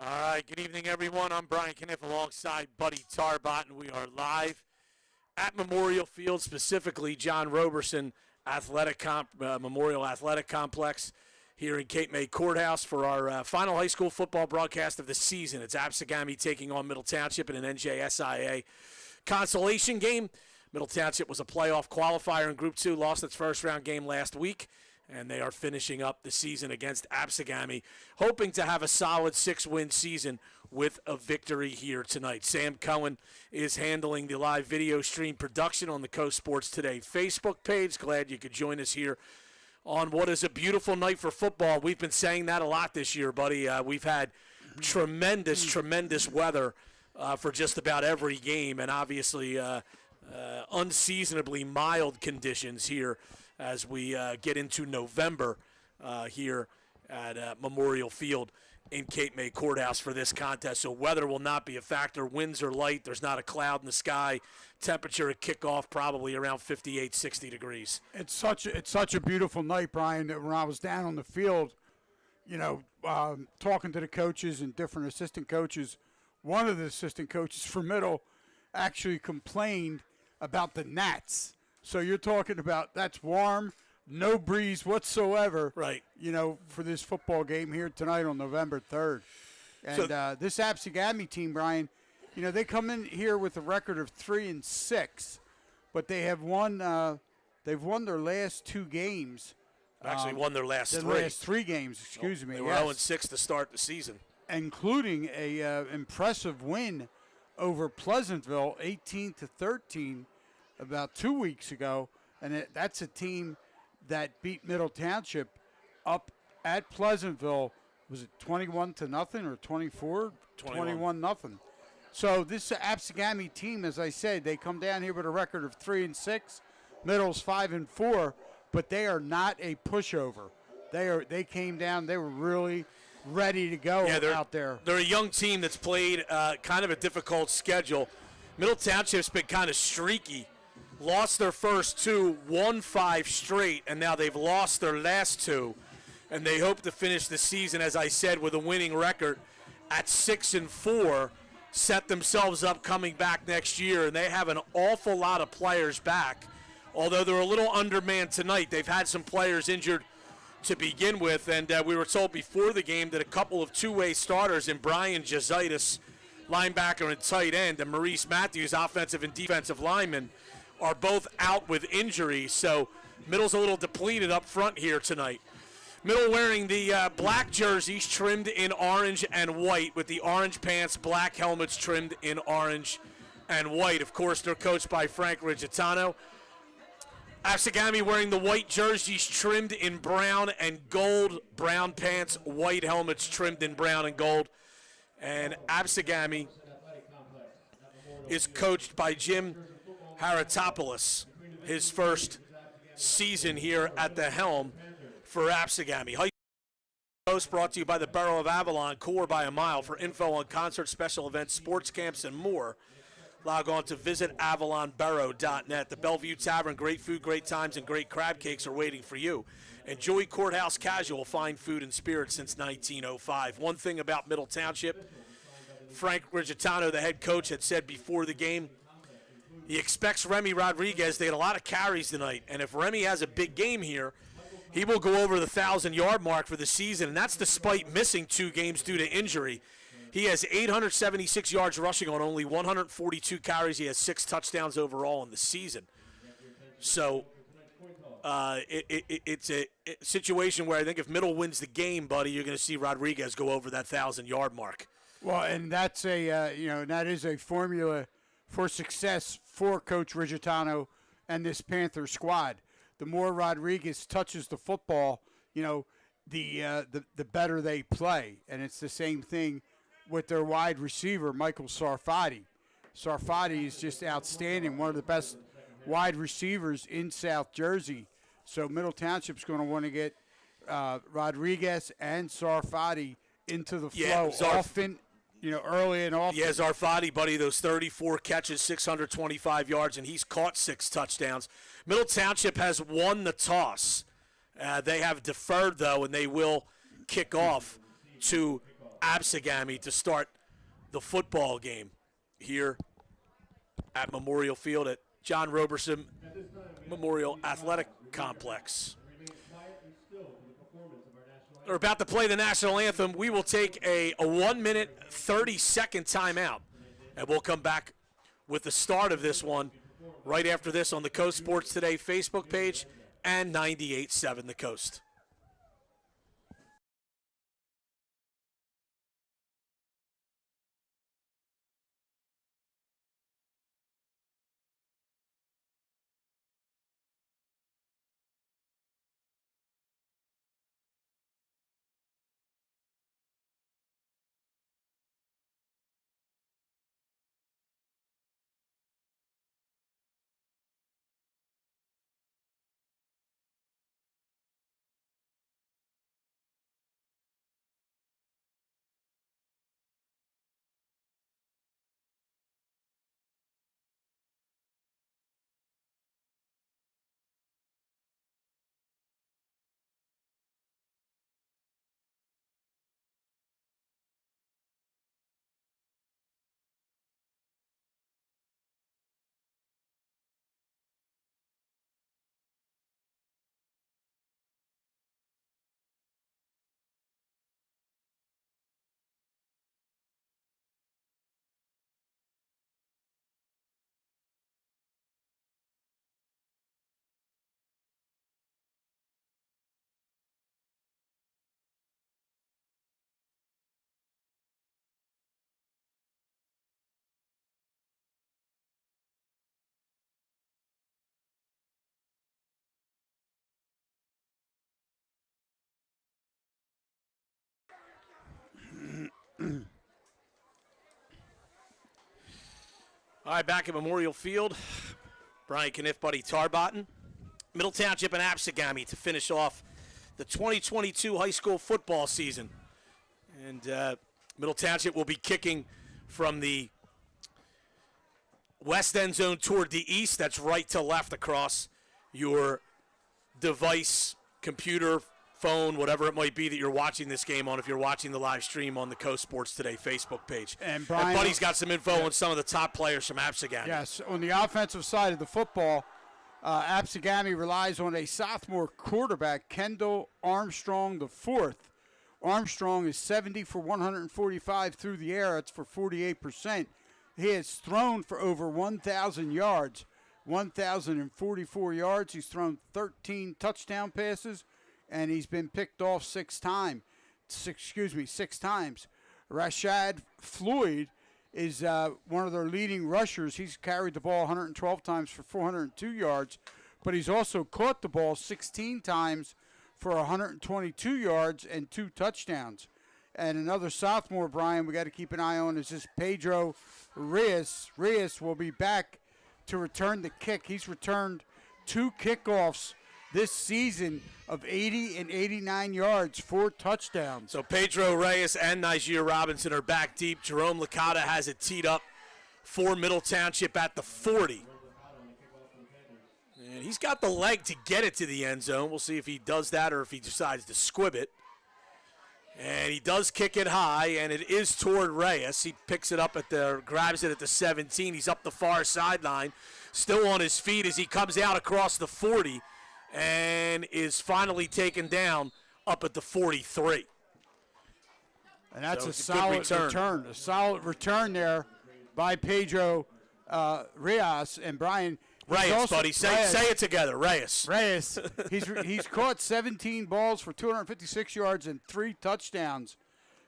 All right, good evening, everyone. I'm Brian Kniff alongside Buddy Tarbot, and we are live at Memorial Field, specifically John Roberson Memorial Athletic Complex here in Cape May Courthouse for our final high school football broadcast of the season. It's Absegami taking on Middle Township in an NJSIA consolation game. Middle Township was a playoff qualifier in Group 2, lost its first-round game last week, and they are finishing up the season against Absegami, hoping to have a solid 6-win season with a victory here tonight. Sam Cohen is handling the live video stream production on the Coast Sports Today Facebook page. Glad you could join us here on what is a beautiful night for football. We've been saying that a lot this year, buddy. We've had tremendous weather for just about every game, and obviously unseasonably mild conditions here as we get into November here at Memorial Field in Cape May Courthouse for this contest. So weather will not be a factor. Winds are light. There's not a cloud in the sky. Temperature at kickoff probably around 58, 60 degrees. It's such a beautiful night, Brian, that when I was down on the field, talking to the coaches and different assistant coaches, one of the assistant coaches for middle actually complained about the gnats. So you're talking about that's warm, no breeze whatsoever, right? For this football game here tonight on November 3rd. And this Absegami team, Brian, they come in here with a record of 3-6, but they have won. They've won their last 2 games. Actually, won their last 3. The last 3 games. Excuse me. They were 0-6 to start the season, including a impressive win over Pleasantville, 18-13. About 2 weeks ago, and that's a team that beat Middle Township up at Pleasantville. Was it 21-0 or 24? 21-0. So this Absegami team, as I said, they come down here with a record of 3-6. Middle's 5-4, but they are not a pushover. They came down. They were really ready to go out there. They're a young team that's played kind of a difficult schedule. Middle Township's been kind of streaky. Lost their first 2, won 5 straight, and now they've lost their last 2. And they hope to finish the season, as I said, with a winning record at 6-4, set themselves up coming back next year. And they have an awful lot of players back. Although they're a little undermanned tonight, they've had some players injured to begin with. And we were told before the game that a couple of two-way starters in Brian Jositis, linebacker and tight end, and Maurice Matthews, offensive and defensive lineman, are both out with injury, so Middle's a little depleted up front here tonight. Middle wearing the black jerseys trimmed in orange and white with the orange pants, black helmets trimmed in orange and white. Of course, they're coached by Frank Rigatano. Absegami wearing the white jerseys trimmed in brown and gold, brown pants, white helmets trimmed in brown and gold. And Absegami is coached by Jim Haratopoulos, his first season here at the helm for Absegami. High Post brought to you by the Borough of Avalon, Core by a Mile. For info on concerts, special events, sports camps, and more, log on to visitavalonborough.net. The Bellevue Tavern, great food, great times, and great crab cakes are waiting for you. Enjoy Courthouse Casual, fine food and spirits since 1905. One thing about Middle Township, Frank Rigatano, the head coach, had said before the game, he expects Remy Rodriguez to get a lot of carries tonight, and if Remy has a big game here, he will go over the 1,000-yard mark for the season, and that's despite missing 2 games due to injury. He has 876 yards rushing on only 142 carries. He has 6 touchdowns overall in the season. So it's a situation where I think if Middle wins the game, buddy, you're going to see Rodriguez go over that 1,000-yard mark. Well, and that's that is a formula for success for Coach Rigatano and this Panther squad. The more Rodriguez touches the football, the better they play. And it's the same thing with their wide receiver, Michael Sarfati. Sarfati is just outstanding, one of the best wide receivers in South Jersey. So Middle Township's going to want to get Rodriguez and Sarfati into the flow often. Early and often. Yeah, Zarfati, buddy, those 34 catches, 625 yards, and he's caught 6 touchdowns. Middle Township has won the toss. They have deferred, though, and they will kick off to Absegami to start the football game here at Memorial Field at John Roberson Memorial Athletic Complex. They're about to play the national anthem. We will take a 1 minute, 30-second timeout, and we'll come back with the start of this one right after this on the Coast Sports Today Facebook page and 98.7 The Coast. All right, back at Memorial Field, Brian Kniff, Buddy Tarbotton. Middle Township and Absegami to finish off the 2022 high school football season. And Middle Township will be kicking from the west end zone toward the east. That's right to left across your device, computer, phone, whatever it might be that you're watching this game on, if you're watching the live stream on the Coast Sports Today Facebook page. And Brian, Buddy's got some info on some of the top players from Absegami. Yes, on the offensive side of the football, Absegami relies on a sophomore quarterback, Kendall Armstrong IV. Armstrong is 70 for 145 through the air. That's for 48%. He has thrown for over 1,000 yards, 1,044 yards. He's thrown 13 touchdown passes, and he's been picked off six times. Rashad Floyd is one of their leading rushers. He's carried the ball 112 times for 402 yards, but he's also caught the ball 16 times for 122 yards and 2 touchdowns. And another sophomore, Brian, we got to keep an eye on is this Pedro Reyes. Reyes will be back to return the kick. He's returned 2 kickoffs this season of 80 and 89 yards, 4 touchdowns. So Pedro Reyes and Nigeria Robinson are back deep. Jerome Licata has it teed up for Middle Township at the 40. And he's got the leg to get it to the end zone. We'll see if he does that or if he decides to squib it. And he does kick it high, and it is toward Reyes. He picks it up grabs it at the 17. He's up the far sideline, still on his feet as he comes out across the 40. And is finally taken down up at the 43. And that's a solid return. A solid return there by Pedro Reyes. And Brian, Reyes, buddy, say it together, Reyes. Reyes. He's caught 17 balls for 256 yards and 3 touchdowns.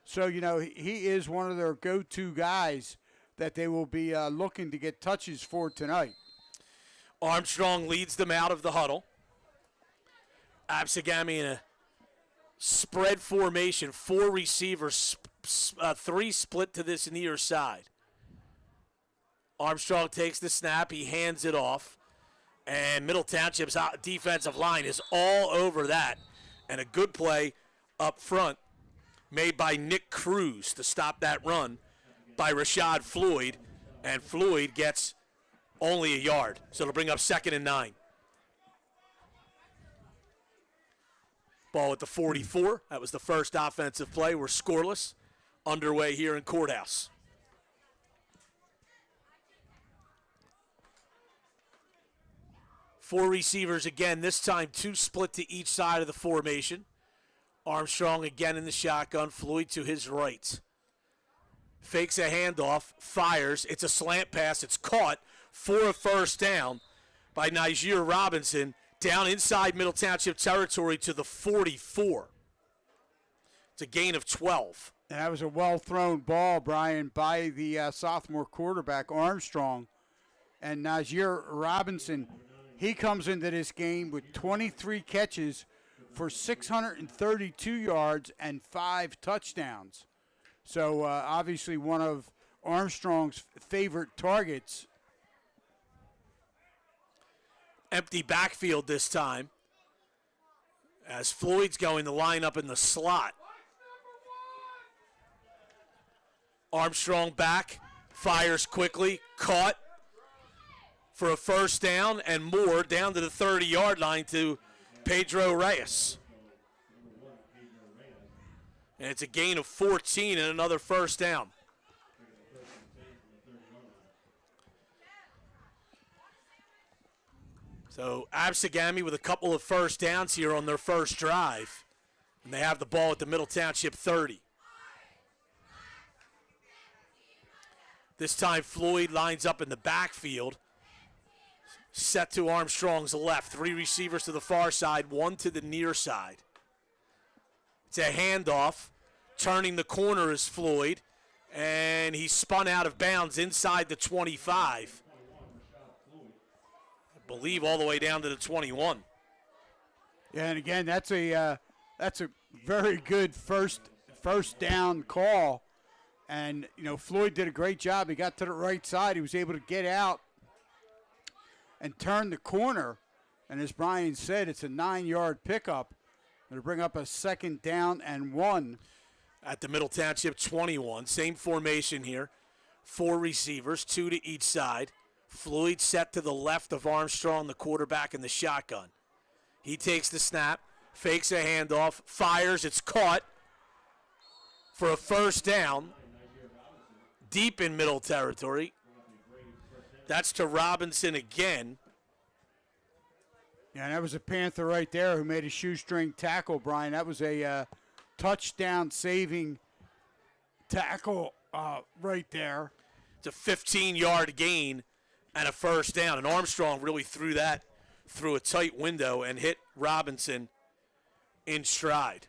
So, he is one of their go-to guys that they will be looking to get touches for tonight. Armstrong leads them out of the huddle. Absegami in a spread formation, 4 receivers, 3 split to this near side. Armstrong takes the snap, he hands it off, and Middle Township's defensive line is all over that. And a good play up front made by Nick Cruz to stop that run by Rashad Floyd, and Floyd gets only a yard. So it'll bring up 2nd and 9. Ball at the 44. That was the first offensive play. We're scoreless underway here in Courthouse. Four receivers again, this time two split to each side of the formation. Armstrong again in the shotgun, Floyd to his right. Fakes a handoff, fires, it's a slant pass, it's caught for a first down by Niger Robinson, down inside Middle Township territory to the 44. It's a gain of 12. And that was a well-thrown ball, Brian, by the sophomore quarterback, Armstrong. And Niger Robinson, he comes into this game with 23 catches for 632 yards and 5 touchdowns. So obviously one of Armstrong's favorite targets. Empty backfield this time as Floyd's going to line up in the slot. Armstrong back, fires quickly, caught for a first down and more, down to the 30-yard line to Pedro Reyes. And it's a gain of 14 and another first down. So Absegami with a couple of first downs here on their first drive. And they have the ball at the Middle Township 30. This time Floyd lines up in the backfield. Set to Armstrong's left. 3 receivers to the far side, 1 to the near side. It's a handoff. Turning the corner is Floyd. And he's spun out of bounds inside the 25. I believe all the way down to the 21. Yeah, and again, that's a very good first down call. And, you know, Floyd did a great job. He got to the right side. He was able to get out and turn the corner. And as Brian said, it's a 9-yard pickup. Going to bring up a second down and 1. At the Middle Township 21. Same formation here. 4 receivers, 2 to each side. Floyd set to the left of Armstrong, the quarterback in the shotgun. He takes the snap, fakes a handoff, fires, it's caught for a first down. Deep in middle territory. That's to Robinson again. Yeah, and that was a Panther right there who made a shoestring tackle, Brian. That was a touchdown-saving tackle right there. It's a 15-yard gain and a first down. And Armstrong really threw that through a tight window and hit Robinson in stride.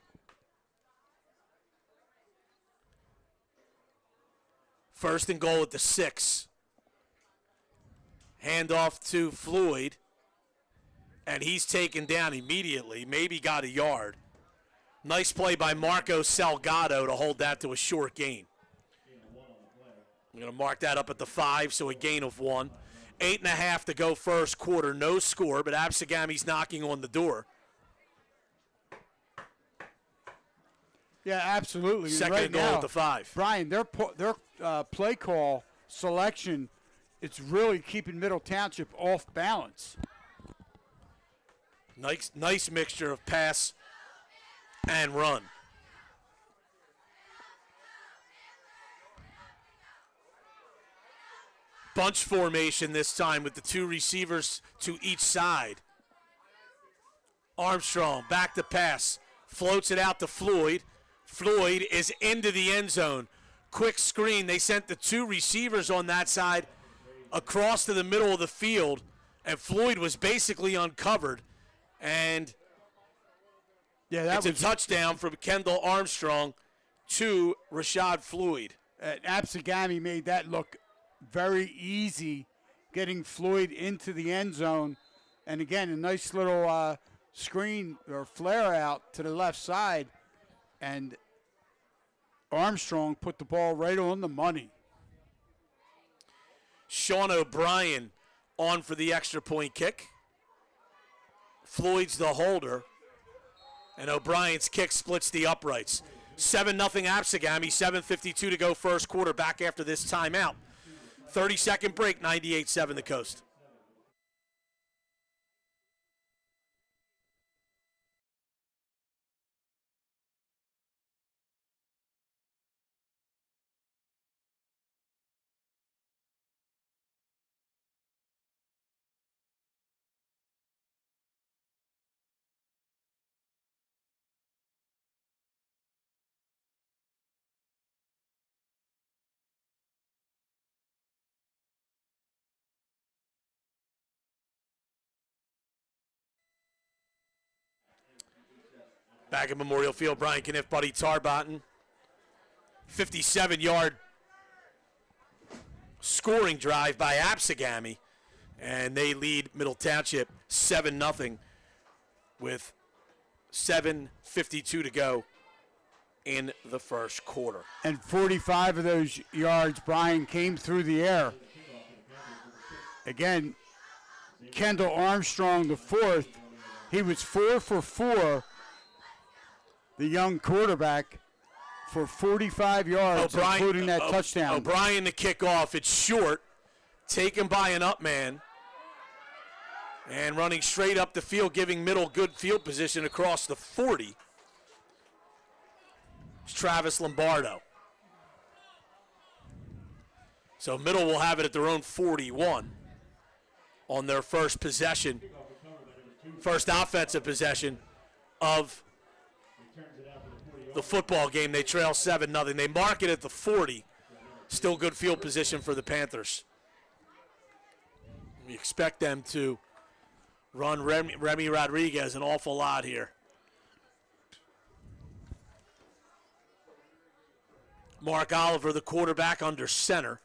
First and goal at the 6. Handoff to Floyd. And he's taken down immediately. Maybe got a yard. Nice play by Marco Salgado to hold that to a short gain. I'm going to mark that up at the 5, so a gain of 1. 8.5 to go first quarter. No score, but Absegami's knocking on the door. Yeah, absolutely. Second right and goal now, at the 5. Brian, their play call selection, it's really keeping Middle Township off balance. Nice mixture of pass and run. Bunch formation this time with the 2 receivers to each side. Armstrong back to pass. Floats it out to Floyd. Floyd is into the end zone. Quick screen. They sent the 2 receivers on that side across to the middle of the field, and Floyd was basically uncovered. And yeah, it's a touchdown from Kendall Armstrong to Rashad Floyd. Absegami made that look very easy, getting Floyd into the end zone. And again, a nice little screen or flare out to the left side. And Armstrong put the ball right on the money. Sean O'Brien on for the extra point kick. Floyd's the holder. And O'Brien's kick splits the uprights. 7-0 Absegami, 7:52 to go first quarter, back after this timeout. 30-second break, 98-7 the Coast. Back at Memorial Field, Brian Kniff, Buddy Tarbotton. 57-yard scoring drive by Absegami, and they lead Middle Township 7-0 with 7:52 to go in the first quarter. And 45 of those yards, Brian, came through the air. Again, Kendall Armstrong, the fourth, he was 4 for 4, the young quarterback, for 45 yards, including that touchdown. O'Brien the kickoff. It's short, taken by an up man, and running straight up the field, giving Middle good field position across the 40. It's Travis Lombardo. So Middle will have it at their own 41 on their first possession, first offensive possession of the football game. They trail 7-0. They mark it at the 40. Still good field position for the Panthers. We expect them to run Remy Rodriguez an awful lot here. Mark Oliver, the quarterback, under center,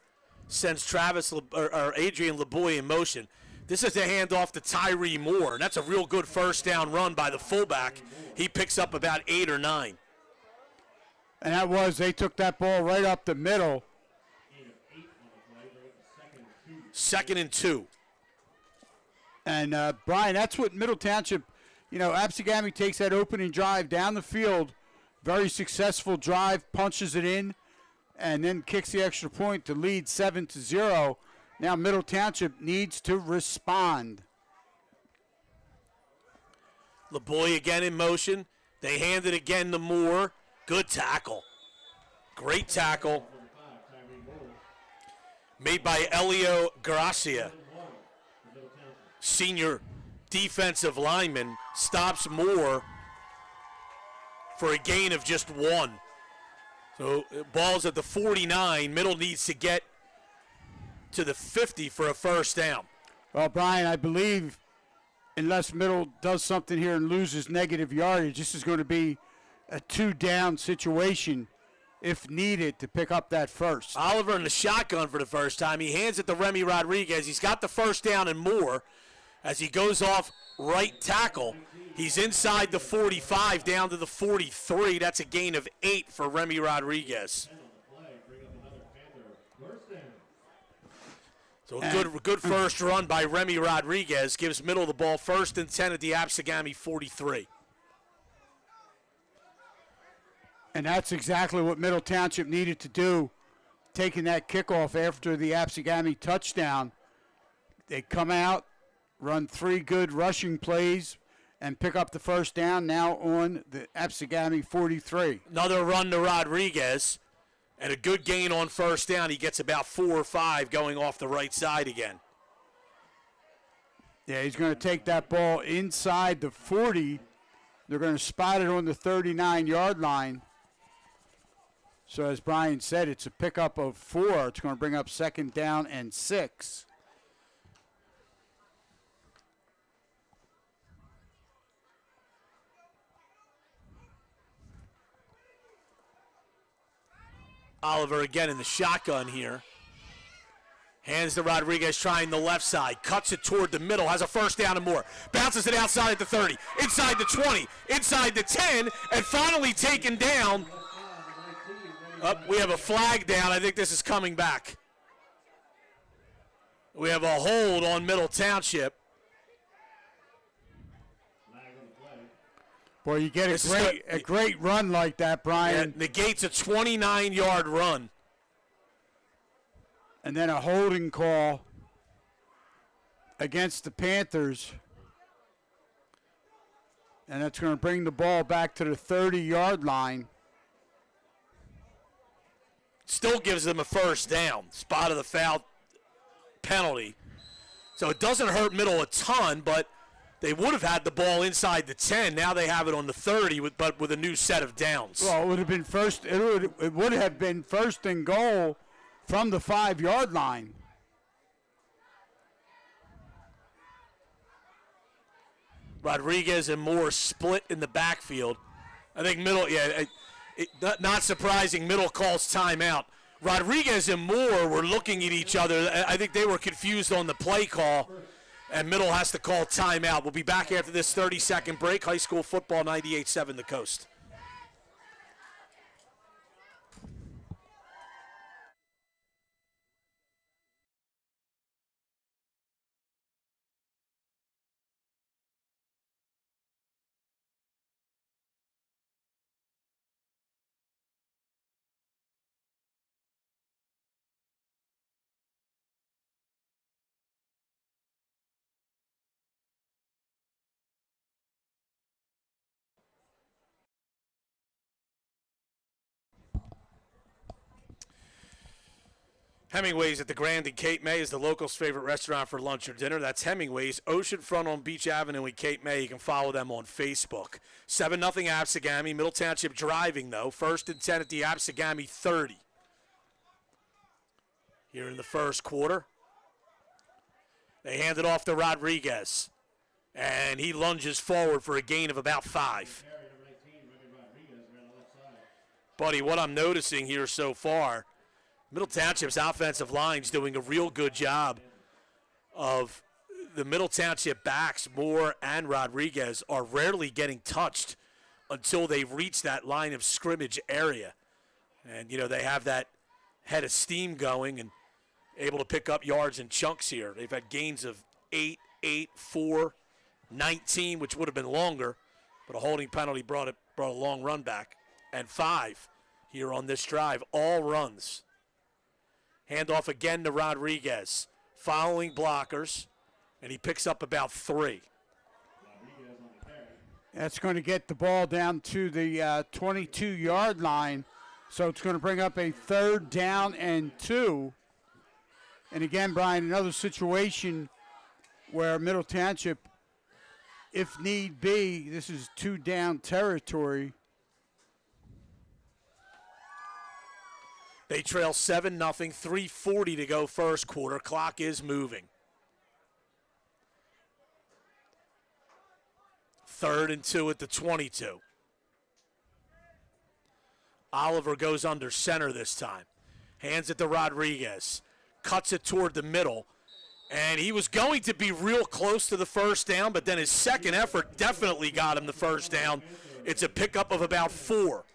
sends Adrian LeBoy in motion. This is a handoff to Tyree Moore, and that's a real good first down run by the fullback. He picks up about 8 or 9. And they took that ball right up the middle. 2nd and 2. And, Brian, that's what Middle Township, Absegami takes that opening drive down the field, very successful drive, punches it in, and then kicks the extra point to lead 7-0. Now Middle Township needs to respond. LeBoy again in motion. They hand it again to Moore. Good tackle. Great tackle. Made by Elio Gracia. Senior defensive lineman stops Moore for a gain of just 1. So ball's at the 49. Middle needs to get to the 50 for a first down. Well, Brian, I believe unless Middle does something here and loses negative yardage, this is going to be a 2-down situation if needed to pick up that first. Oliver in the shotgun for the first time. He hands it to Remy Rodriguez. He's got the first down and more as he goes off right tackle. He's inside the 45 down to the 43. That's a gain of 8 for Remy Rodriguez. So a good first run by Remy Rodriguez gives Middle the ball, 1st and 10 at the Absegami 43. And that's exactly what Middle Township needed to do, taking that kickoff after the Absegami touchdown. They come out, run 3 good rushing plays, and pick up the first down now on the Absegami 43. Another run to Rodriguez, and a good gain on first down. He gets about 4 or 5 going off the right side again. Yeah, he's going to take that ball inside the 40. They're going to spot it on the 39-yard line. So as Brian said, it's a pickup of 4. It's going to bring up 2nd down and 6. Oliver again in the shotgun here. Hands to Rodriguez, trying the left side. Cuts it toward the middle. Has a first down and more. Bounces it outside at the 30. Inside the 20. Inside the 10. And finally taken down. We have a flag down. I think this is coming back. We have a hold on Middle Township. Boy, you get a great run like that, Brian. Negates a 29-yard run. And then a holding call against the Panthers. And that's going to bring the ball back to the 30-yard line. Still gives them a first down. Spot of the foul penalty. So it doesn't hurt Middle a ton, but they would have had the ball inside the 10. Now they have it on the 30, but with a new set of downs. Well, it would have been first. It would have been 1st and goal from the 5-yard line. Rodriguez and Moore split in the backfield. I think Middle, not surprising, Middle calls timeout. Rodriguez and Moore were looking at each other. I think they were confused on the play call, and Middle has to call timeout. We'll be back after this 30-second break. High school football, 98.7 The Coast. Hemingway's at the Grand in Cape May is the locals' favorite restaurant for lunch or dinner. That's Hemingway's, oceanfront on Beach Avenue in Cape May. You can follow them on Facebook. 7-0 Absegami. Middle Township driving, though. 1st and 10 at the Absegami 30. Here in the first quarter. They hand it off to Rodriguez. And he lunges forward for a gain of about 5. Buddy, what I'm noticing here so far, Middle Township's offensive line's doing a real good job of the Middle Township backs, Moore and Rodriguez, are rarely getting touched until they reach that line of scrimmage area. And, they have that head of steam going and able to pick up yards in chunks here. They've had gains of 8, 8, 4, 19, which would have been longer, but a holding penalty brought a long run back, and 5 here on this drive, all runs. Handoff again to Rodriguez, following blockers, and he picks up about 3. That's going to get the ball down to the 22-yard line, so it's going to bring up a 3rd down and 2. And again, Brian, another situation where Middle Township, if need be, this is 2-down territory. They trail 7-0, 3:40 to go first quarter. Clock is moving. 3rd and 2 at the 22. Oliver goes under center this time. Hands it to Rodriguez. Cuts it toward the middle. And he was going to be real close to the first down, but then his second effort definitely got him the first down. It's a pickup of about 4.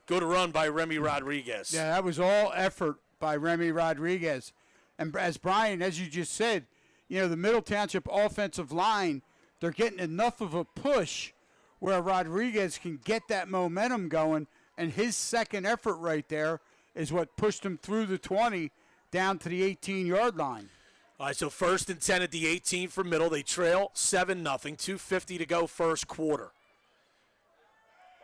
Good run by Remy Rodriguez. Yeah, that was all effort by Remy Rodriguez. And as Brian, as you just said, the Middle Township offensive line, they're getting enough of a push where Rodriguez can get that momentum going, and his second effort right there is what pushed him through the 20 down to the 18-yard line. All right, so 1st and 10 at the 18 for Middle. They trail 7-0, 2:50 to go first quarter.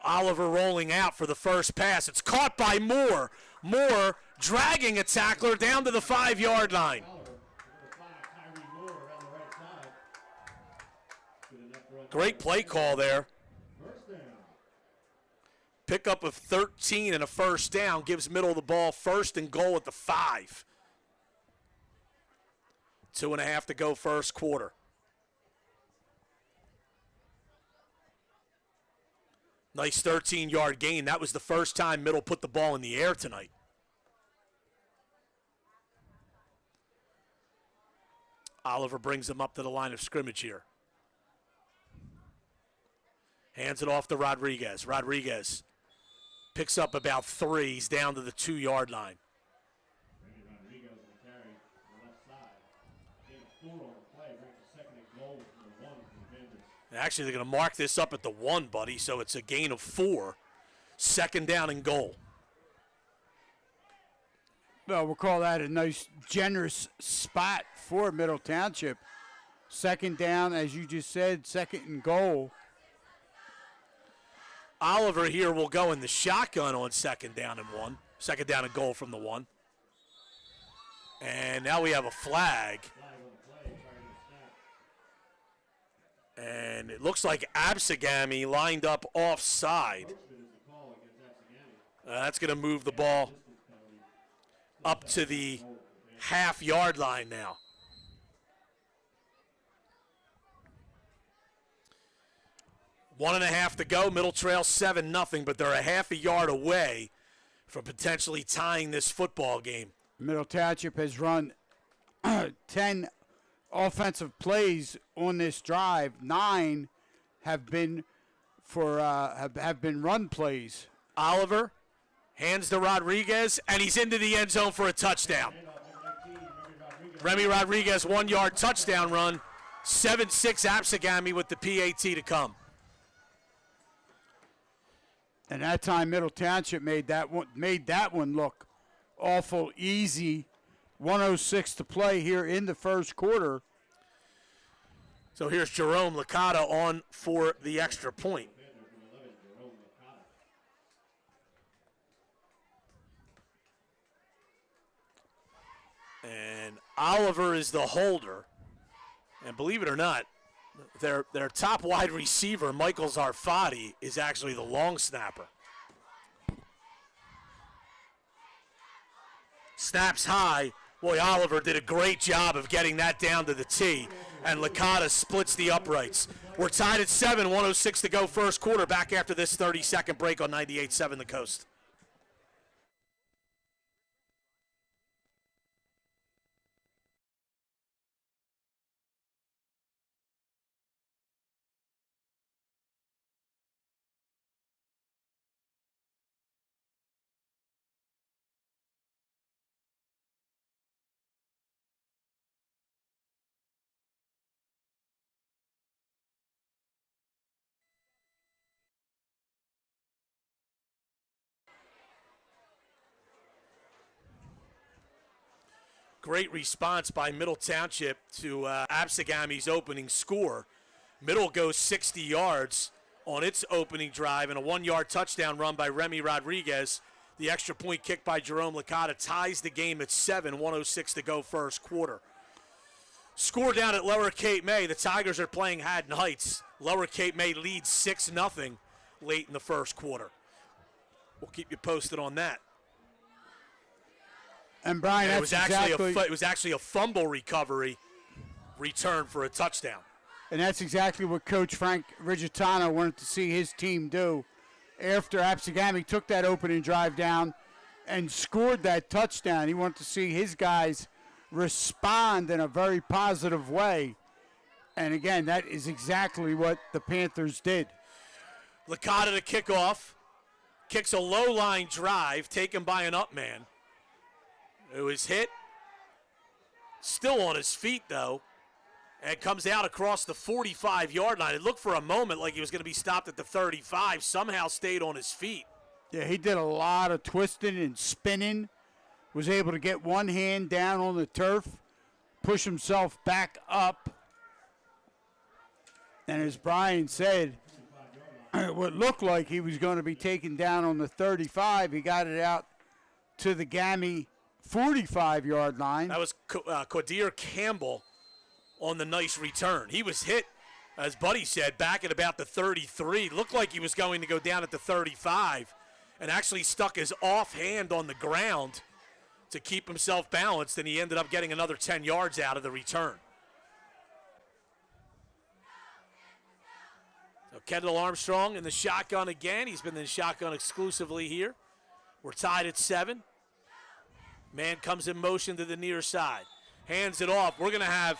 Oliver rolling out for the first pass. It's caught by Moore. Moore dragging a tackler down to the 5-yard line. Great play call there. Pickup of 13 and a first down gives Middle the ball, 1st and goal at the 5. 2.5 to go first quarter. Nice 13-yard gain. That was the first time Middle put the ball in the air tonight. Oliver brings him up to the line of scrimmage here. Hands it off to Rodriguez. Rodriguez picks up about 3. He's down to the 2-yard line. Rodriguez will carry the left side. Gain of 4 on the play, brings a 2nd and goal from the 1 from Vendors. Actually, they're going to mark this up at the 1, buddy, so it's a gain of 4. 2nd down and goal. Well, we'll call that a nice, generous spot for Middle Township. 2nd down, as you just said, 2nd and goal. Oliver here will go in the shotgun on 2nd down and 1. 2nd down and goal from the 1. And now we have a flag. And it looks like Absegami lined up offside. That's going to move the ball up to the half-yard line now. 1.5 to go. Middle trail 7-0, but they're a half a yard away from potentially tying this football game. Middle Township has run 10 offensive plays on this drive. 9 have been for have been run plays. Oliver hands to Rodriguez, and he's into the end zone for a touchdown. Remy Rodriguez, 1-yard touchdown run. 7-6 Absegami with the PAT to come. And that time, Middle Township made that one look awful easy. 1:06 to play here in the first quarter. So here's Jerome Licata on for the extra point. And Oliver is the holder. And believe it or not, their top wide receiver, Michael Zarfati, is actually the long snapper. Snaps high. Boy, Oliver did a great job of getting that down to the tee. And Licata splits the uprights. We're tied at 7, 1:06 to go first quarter. Back after this 30-second break on 98.7 The Coast. Great response by Middle Township to Absegami's opening score. Middle goes 60 yards on its opening drive, and a 1-yard touchdown run by Remy Rodriguez. The extra point kick by Jerome Licata ties the game at 7, 1:06 to go first quarter. Score down at Lower Cape May. The Tigers are playing Haddon Heights. Lower Cape May leads 6-0 late in the first quarter. We'll keep you posted on that. And Brian, it was actually a fumble recovery return for a touchdown. And that's exactly what Coach Frank Rigitano wanted to see his team do after Absegami took that opening drive down and scored that touchdown. He wanted to see his guys respond in a very positive way. And again, that is exactly what the Panthers did. Licata to kick off. Kicks a low line drive taken by an up man. It was hit. Still on his feet, though. And comes out across the 45-yard line. It looked for a moment like he was going to be stopped at the 35. Somehow stayed on his feet. Yeah, he did a lot of twisting and spinning. Was able to get one hand down on the turf, push himself back up. And as Brian said, what looked like he was going to be taken down on the 35, he got it out to the Gammy 45-yard line. That was Quadir Campbell on the nice return. He was hit, as Buddy said, back at about the 33. Looked like he was going to go down at the 35 and actually stuck his offhand on the ground to keep himself balanced, and he ended up getting another 10 yards out of the return. So Kendall Armstrong in the shotgun again. He's been in the shotgun exclusively here. We're tied at 7. Man comes in motion to the near side. Hands it off. We're going to have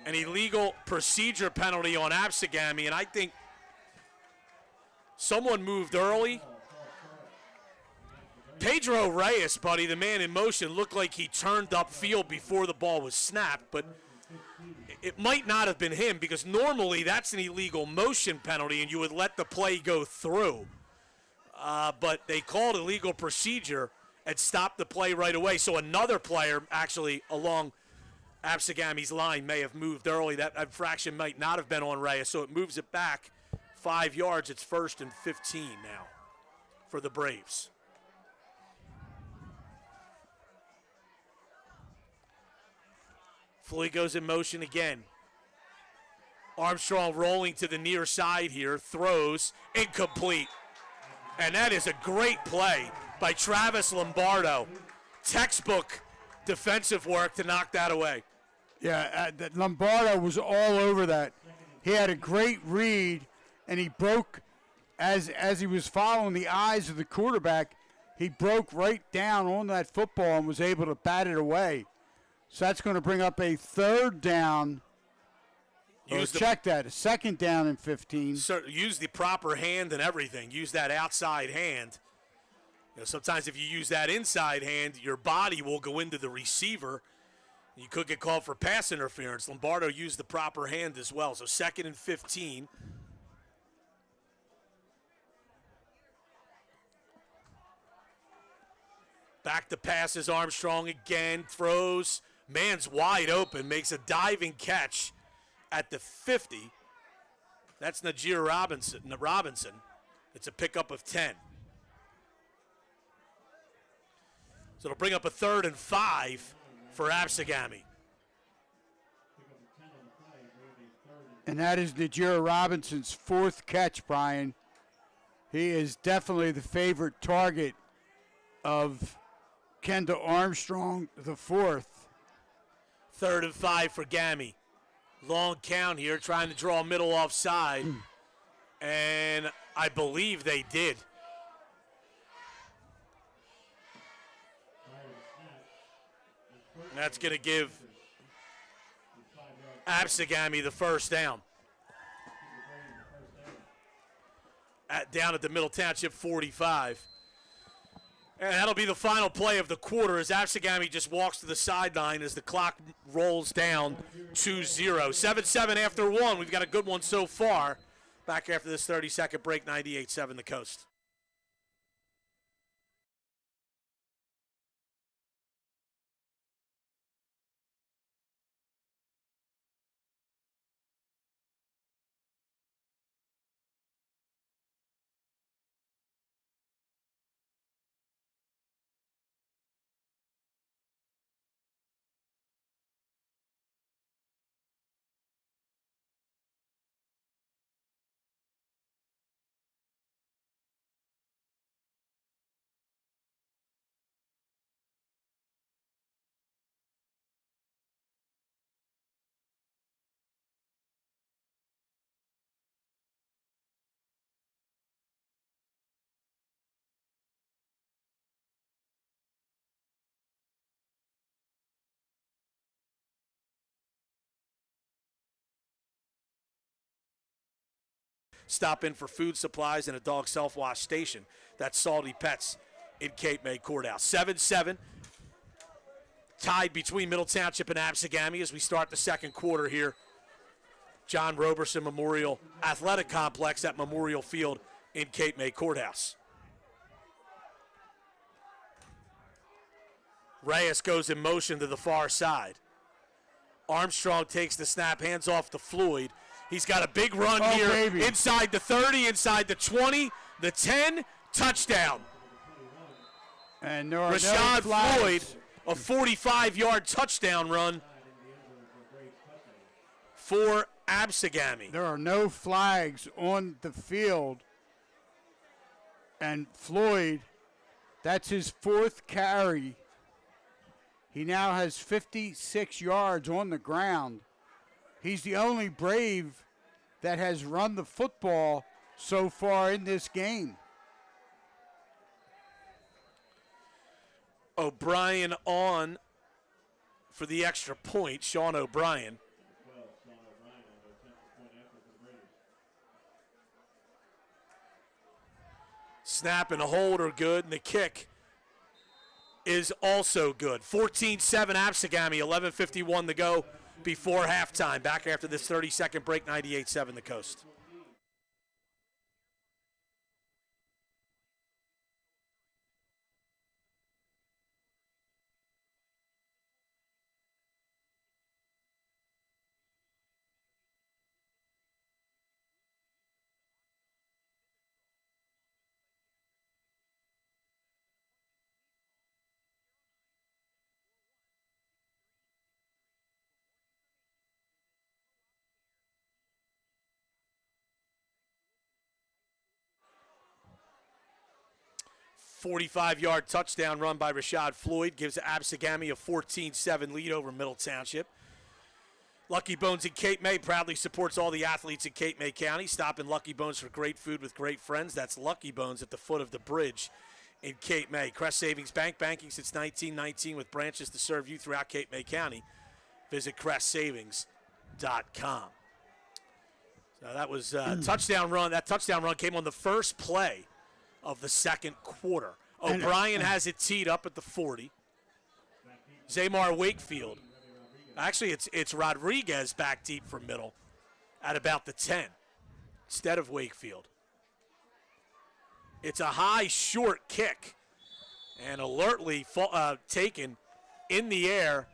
an illegal procedure penalty on Absegami, and I think someone moved early. Pedro Reyes, buddy, the man in motion, looked like he turned upfield before the ball was snapped, but it might not have been him because normally that's an illegal motion penalty and you would let the play go through. But they called illegal procedure and stopped the play right away. So another player actually along Absegami's line may have moved early. That infraction might not have been on Reyes, so it moves it back 5 yards. It's 1st and 15 now for the Braves. Floyd goes in motion again. Armstrong rolling to the near side here, throws, incomplete. And that is a great play by Travis Lombardo. Textbook defensive work to knock that away. Yeah, Lombardo was all over that. He had a great read and he broke as he was following the eyes of the quarterback. He broke right down on that football and was able to bat it away. So that's going to bring up a third down. A second down and 15. Use the proper hand and everything. Use that outside hand. Sometimes if you use that inside hand, your body will go into the receiver. You could get called for pass interference. Lombardo used the proper hand as well. So 2nd and 15. Back to passes, Armstrong again, throws. Man's wide open, makes a diving catch at the 50. That's Najir Robinson. It's a pickup of 10. So it'll bring up a 3rd and 5 for Absegami. And that is Najir Robinson's 4th catch, Brian. He is definitely the favorite target of Kendall Armstrong, the 4th. 3rd and 5 for Gammy. Long count here, trying to draw middle offside. And I believe they did. And that's going to give Absegami the first down. Down at the Middle Township 45. And that'll be the final play of the quarter as Absegami just walks to the sideline as the clock rolls down 2-0. 7-7 after 1. We've got a good one so far. Back after this 30-second break, 98-7 the Coast. Stop in for food supplies and a dog self-wash station. That's Salty Pets in Cape May Courthouse. 7-7, tied between Middle Township and Absegami as we start the second quarter here. John Roberson Memorial Athletic Complex at Memorial Field in Cape May Courthouse. Reyes goes in motion to the far side. Armstrong takes the snap, hands off to Floyd. He's got a big run here, baby. Inside the 30, inside the 20, the 10, touchdown. And there are Rashad no flags. Floyd, a 45-yard touchdown run for Absegami. There are no flags on the field. And Floyd, that's his 4th carry. He now has 56 yards on the ground. He's the only Brave that has run the football so far in this game. O'Brien on for the extra point, Sean O'Brien. Snap and a hold are good, and the kick is also good. 14-7 Absegami, 11:51 to go before halftime. Back after this 30-second break, 98-7 the Coast. A 45-yard touchdown run by Rashad Floyd gives Absegami a 14-7 lead over Middle Township. Lucky Bones in Cape May proudly supports all the athletes in Cape May County. Stop in Lucky Bones for great food with great friends. That's Lucky Bones at the foot of the bridge in Cape May. Crest Savings Bank, banking since 1919 with branches to serve you throughout Cape May County. Visit crestsavings.com. So that was a touchdown run. That touchdown run came on the first play of the second quarter. O'Brien has it teed up at the 40. Zamar Wakefield. Actually, it's Rodriguez back deep from middle at about the 10 instead of Wakefield. It's a high, short kick and alertly taken in the air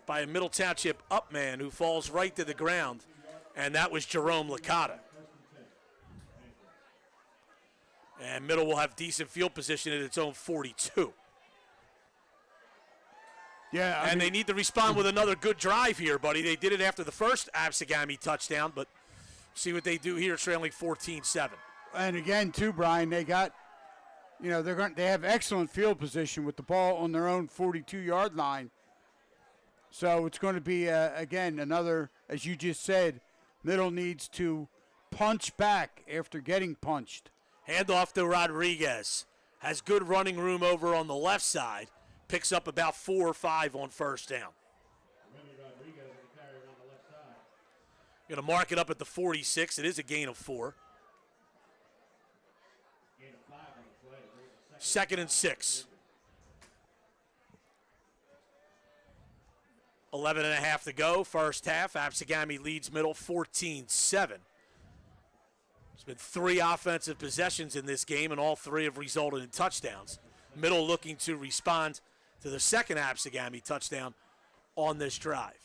by a Middle Township up man who falls right to the ground, and that was Jerome Licata. And Middle will have decent field position at its own 42. Yeah, and they need to respond with another good drive here, buddy. They did it after the first Absegami touchdown, but see what they do here, trailing 14-7. And again, too, Brian, they got, they have excellent field position with the ball on their own 42-yard line. So it's going to be, again, another, as you just said, Middle needs to punch back after getting punched. Handoff to Rodriguez. Has good running room over on the left side. Picks up about 4 or 5 on first down. Going to mark it up at the 46. It is a gain of 4. 2nd and 6. 11 and a half to go, first half. Absegami leads Middle 14-7. There's been 3 offensive possessions in this game, and all 3 have resulted in touchdowns. Middle looking to respond to the second Absegami touchdown on this drive.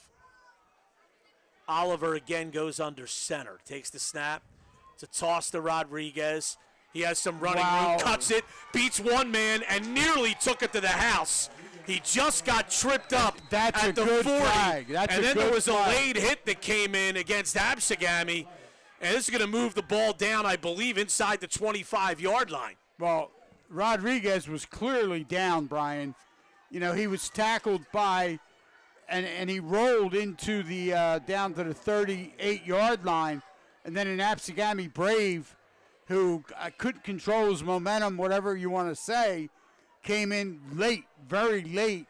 Oliver again goes under center. Takes the snap. It's a toss to Rodriguez. He has some running room, cuts it, beats one man, and nearly took it to the house. He just got tripped up at the 40. Flag. And then there was a late hit that came in against Absegami, and this is going to move the ball down, I believe, inside the 25-yard line. Well, Rodriguez was clearly down, Brian. He was tackled by, and he rolled into the down to the 38-yard line, and then an Absegami Brave, who couldn't control his momentum, whatever you want to say, came in late, very late,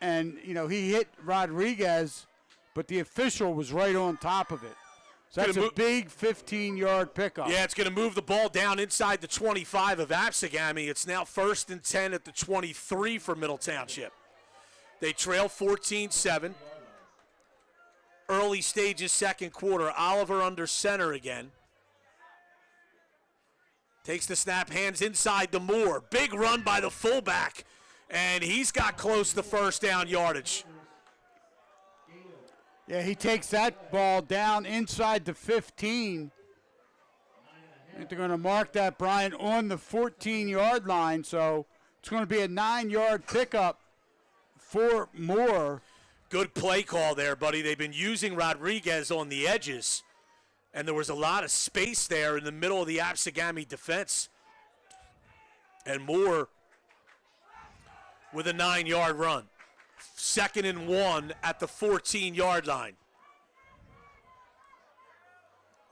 and he hit Rodriguez, but the official was right on top of it. So that's a big 15-yard pickup. Yeah, it's going to move the ball down inside the 25 of Absegami. It's now 1st and 10 at the 23 for Middle Township. They trail 14-7. Early stages, second quarter. Oliver under center again. Takes the snap, hands inside to Moore. Big run by the fullback, and he's got close to first down yardage. Yeah, he takes that ball down inside the 15. They're going to mark that, Brian, on the 14-yard line, so it's going to be a 9-yard pickup for Moore. Good play call there, buddy. They've been using Rodriguez on the edges, and there was a lot of space there in the middle of the Absegami defense. And Moore with a 9-yard run. 2nd and 1 at the 14-yard line.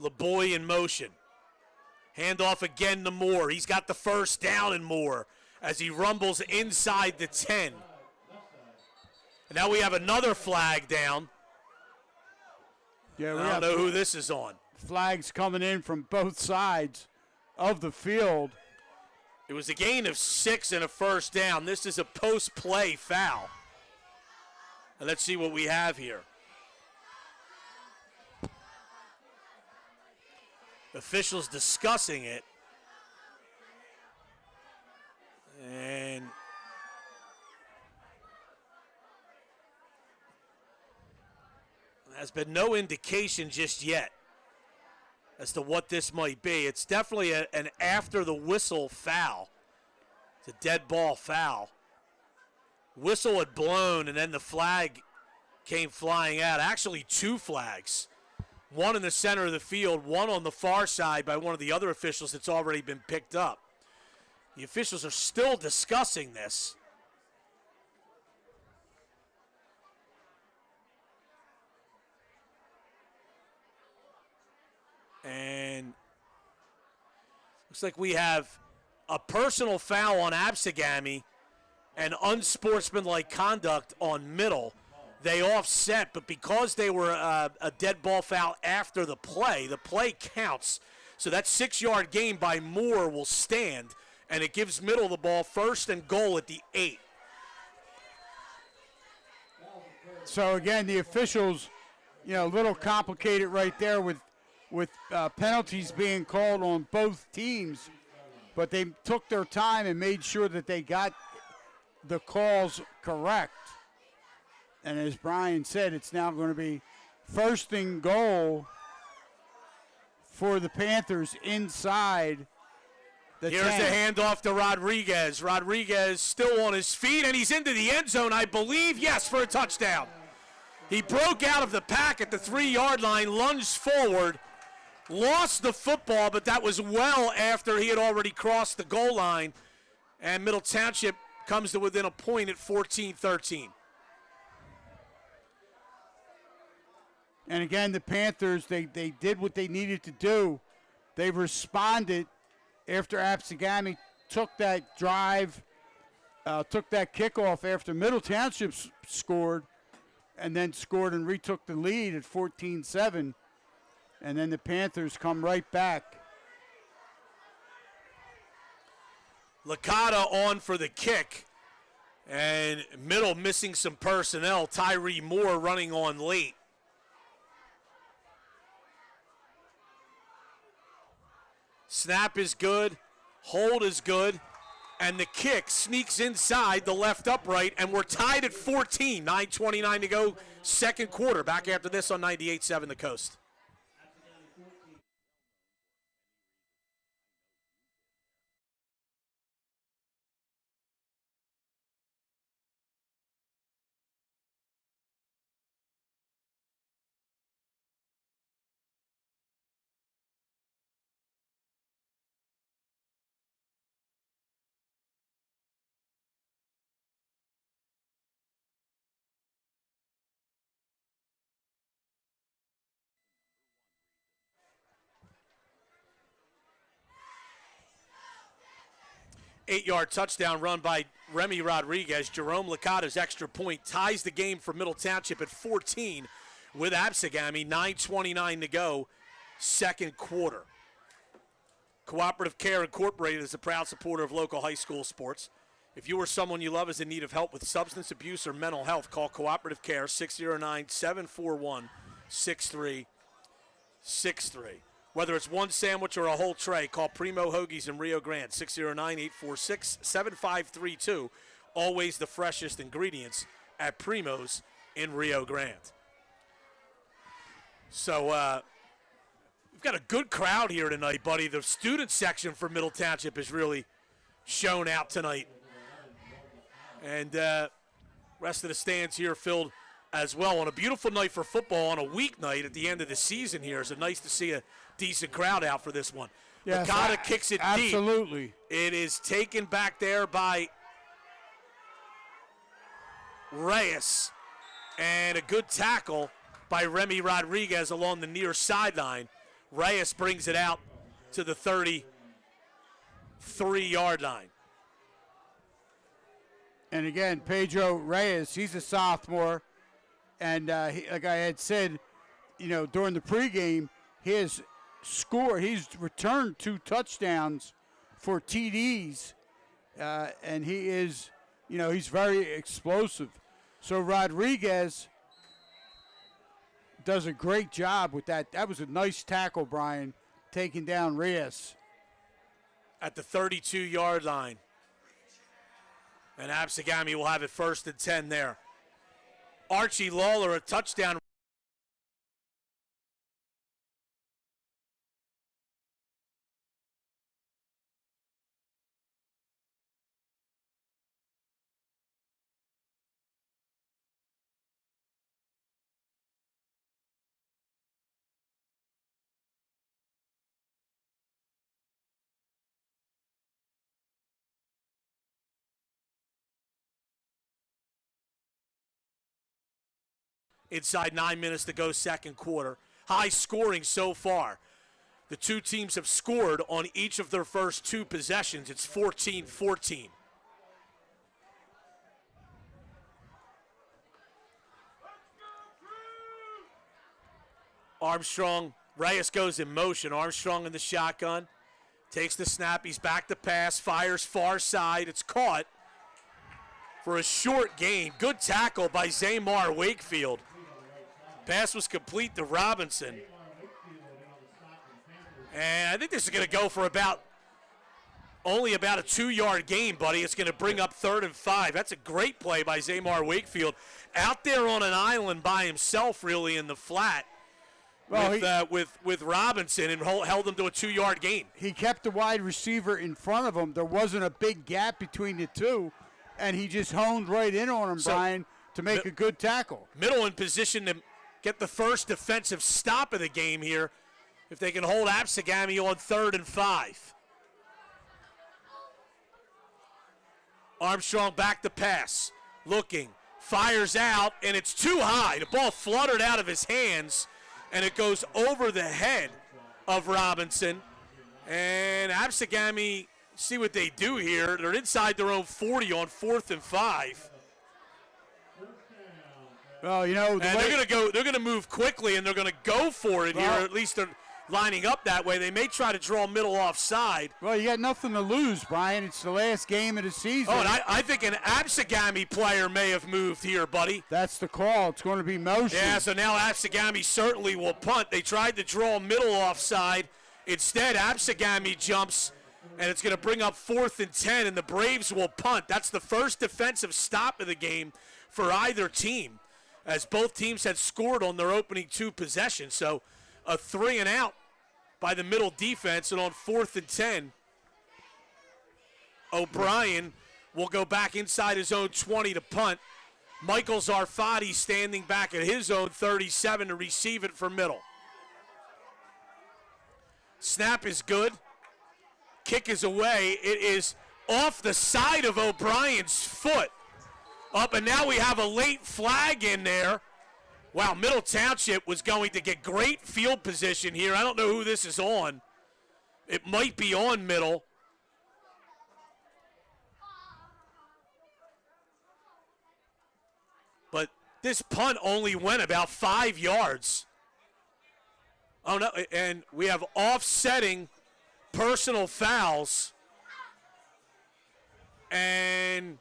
LeBoy in motion. Handoff again to Moore. He's got the first down in Moore as he rumbles inside the 10. And now we have another flag down. Yeah, I don't know who this is on. Flags coming in from both sides of the field. It was a gain of 6 and a first down. This is a post-play foul. And let's see what we have here. Officials discussing it. And there's been no indication just yet as to what this might be. It's definitely an after the whistle foul. It's a dead ball foul. Whistle had blown, and then the flag came flying out. Actually, 2 flags. One in the center of the field, one on the far side by one of the other officials that's already been picked up. The officials are still discussing this. Looks like we have a personal foul on Absegami and unsportsmanlike conduct on Middle. They offset, but because they were a dead ball foul after the play counts. So that 6-yard gain by Moore will stand, and it gives Middle the ball, 1st and goal at the 8. So again, the officials, a little complicated right there with penalties being called on both teams, but they took their time and made sure that they got the calls correct. And as Brian said, it's now going to be 1st and goal for the Panthers inside the 10. Here's the handoff to Rodriguez. Rodriguez still on his feet, and he's into the end zone, I believe. Yes, for a touchdown. He broke out of the pack at the 3-yard line, lunged forward, lost the football, but that was well after he had already crossed the goal line. And Middle Township comes to within a point at 14-13. And again, the Panthers, they did what they needed to do. They responded after Absegami took that drive, took that kickoff after Middle Township scored, and then scored and retook the lead at 14-7. And then the Panthers come right back. Licata on for the kick, and Middle missing some personnel. Tyree Moore running on late. Snap is good, hold is good, and the kick sneaks inside the left upright, and we're tied at 14. 9:29 to go, 2nd quarter. Back after this on 98.7 The Coast. Eight-yard touchdown run by Remy Rodriguez. Jerome Licata's extra point ties the game for Middle Township at 14 with Absegami. 9:29 to go, 2nd quarter. Cooperative Care Incorporated is a proud supporter of local high school sports. If you or someone you love is in need of help with substance abuse or mental health, call Cooperative Care 609-741-6363. Whether it's one sandwich or a whole tray, call Primo Hoagies in Rio Grande, 609-846-7532. Always the freshest ingredients at Primo's in Rio Grande. So we've got a good crowd here tonight, buddy. The student section for Middle Township has really shown out tonight. And rest of the stands here filled as well on a beautiful night for football on a weeknight at the end of the season here. It's nice to see a decent crowd out for this one. Yes, Licata kicks it deep. Absolutely. It is taken back there by Reyes, and a good tackle by Remy Rodriguez along the near sideline. Reyes brings it out to the 33-yard line. And again, Pedro Reyes, he's a sophomore. And like I had said, during the pregame, he's returned 2 touchdowns for TDs. And he is, he's very explosive. So Rodriguez does a great job with that. That was a nice tackle, Brian, taking down Reyes. At the 32-yard line. And Absegami will have it 1st and 10 there. Archie Lawler, a touchdown. Inside 9 minutes to go, 2nd quarter. High scoring so far. The two teams have scored on each of their first two possessions. It's 14-14. Armstrong, Reyes goes in motion. Armstrong in the shotgun. Takes the snap. He's back to pass. Fires far side. It's caught for a short gain. Good tackle by Zamar Wakefield. Pass was complete to Robinson. And I think this is going to go for only about a 2-yard gain, buddy. It's going to bring up 3rd and 5. That's a great play by Zamar Wakefield. Out there on an island by himself, really, in the flat. Well, with Robinson, and held him to a 2-yard gain. He kept the wide receiver in front of him. There wasn't a big gap between the two, and he just honed right in on him, Brian, to make a good tackle. Middle in position to get the first defensive stop of the game here if they can hold Absegami on 3rd and 5. Armstrong back to pass. Looking. Fires out, and it's too high. The ball fluttered out of his hands, and it goes over the head of Robinson. And Absegami, see what they do here. They're inside their own 40 on 4th and 5. Well, you know, they're going to move quickly, and they're going to go for it here. Or at least they're lining up that way. They may try to draw middle offside. Well, you got nothing to lose, Brian. It's the last game of the season. Oh, and I think an Absegami player may have moved here, buddy. That's the call. It's going to be motion. Yeah, so now Absegami certainly will punt. They tried to draw middle offside. Instead, Absegami jumps, and it's going to bring up 4th and 10, and the Braves will punt. That's the first defensive stop of the game for either team, as both teams had scored on their opening 2 possessions. So a 3 and out by the middle defense, and on 4th and 10, O'Brien will go back inside his own 20 to punt. Michael Zarfati standing back at his own 37 to receive it for middle. Snap is good. Kick is away. It is off the side of O'Brien's foot. Up, and now we have a late flag in there. Wow, Middle Township was going to get great field position here. I don't know who this is on. It might be on Middle. But this punt only went about 5 yards. Oh, no, and we have offsetting personal fouls. And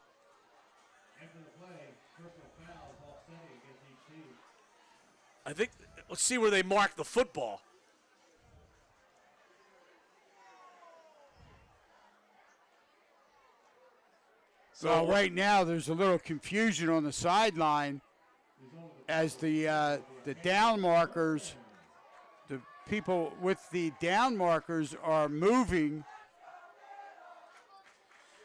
I think, let's see where they mark the football. So right now there's a little confusion on the sideline as the down markers, the people with the down markers are moving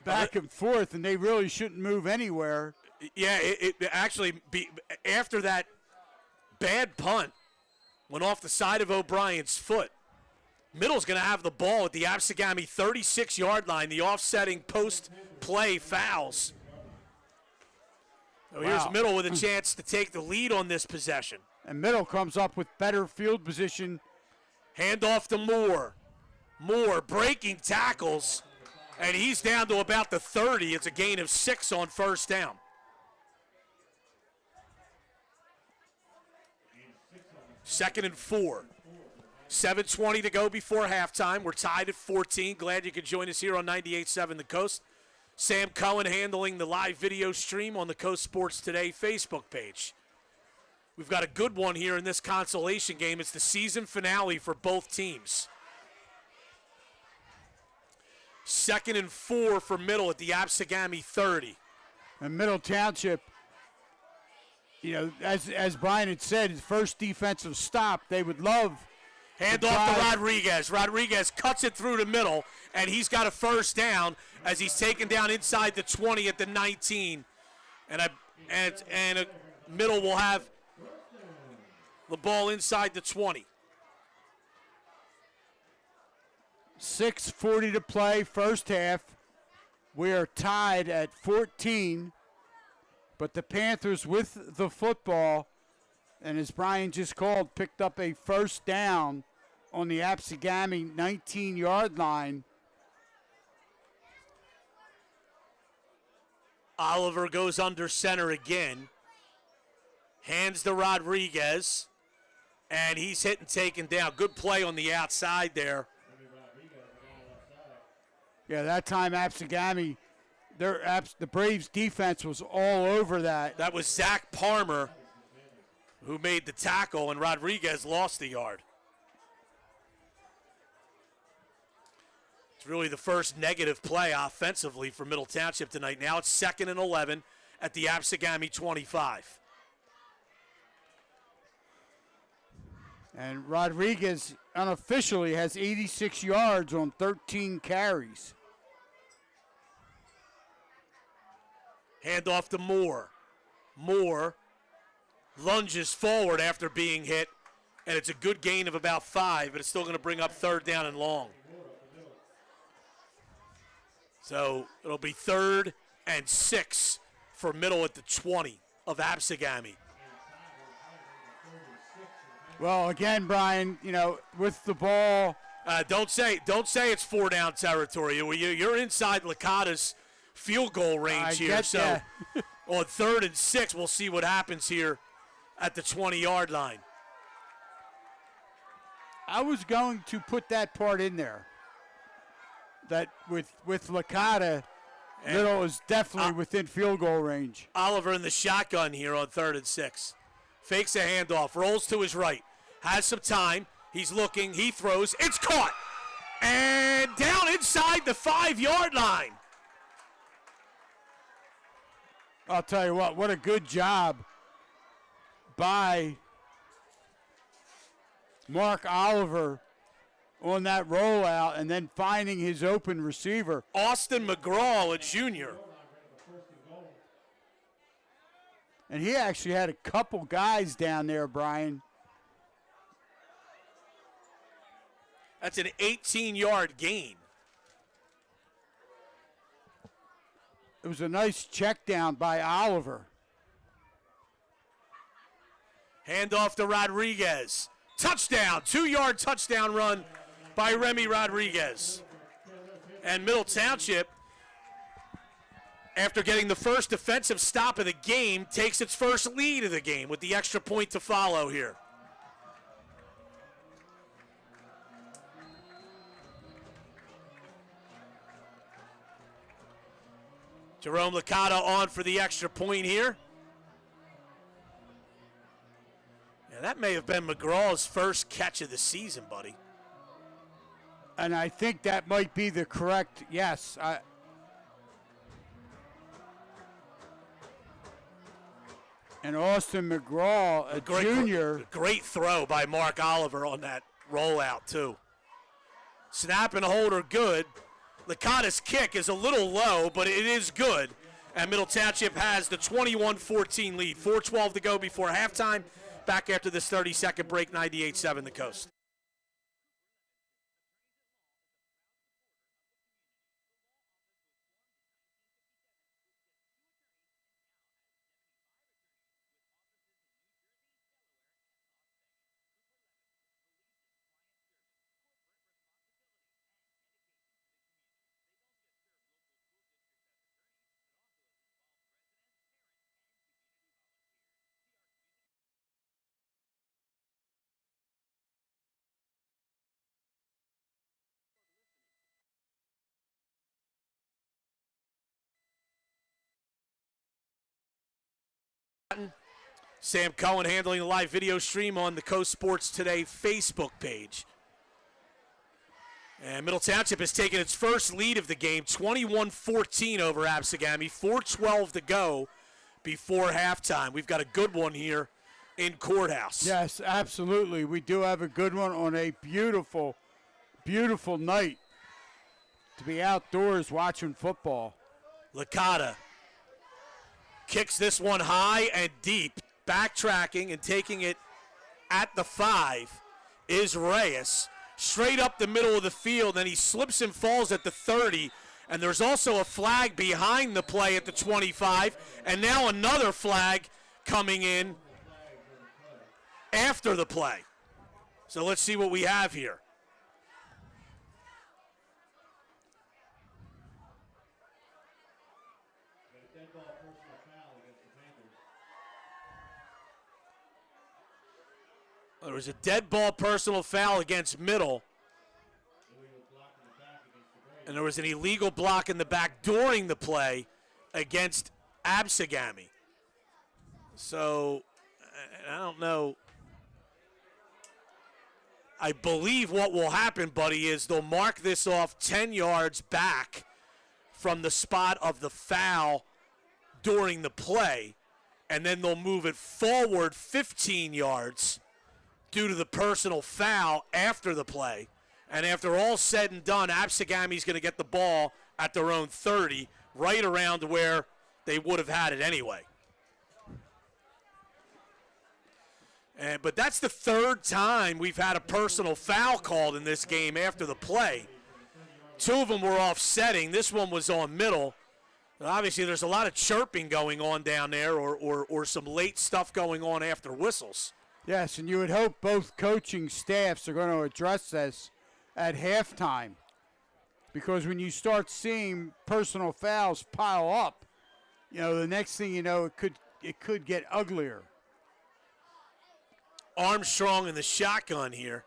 back and forth, and they really shouldn't move anywhere. Yeah, it actually, after that bad punt went off the side of O'Brien's foot. Middle's going to have the ball at the Absegami 36-yard line. The offsetting post-play fouls. So here's Middle with a chance to take the lead on this possession. And Middle comes up with better field position. Handoff to Moore. Moore breaking tackles, and he's down to about the 30. It's a gain of 6 on 1st down. Second and 4. 7:20 to go before halftime. We're tied at 14. Glad you could join us here on 98.7 The Coast. Sam Cohen handling the live video stream on the Coast Sports Today Facebook page. We've got a good one here in this consolation game. It's the season finale for both teams. 2nd and 4 for Middle at the Absegami 30. And Middle Township, you know, as Brian had said, his first defensive stop, they would love. Hand off to Rodriguez. Rodriguez cuts it through the middle, and he's got a 1st down as he's taken down inside the 20 at the 19. And Middle will have the ball inside the 20. 6:40 to play, first half. We are tied at 14, but the Panthers with the football, and as Brian just called, picked up a 1st down on the Absegami 19-yard line. Oliver goes under center again. Hands to Rodriguez. And he's hit and taken down. Good play on the outside there. Yeah, that time Absegami, the Braves defense was all over that. That was Zach Palmer who made the tackle, and Rodriguez lost the yard. It's really the first negative play offensively for Middle Township tonight. Now it's 2nd and 11 at the Absegami 25. And Rodriguez unofficially has 86 yards on 13 carries. Hand off to Moore. Moore lunges forward after being hit, and it's a good gain of about 5, but it's still going to bring up 3rd down and long. So it'll be 3rd and 6 for Middle at the 20 of Absegami. Well, again, Brian, with the ball. Don't say it's 4-down territory. You're inside Licata's field goal range here. So on 3rd and 6, we'll see what happens here at the 20-yard line. I was going to put that part in there. That with Licata, Middle is definitely within field goal range. Oliver in the shotgun here on 3rd and 6. Fakes a handoff, rolls to his right, has some time. He's looking, he throws, it's caught. And down inside the 5-yard line. I'll tell you what a good job by Mark Oliver on that rollout and then finding his open receiver. Austin McGraw, a junior. And he actually had a couple guys down there, Brian. That's an 18-yard gain. It was a nice check down by Oliver. Handoff to Rodriguez. Touchdown, 2-yard touchdown run by Remy Rodriguez. And Middle Township, after getting the first defensive stop of the game, takes its first lead of the game with the extra point to follow here. Jerome Licata on for the extra point here. Yeah, that may have been McGraw's first catch of the season, buddy. And I think that might be the correct, yes. And Austin McGraw, a junior. Great throw by Mark Oliver on that rollout, too. Snap and hold are good. Licata's kick is a little low, but it is good. And Middle Township has the 21-14 lead. 4:12 to go before halftime. Back after this 30-second break, 98-7 the Coast. Sam Cohen handling the live video stream on the Coast Sports Today Facebook page. And Middle Township has taken its first lead of the game, 21-14 over Absegami. 4:12 to go before halftime. We've got a good one here in Courthouse. Yes, absolutely. We do have a good one on a beautiful, beautiful night to be outdoors watching football. Licata kicks this one high and deep. Backtracking and taking it at the 5 is Reyes. Straight up the middle of the field, and he slips and falls at the 30. And there's also a flag behind the play at the 25. And now another flag coming in after the play. So let's see what we have here. Got a dead ball personal foul against the Panthers. There was a dead ball personal foul against Middle, Illegal block in the back against the Braves. and there was an illegal block in the back during the play against Absegami. So, I don't know. I believe what will happen, buddy, is they'll mark this off 10 yards back from the spot of the foul during the play, and then they'll move it forward 15 yards due to the personal foul after the play. And after all said and done, Absegami's going to get the ball at their own 30, right around where they would have had it anyway. But that's the third time we've had a personal foul called in this game after the play. Two of them were offsetting. This one was on Middle. Obviously, there's a lot of chirping going on down there or some late stuff going on after whistles. Yes, and you would hope both coaching staffs are going to address this at halftime, because when you start seeing personal fouls pile up, the next thing you know, it could get uglier. Armstrong in the shotgun here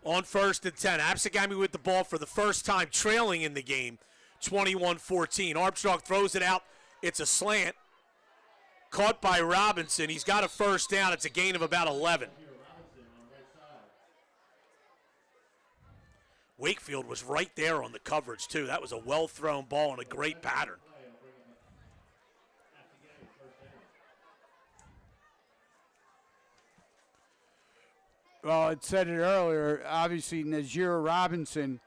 on 1st and 10. Absegami with the ball for the first time, trailing in the game, 21-14. Armstrong throws it out. It's a slant. Caught by Robinson. He's got a first down. It's a gain of about 11. Wakefield was right there on the coverage, too. That was a well-thrown ball and a great pattern. Well, I said it earlier. Obviously, Najir Robinson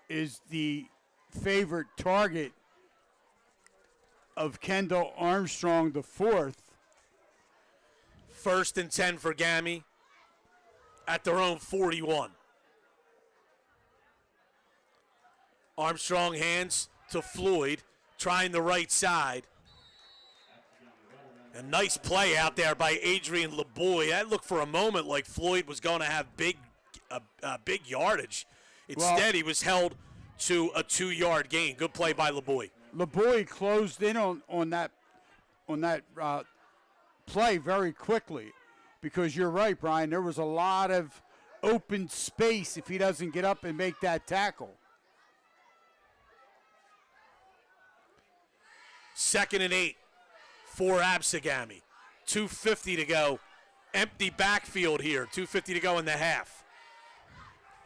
is the favorite target of Kendall Armstrong the fourth. 1st and 10 for Gammy at their own 41. Armstrong hands to Floyd, trying the right side. A nice play out there by Adrian LeBoy. That looked for a moment like Floyd was going to have big yardage. Instead, he was held to a 2-yard gain. Good play by LeBoy. LeBoy closed in on that play very quickly, because you're right, Brian. There was a lot of open space if he doesn't get up and make that tackle. 2nd and 8 for Absegami. 2:50 to go. Empty backfield here. 2:50 to go in the half.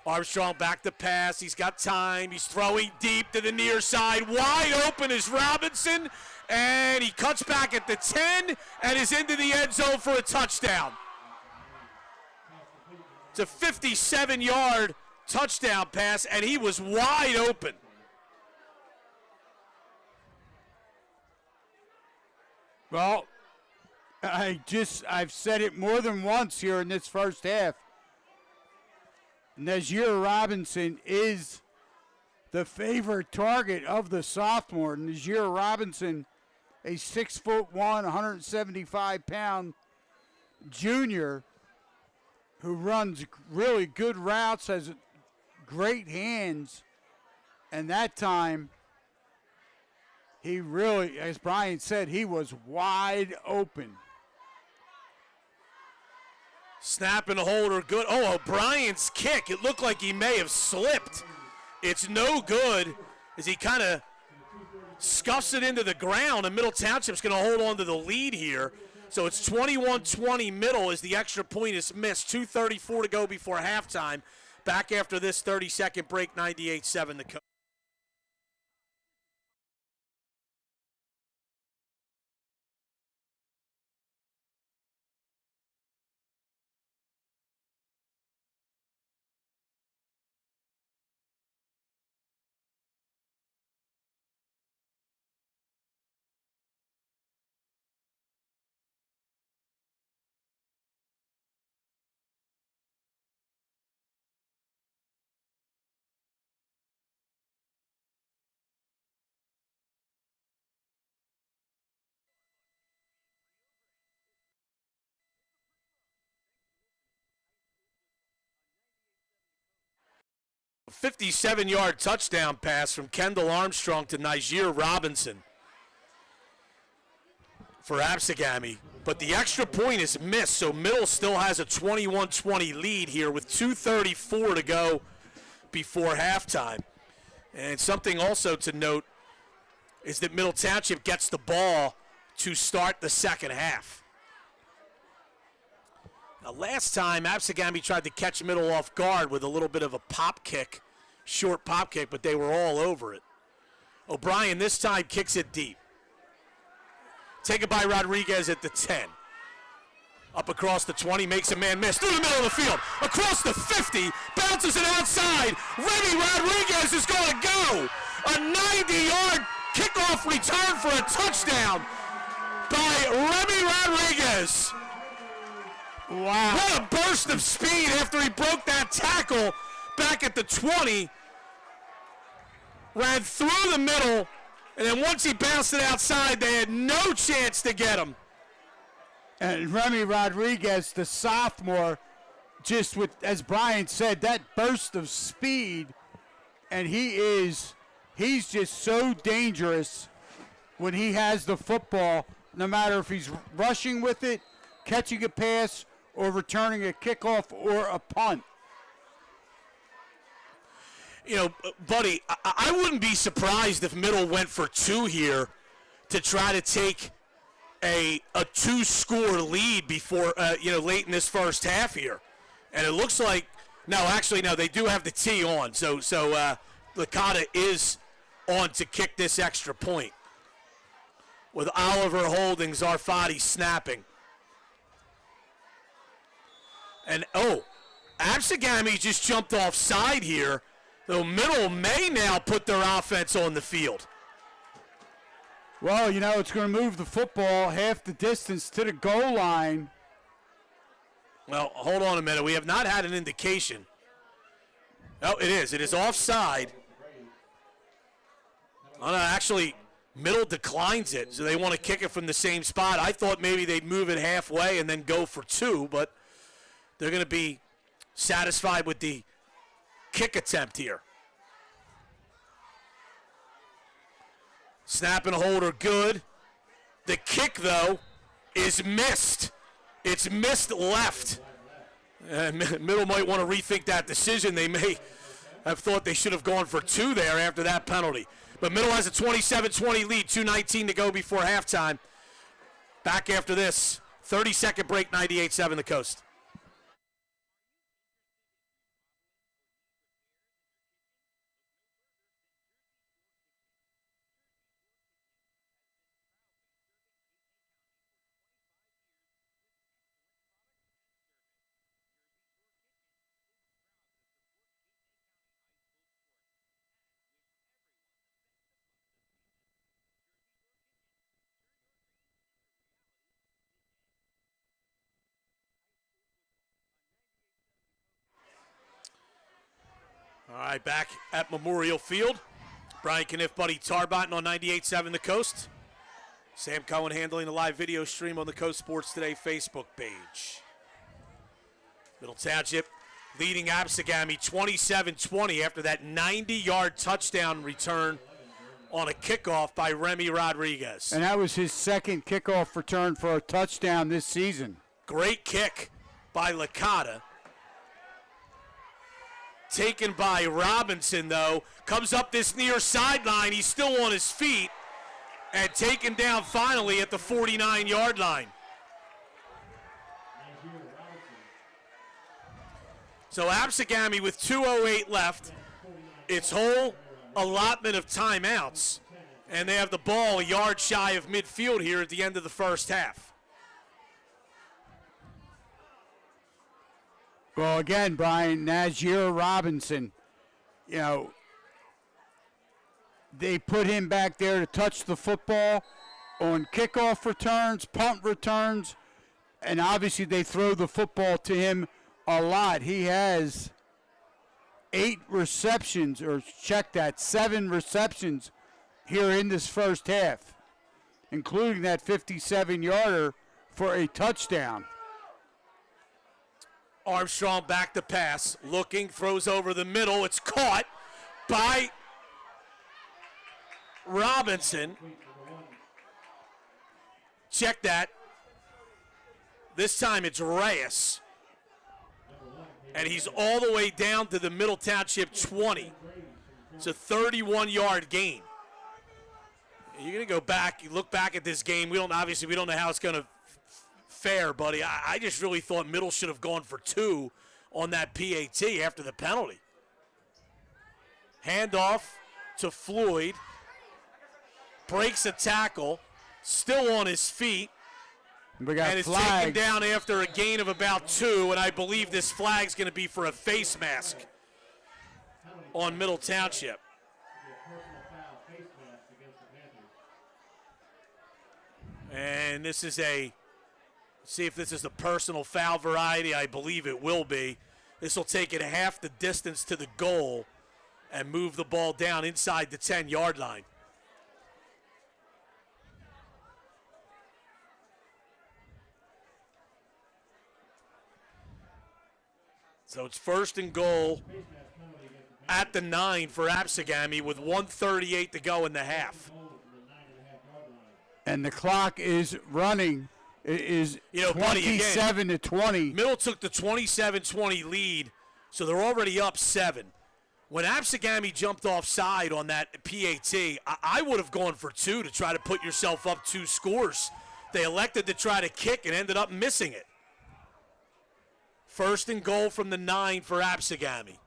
Armstrong back to pass. He's got time. He's throwing deep to the near side. Wide open is Robinson. And he cuts back at the 10 and is into the end zone for a touchdown. It's a 57-yard touchdown pass, and he was wide open. Well, I've said it more than once here in this first half. Najir Robinson is the favorite target of the sophomore. Najir Robinson, a 6'1", 175-pound junior who runs really good routes, has great hands, and that time he really, as Brian said, he was wide open. Snap and hold are good. Oh, O'Brien's kick. It looked like he may have slipped. It's no good as he kind of scuffs it into the ground, and Middle Township's going to hold on to the lead here. So it's 21-20 Middle as the extra point is missed. 2:34 to go before halftime. Back after this 30-second break, 98-7 the coach. 57-yard touchdown pass from Kendall Armstrong to Niger Robinson for Absegami. But the extra point is missed, so Middle still has a 21-20 lead here with 2:34 to go before halftime. And something also to note is that Middle Township gets the ball to start the second half. Now, last time, Absegami tried to catch Middle off guard with a little bit of a pop kick, short pop kick, but they were all over it. O'Brien this time kicks it deep. Taken by Rodriguez at the 10. Up across the 20, makes a man miss. Through the middle of the field, across the 50, bounces it outside. Remy Rodriguez is going to go. A 90-yard kickoff return for a touchdown by Remy Rodriguez. Wow. What a burst of speed after he broke that tackle back at the 20. Ran through the middle, and then once he bounced it outside, they had no chance to get him. And Remy Rodriguez, the sophomore, just with, as Brian said, that burst of speed, and he's just so dangerous when he has the football, no matter if he's rushing with it, catching a pass, or returning a kickoff or a punt. You know, buddy, I wouldn't be surprised if Middle went for two here to try to take a two-score lead before, late in this first half here. And it looks like, no, they do have the tee on. So Licata is on to kick this extra point with Oliver holding, Zarfati snapping. And, Absegami just jumped offside here, though Middle may now put their offense on the field. Well, it's going to move the football half the distance to the goal line. Well, hold on a minute. We have not had an indication. Oh, it is. It is offside. Oh, no, actually, Middle declines it, so they want to kick it from the same spot. I thought maybe they'd move it halfway and then go for two, but they're going to be satisfied with the kick attempt here. Snap and hold are good. The kick, though, is missed. It's missed left. Middle might want to rethink that decision. They may have thought they should have gone for two there after that penalty. But Middle has a 27-20 lead, 2:19 to go before halftime. Back after this, 30-second break, 98-7 the Coast. All right, back at Memorial Field. Brian Kniff, Buddy Tarbotton on 98.7 The Coast. Sam Cohen handling the live video stream on the Coast Sports Today Facebook page. Middle Township leading Absegami 27-20 after that 90-yard touchdown return on a kickoff by Remy Rodriguez. And that was his second kickoff return for a touchdown this season. Great kick by Licata. Taken by Robinson, though. Comes up this near sideline. He's still on his feet. And taken down finally at the 49-yard line. So Absegami with 2:08 left. Its whole allotment of timeouts. And they have the ball a yard shy of midfield here at the end of the first half. Well, again, Brian, Niger Robinson, they put him back there to touch the football on kickoff returns, punt returns, and obviously they throw the football to him a lot. He has 7 receptions here in this first half, including that 57-yarder for a touchdown. Armstrong back to pass, looking, throws over the middle. It's caught by Robinson. Check that. This time it's Reyes. And he's all the way down to the Middle Township 20. It's a 31-yard gain. You're going to go back, you look back at this game. We don't know how it's going to fare, buddy. I just really thought Middle should have gone for 2 on that PAT after the penalty. Handoff to Floyd. Breaks a tackle. Still on his feet. We got and it's flags. taken down after a gain of about 2, and I believe this flag's going to be for a face mask on Middle Township. And this is see if this is the personal foul variety. I believe it will be. This will take it half the distance to the goal and move the ball down inside the 10-yard line. So it's first and goal at the 9 for Absegami with 1:38 to go in the half. And the clock is running. It is buddy, 27 to 20. Middle took the 27-20 lead, so they're already up 7. When Absegami jumped offside on that PAT, I would have gone for 2 to try to put yourself up 2 scores. They elected to try to kick and ended up missing it. First and goal from the 9 for Absegami.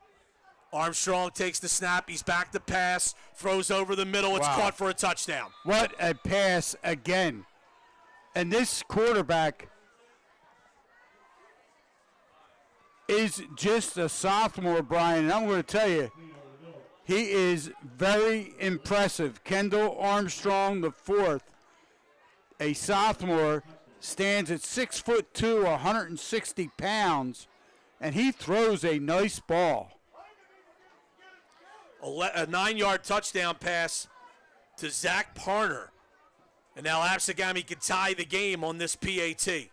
Armstrong takes the snap. He's back to pass. Throws over the middle. It's caught for a touchdown. What a pass again. And this quarterback is just a sophomore, Brian. And I'm going to tell you, he is very impressive. Kendall Armstrong, the 4th, a sophomore, stands at 6'2", 160 pounds, and he throws a nice ball. A 9-yard touchdown pass to Zach Parner. And now Absegami can tie the game on this PAT.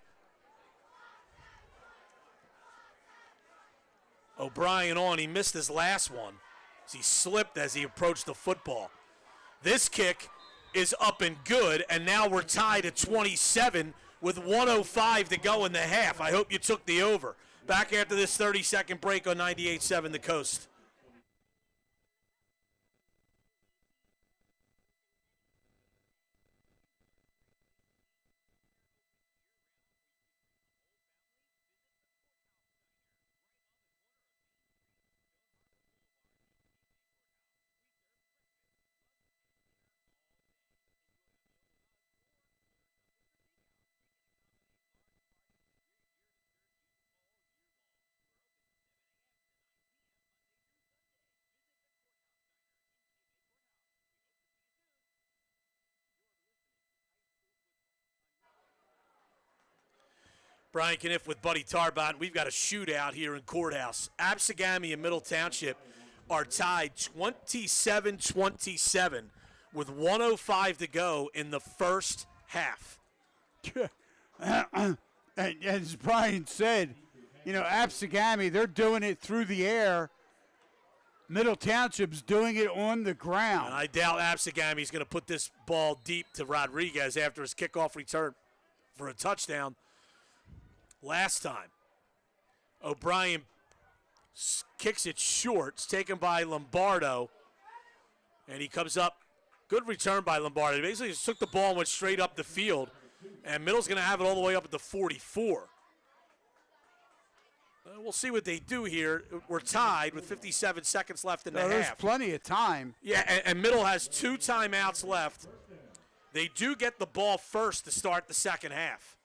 O'Brien on. He missed his last one. He slipped as he approached the football. This kick is up and good, and now we're tied at 27 with 1:05 to go in the half. I hope you took the over. Back after this 30-second break on 98.7 The Coast. Brian Kniff with Buddy Tarbot. We've got a shootout here in Courthouse. Absegami and Middle Township are tied 27-27 with 1:05 to go in the first half. And as Brian said, Absegami, they're doing it through the air. Middle Township's doing it on the ground. And I doubt Absegami's going to put this ball deep to Rodriguez after his kickoff return for a touchdown last time. O'Brien kicks it short. It's taken by Lombardo. And he comes up. Good return by Lombardo. He basically just took the ball and went straight up the field. And Middle's going to have it all the way up at the 44. We'll see what they do here. We're tied with 57 seconds left in the half. There's plenty of time. Yeah, and Middle has 2 timeouts left. They do get the ball first to start the second half.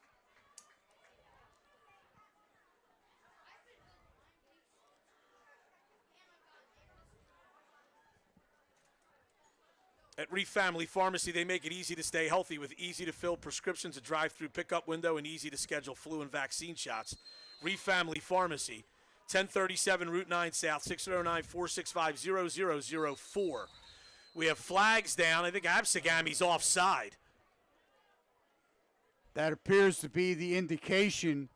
At Reef Family Pharmacy, they make it easy to stay healthy with easy-to-fill prescriptions, a drive-through pickup window, and easy-to-schedule flu and vaccine shots. Reef Family Pharmacy, 1037 Route 9 South, 609-465-0004. We have flags down. I think Absegami's offside. That appears to be the indication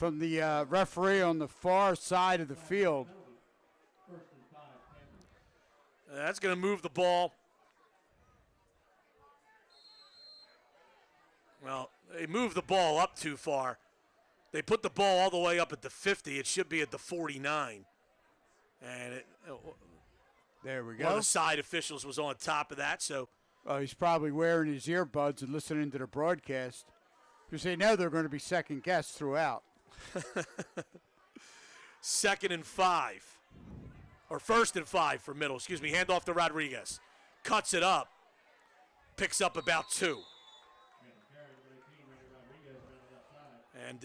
from the referee on the far side of the field. That's going to move the ball. Well, they moved the ball up too far. They put the ball all the way up at the 50. It should be at the 49. And There we one of go. the side officials was on top of that, so Oh, he's probably wearing his earbuds and listening to the broadcast. Because they know they're going to be second guessed throughout. 2nd and 5. Or 1st and 5 for Middle. Excuse me, hand off to Rodriguez. Cuts it up. Picks up about 2. And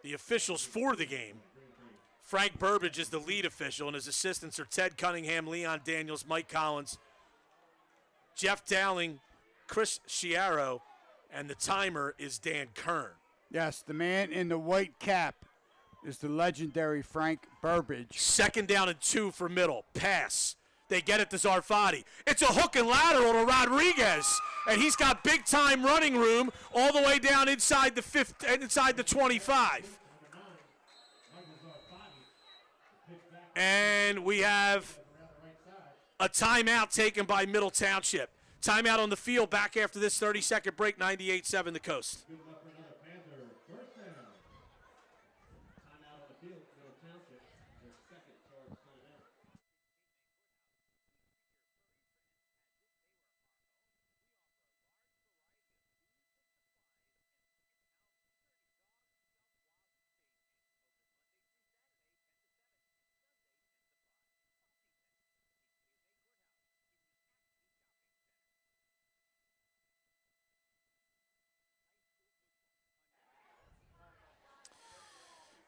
the officials for the game. Frank Burbage is the lead official, and his assistants are Ted Cunningham, Leon Daniels, Mike Collins, Jeff Dowling, Chris Chiaro, and the timer is Dan Kern. Yes, the man in the white cap is the legendary Frank Burbage. 2nd down and 2 for Middle. Pass. They get it to Zarfati. It's a hook and lateral to Rodriguez, and he's got big-time running room all the way down inside the 25. And we have a timeout taken by Middle Township. Timeout on the field back after this 30-second break, 98-7 the Coast.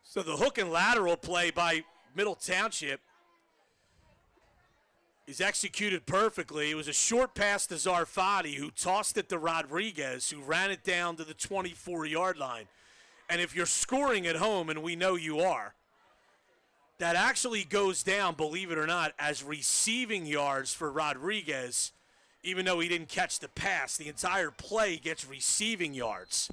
So the hook and lateral play by Middle Township is executed perfectly. It was a short pass to Zarfati, who tossed it to Rodriguez, who ran it down to the 24-yard line. And if you're scoring at home, and we know you are, that actually goes down, believe it or not, as receiving yards for Rodriguez, even though he didn't catch the pass. The entire play gets receiving yards.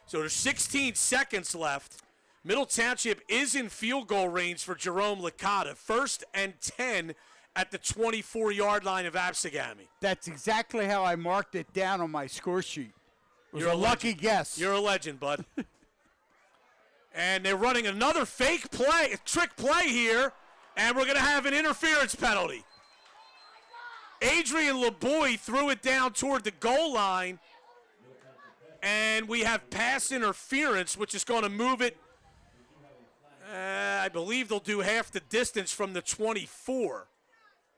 So there's 16 seconds left. Middle Township is in field goal range for Jerome Licata. 1st and 10 at the 24-yard line of Absegami. That's exactly how I marked it down on my score sheet. It was You're a a lucky legend. guess. You're a legend, bud. And they're running another fake play, a trick play here, and we're going to have an interference penalty. Adrian LeBoy threw it down toward the goal line, and we have pass interference, which is going to move it. I believe they'll do half the distance from the 24.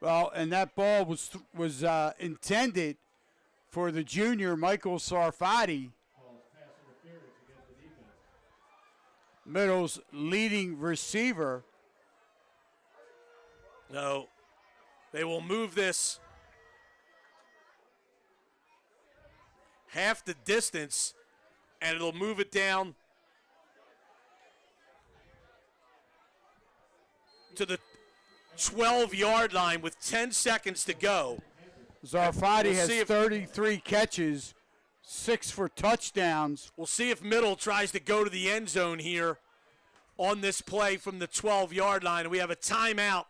Well, and that ball was intended for the junior Michael Sarfati, Middle's leading receiver. No, they will move this half the distance, and it'll move it down to the 12-yard line with 10 seconds to go. Zarfati We'll has see if- 33 catches, 6 for touchdowns. We'll see if Middle tries to go to the end zone here on this play from the 12-yard line. And we have a timeout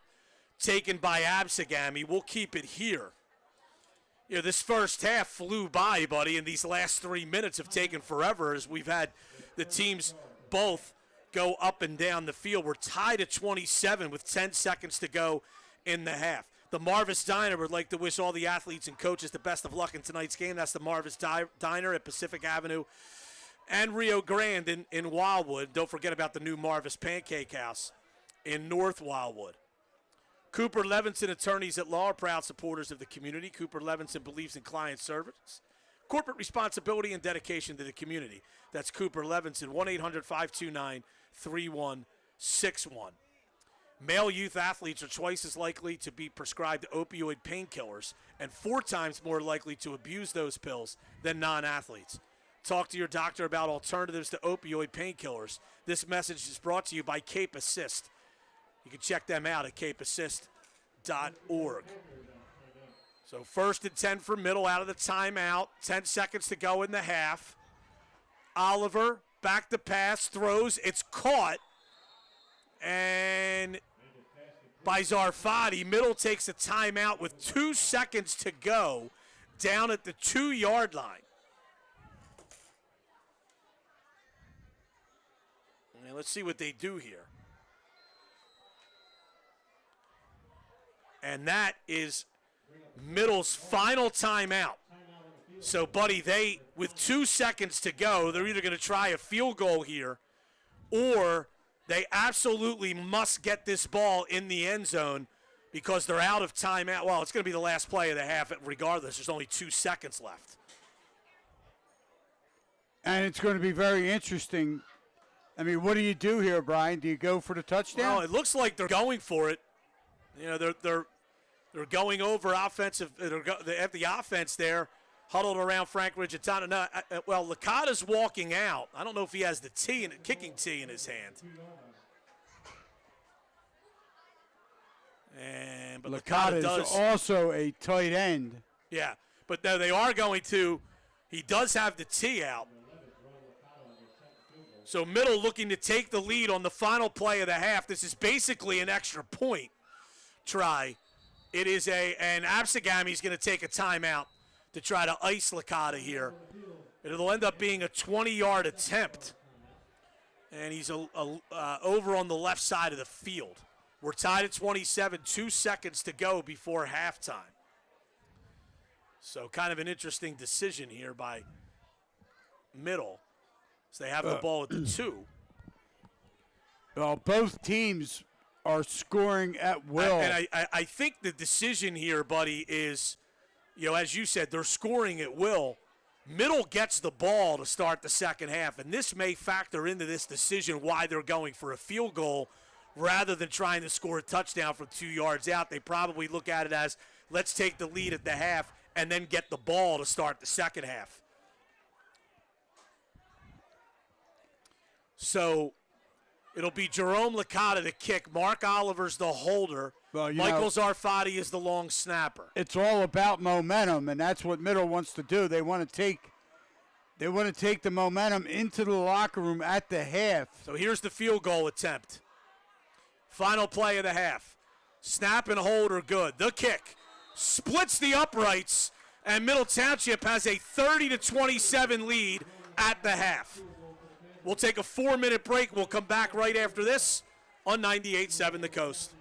taken by Absegami. We'll keep it here. You know, this first half flew by, buddy, and these last 3 minutes have taken forever as we've had the teams both go up and down the field. We're tied at 27 with 10 seconds to go in the half. The Marvis Diner would like to wish all the athletes and coaches the best of luck in tonight's game. That's the Marvis Diner at Pacific Avenue and Rio Grande in Wildwood. Don't forget about the new Marvis Pancake House in North Wildwood. Cooper Levinson Attorneys at Law are proud supporters of the community. Cooper Levinson believes in client service, corporate responsibility, and dedication to the community. That's Cooper Levinson, 1-800-529-3161. Male youth athletes are twice as likely to be prescribed opioid painkillers and 4 times more likely to abuse those pills than non-athletes. Talk to your doctor about alternatives to opioid painkillers. This message is brought to you by Cape Assist. You can check them out at capeassist.org. So 1st and 10 for Middle out of the timeout. 10 seconds to go in the half. Oliver, back to pass, throws. It's caught. And by Zarfati, Middle takes a timeout with 2 seconds to go down at the 2-yard line. And let's see what they do here. And that is Middle's final timeout. So, buddy, with 2 seconds to go, they're either going to try a field goal here or they absolutely must get this ball in the end zone because they're out of timeout. Well, it's going to be the last play of the half regardless. There's only 2 seconds left. And it's going to be very interesting. I mean, what do you do here, Brian? Do you go for the touchdown? Well, it looks like they're going for it. You know, they're going over offensive. They have the offense there, huddled around Frank Rigitano. No, well, Licata's walking out. I don't know if he has the kicking tee in his hand. But Licata does is also a tight end. Yeah, but no, they are going to. He does have the tee out. So Middle looking to take the lead on the final play of the half. This is basically an extra point try. It is and Absegami's going to take a timeout to try to ice Licata here. It'll end up being a 20-yard attempt. And he's over on the left side of the field. We're tied at 27, 2 seconds to go before halftime. So kind of an interesting decision here by Middle. So they have the ball at the 2. Well, both teams are scoring at will. And I think the decision here, buddy, is, you know, as you said, they're scoring at will. Middle gets the ball to start the second half, and this may factor into this decision why they're going for a field goal rather than trying to score a touchdown from 2 yards out. They probably look at it as, let's take the lead at the half and then get the ball to start the second half. So it'll be Jerome Licata to kick. Mark Oliver's the holder. Well, Michael Zarfati is the long snapper. It's all about momentum, and that's what Middle wants to do. They want to take the momentum into the locker room at the half. So here's the field goal attempt. Final play of the half. Snap and hold are good. The kick splits the uprights, and Middle Township has a 30-27 lead at the half. We'll take a 4-minute break. We'll come back right after this on 98.7 The Coast.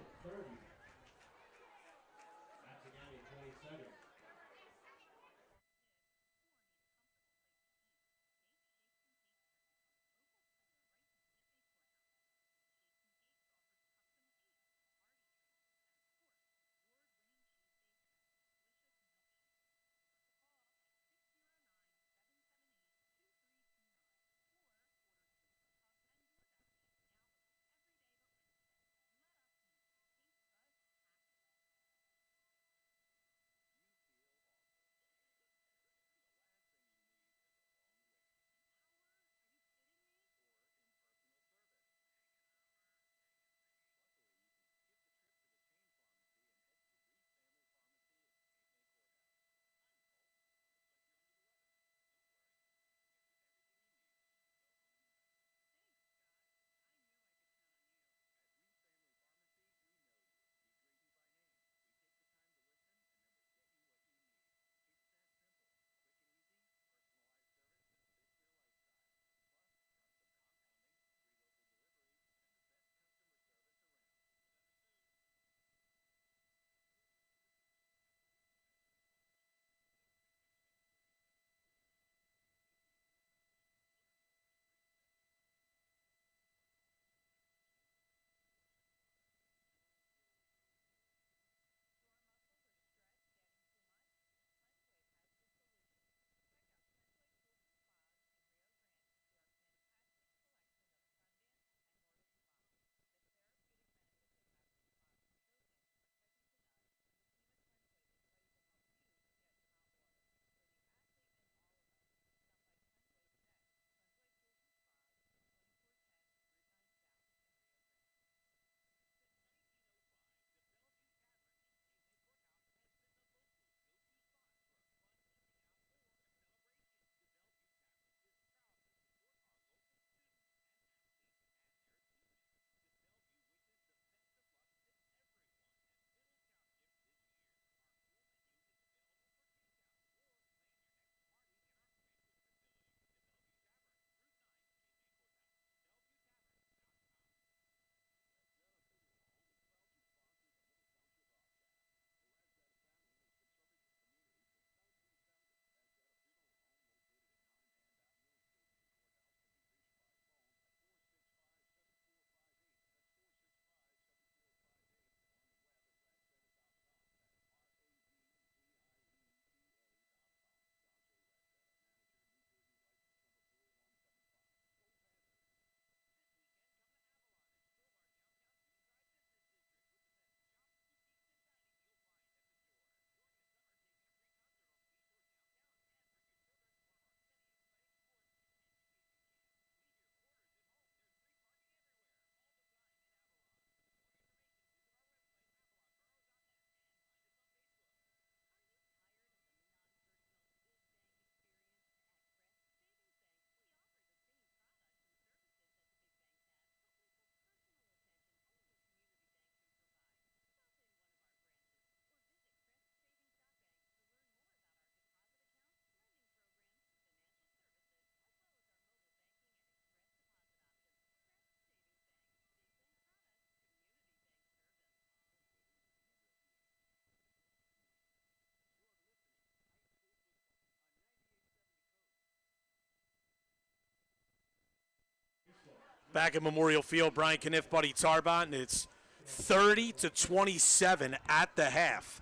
back at Memorial Field. Brian Kniff, Buddy Tarbot, and it's 30-27 at the half.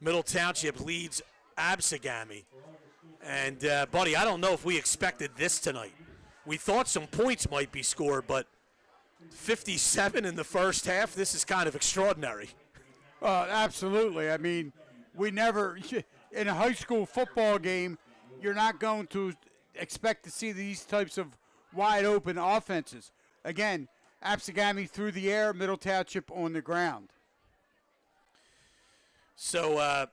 Middle Township leads Absegami. And, Buddy, I don't know if we expected this tonight. We thought some points might be scored, but 57 in the first half, this is kind of extraordinary. Absolutely. I mean, we never, in a high school football game, you're not going to expect to see these types of wide open offenses. Again, Absegami through the air, Middle Township on the ground. So,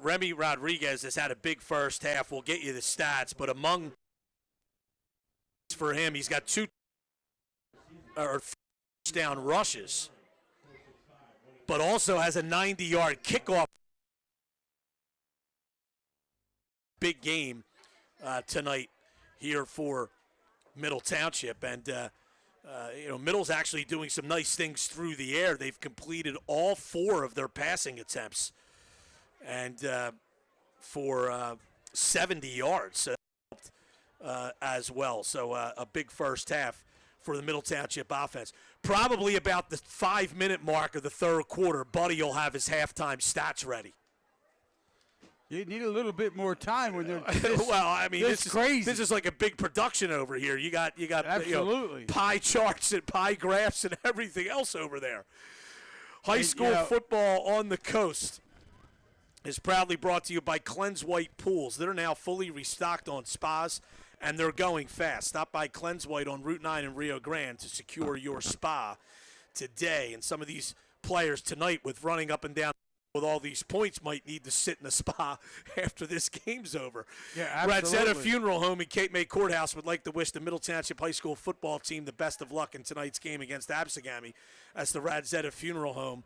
Remy Rodriguez has had a big first half. We'll get you the stats, but among for him, he's got two down rushes, but also has a 90-yard kickoff. Big game tonight here for Middle Township, and Middle's actually doing some nice things through the air. They've completed all 4 of their passing attempts, and for 70 yards as well. So a big first half for the Middle Township offense. Probably about the 5-minute mark of the third quarter, Buddy will have his halftime stats ready. You need a little bit more time when they're this, well, I mean, this is crazy. This is like a big production over here. You got absolutely pie charts and pie graphs and everything else over there. High school football on the coast is proudly brought to you by Cleanse White Pools. They're now fully restocked on spas, and they're going fast. Stop by Cleanse White on Route 9 in Rio Grande to secure your spa today. And some of these players tonight, with running up and down with all these points, might need to sit in a spa after this game's over. Yeah, absolutely. Radzetta Funeral Home in Cape May Courthouse would like to wish the Middle Township High School football team the best of luck in tonight's game against Absegami. That's the Radzetta Funeral Home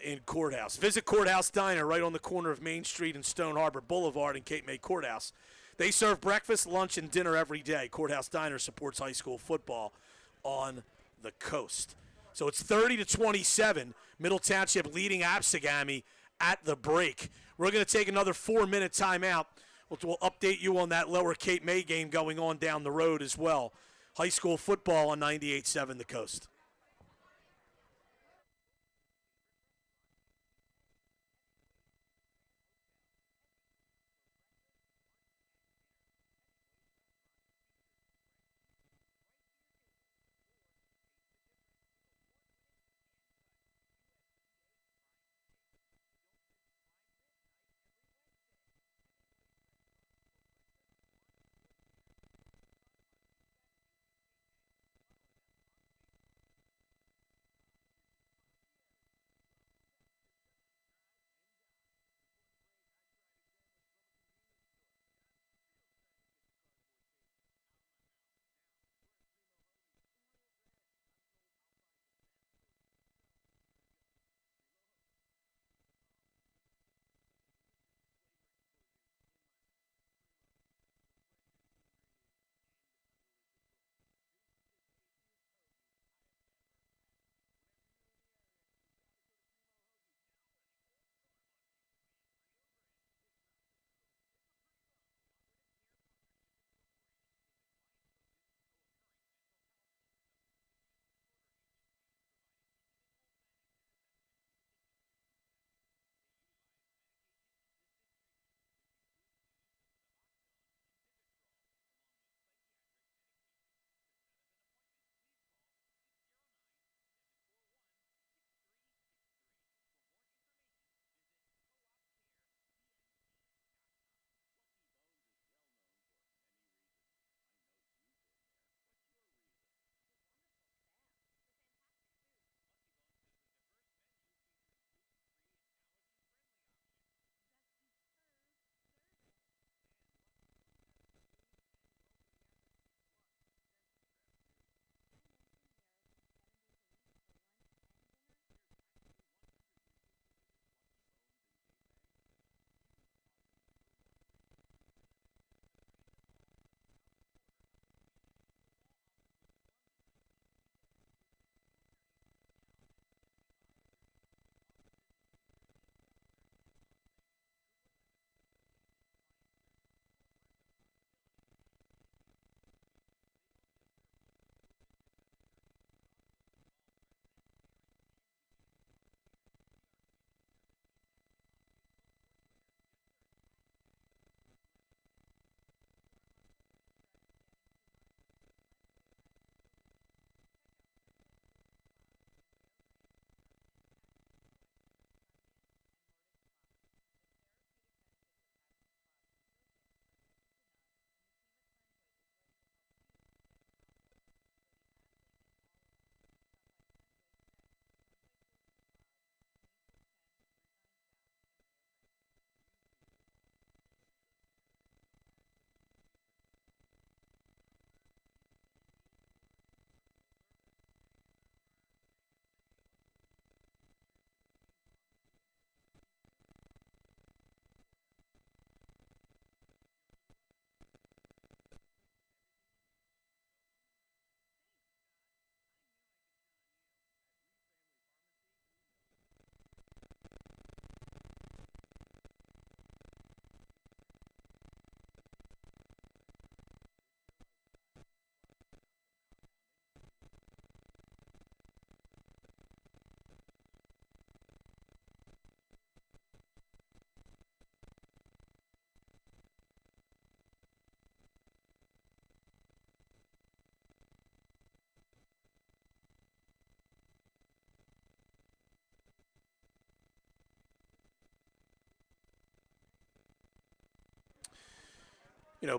in Courthouse. Visit Courthouse Diner right on the corner of Main Street and Stone Harbor Boulevard in Cape May Courthouse. They serve breakfast, lunch, and dinner every day. Courthouse Diner supports high school football on the coast. So it's 30-27, Middle Township leading Absegami at the break. We're going to take another 4-minute timeout. We'll update you on that Lower Cape May game going on down the road as well. High school football on 98.7 The Coast.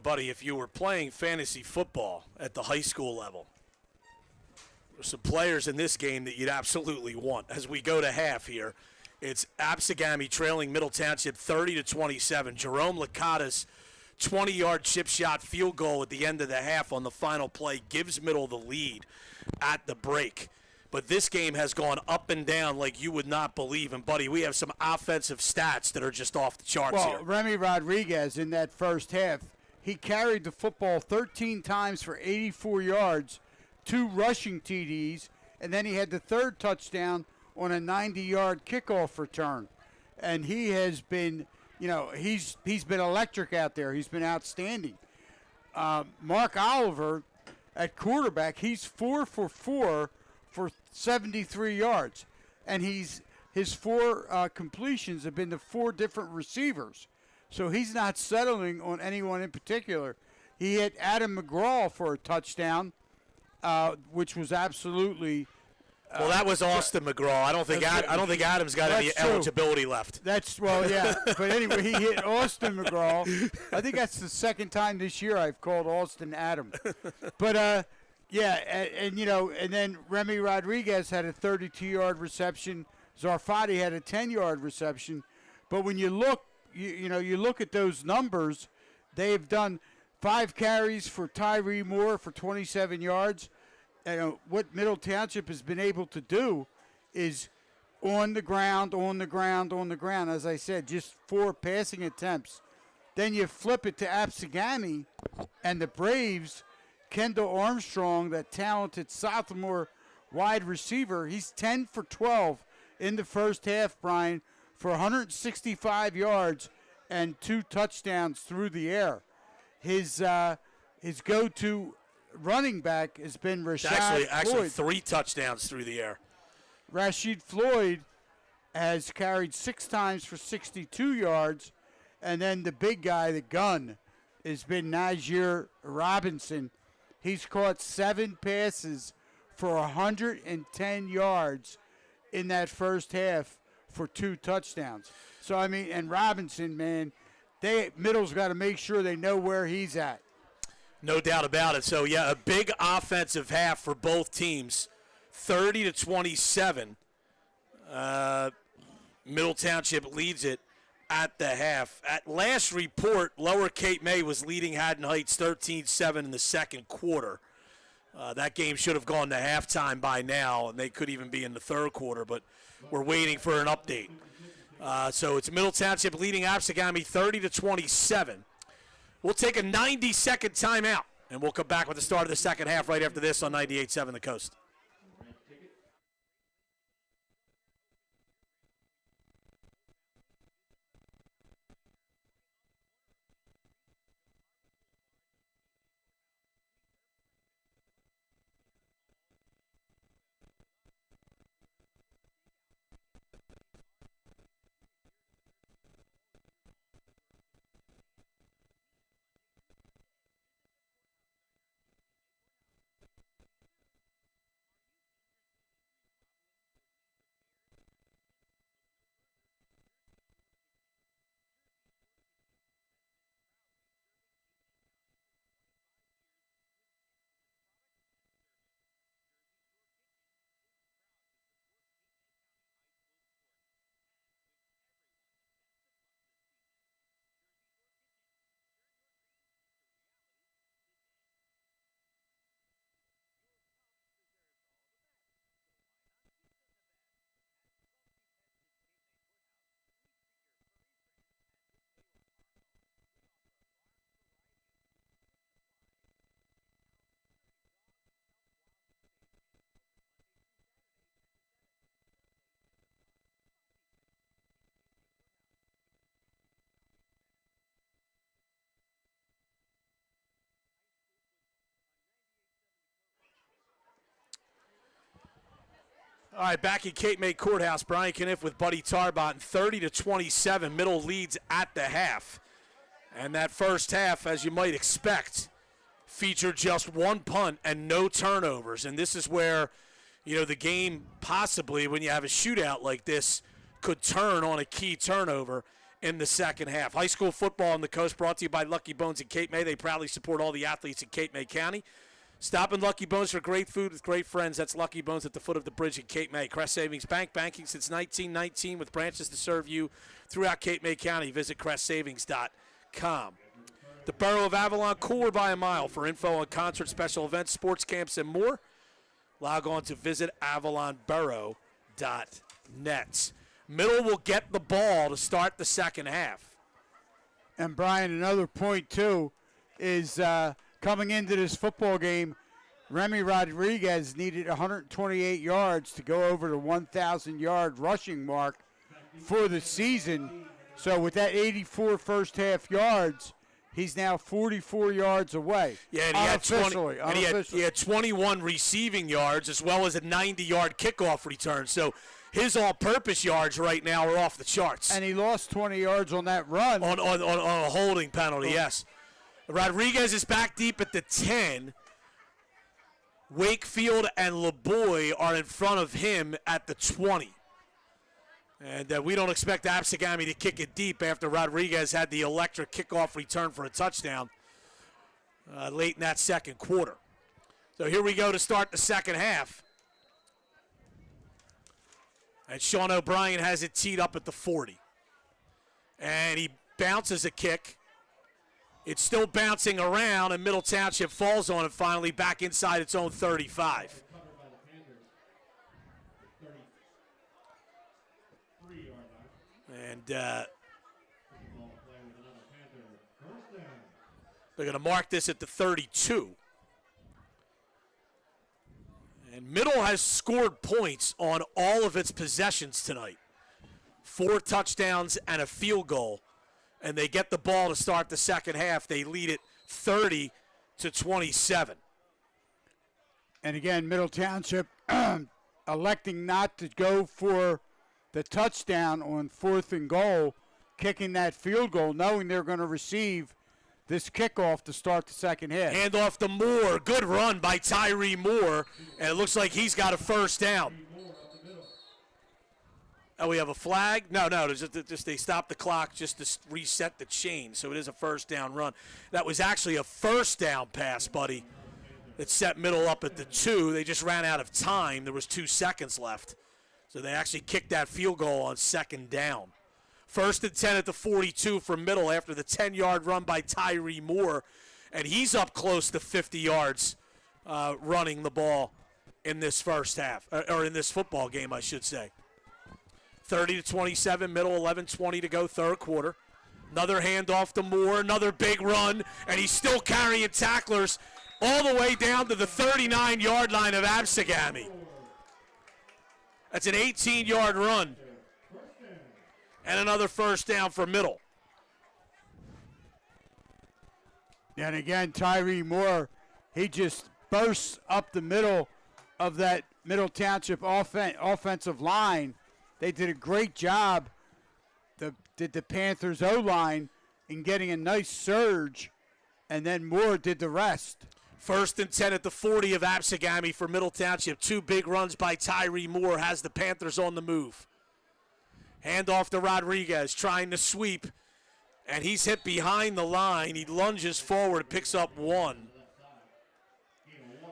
Buddy, if you were playing fantasy football at the high school level, there's some players in this game that you'd absolutely want. As we go to half here, it's Absegami trailing Middle Township 30-27. Jerome Licata's 20-yard chip shot field goal at the end of the half on the final play gives Middle the lead at the break. But this game has gone up and down like you would not believe. And, buddy, we have some offensive stats that are just off the charts here. Well, Remy Rodriguez in that first half, he carried the football 13 times for 84 yards, 2 rushing TDs, and then he had the third touchdown on a 90-yard kickoff return. And he has been, he's been electric out there. He's been outstanding. Mark Oliver at quarterback, he's 4 for 4 for 73 yards. And his 4 completions have been to 4 different receivers. So he's not settling on anyone in particular. He hit Adam McGraw for a touchdown, which was absolutely. Well, that was Austin McGraw. I don't think Adam's got any eligibility left. Yeah. But anyway, he hit Austin McGraw. I think that's the second time this year I've called Austin Adam. But and then Remy Rodriguez had a 32-yard reception. Zarfati had a 10-yard reception. But when you look, you look at those numbers, they've done 5 carries for Tyree Moore for 27 yards. And what Middle Township has been able to do is on the ground. As I said, just 4 passing attempts. Then you flip it to Absegami and the Braves. Kendall Armstrong, that talented sophomore wide receiver, he's 10 for 12 in the first half, Brian, for 165 yards and 2 touchdowns through the air. His go-to running back has been Rashad Actually, Floyd. 3 touchdowns through the air. Rashid Floyd has carried 6 times for 62 yards, and then the big guy, the gun, has been Najee Robinson. He's caught 7 passes for 110 yards in that first half for 2 touchdowns. So, and Robinson, man, Middle's got to make sure they know where he's at. No doubt about it. So, a big offensive half for both teams, 30-27. Middle Township leads it at the half. At last report, Lower Cape May was leading Haddon Heights 13-7 in the second quarter. That game should have gone to halftime by now, and they could even be in the third quarter, but we're waiting for an update. So it's Middle Township leading Absegami 30-27. We'll take a 90-second timeout, and we'll come back with the start of the second half right after this on 98.7 The Coast. All right, back at Cape May Courthouse, Brian Kniff with Buddy Tarbot, 30-27. Middle leads at the half. And that first half, as you might expect, featured just 1 punt and no turnovers. And this is where, the game possibly, when you have a shootout like this, could turn on a key turnover. in the second half. High school football on the coast brought to you by Lucky Bones in Cape May. They proudly support all the athletes in Cape May County. Stop in Lucky Bones for great food with great friends. That's Lucky Bones at the foot of the bridge in Cape May. Crest Savings Bank, banking since 1919 with branches to serve you throughout Cape May County. Visit crestsavings.com. The Borough of Avalon, cooler by a mile. For info on concerts, special events, sports camps, and more, log on to visitavalonborough.net. Middle will get the ball to start the second half. And, Brian, another point, too, is coming into this football game, Remy Rodriguez needed 128 yards to go over the 1,000-yard rushing mark for the season. So with that 84 first-half yards, he's now 44 yards away. Yeah, and he had 21 receiving yards as well as a 90-yard kickoff return. So his all-purpose yards right now are off the charts. And he lost 20 yards on that run. On a holding penalty, yes. Rodriguez is back deep at the 10. Wakefield and LeBoy are in front of him at the 20. And we don't expect Absegami to kick it deep after Rodriguez had the electric kickoff return for a touchdown late in that second quarter. So here we go to start the second half. And Sean O'Brien has it teed up at the 40. And he bounces a kick. It's still bouncing around, and Middle Township falls on it finally back inside its own 35. And they're going to mark this at the 32. And Middle has scored points on all of its possessions tonight. 4 touchdowns and a field goal. And they get the ball to start the second half. They lead it 30-27. And again, Middle Township electing not to go for the touchdown on 4th and goal, kicking that field goal, knowing they're going to receive this kickoff to start the second half. Hand off to Moore. Good run by Tyree Moore. And it looks like he's got a first down. Oh, we have a flag? No, just they stopped the clock just to reset the chain, so it is a first down run. That was actually a first down pass, buddy. It set Middle up at the 2. They just ran out of time. There was 2 seconds left. So they actually kicked that field goal on second down. 1st and 10 at the 42 for Middle after the 10-yard run by Tyree Moore. And he's up close to 50 yards running the ball in this first half, or in this football game, I should say. 30-27, Middle, 11:20 to go, third quarter. Another handoff to Moore, another big run, and he's still carrying tacklers all the way down to the 39-yard line of Absegami. That's an 18-yard run. And another first down for Middle. And again, Tyree Moore, he just bursts up the middle of that Middle Township offensive line. They did a great job, did the Panthers O-line, in getting a nice surge, and then Moore did the rest. 1st and 10 at the 40 of Absegami for Middle Township. 2 big runs by Tyree Moore has the Panthers on the move. Hand off to Rodriguez, trying to sweep, and he's hit behind the line. He lunges forward, picks up 1.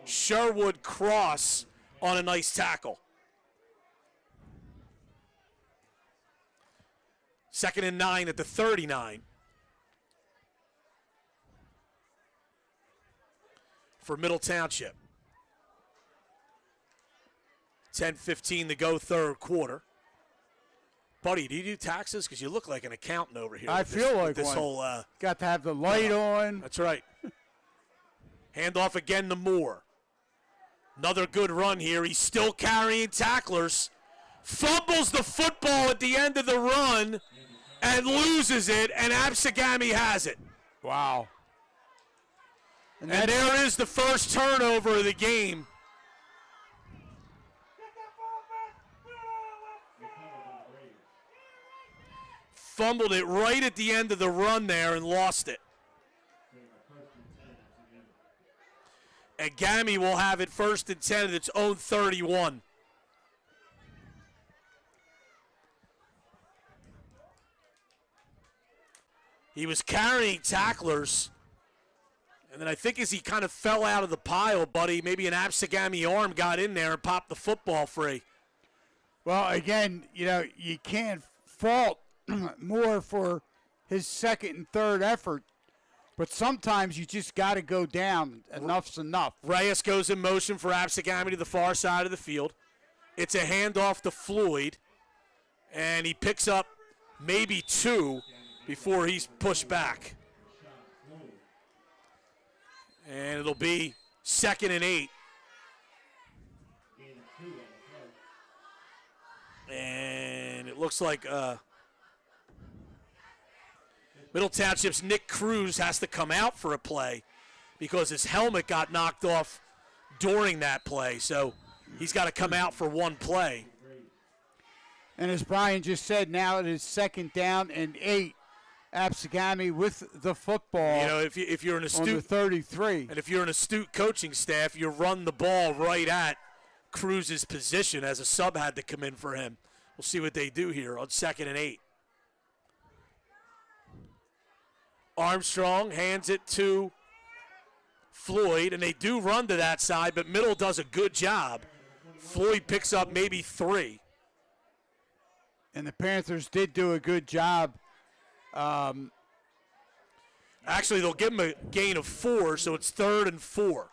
Sherwood Cross on a nice tackle. 2nd and 9 at the 39. For Middle Township. 10:15 to go, third quarter. Buddy, do you do taxes? Because you look like an accountant over here. I feel like this one. Whole, got to have the light on. That's right. Hand off again to Moore. Another good run here. He's still carrying tacklers. Fumbles the football at the end of the run and loses it, and Absegami has it. Wow. And there is the first turnover of the game. Fumbled it right at the end of the run there and lost it. And Gami will have it 1st and 10 at its own 31. He was carrying tacklers, and then I think as he kind of fell out of the pile, buddy, maybe an Absegami arm got in there and popped the football free. Well, again, you can't fault Moore for his second and third effort, but sometimes you just got to go down. Enough's enough. Reyes goes in motion for Absegami to the far side of the field. It's a handoff to Floyd, and he picks up maybe 2 before he's pushed back. And it'll be 2nd and 8. And it looks like Middle Township's Nick Cruz has to come out for a play because his helmet got knocked off during that play. So he's got to come out for one play. And as Brian just said, now it is 2nd down and 8. Absegami with the football. If you're an astute on the 33, and if you're an astute coaching staff, you run the ball right at Cruz's position as a sub had to come in for him. We'll see what they do here on 2nd and 8. Armstrong hands it to Floyd, and they do run to that side, but Middle does a good job. Floyd picks up maybe 3. And the Panthers did do a good job. Actually, they'll give him a gain of 4, so it's 3rd and 4.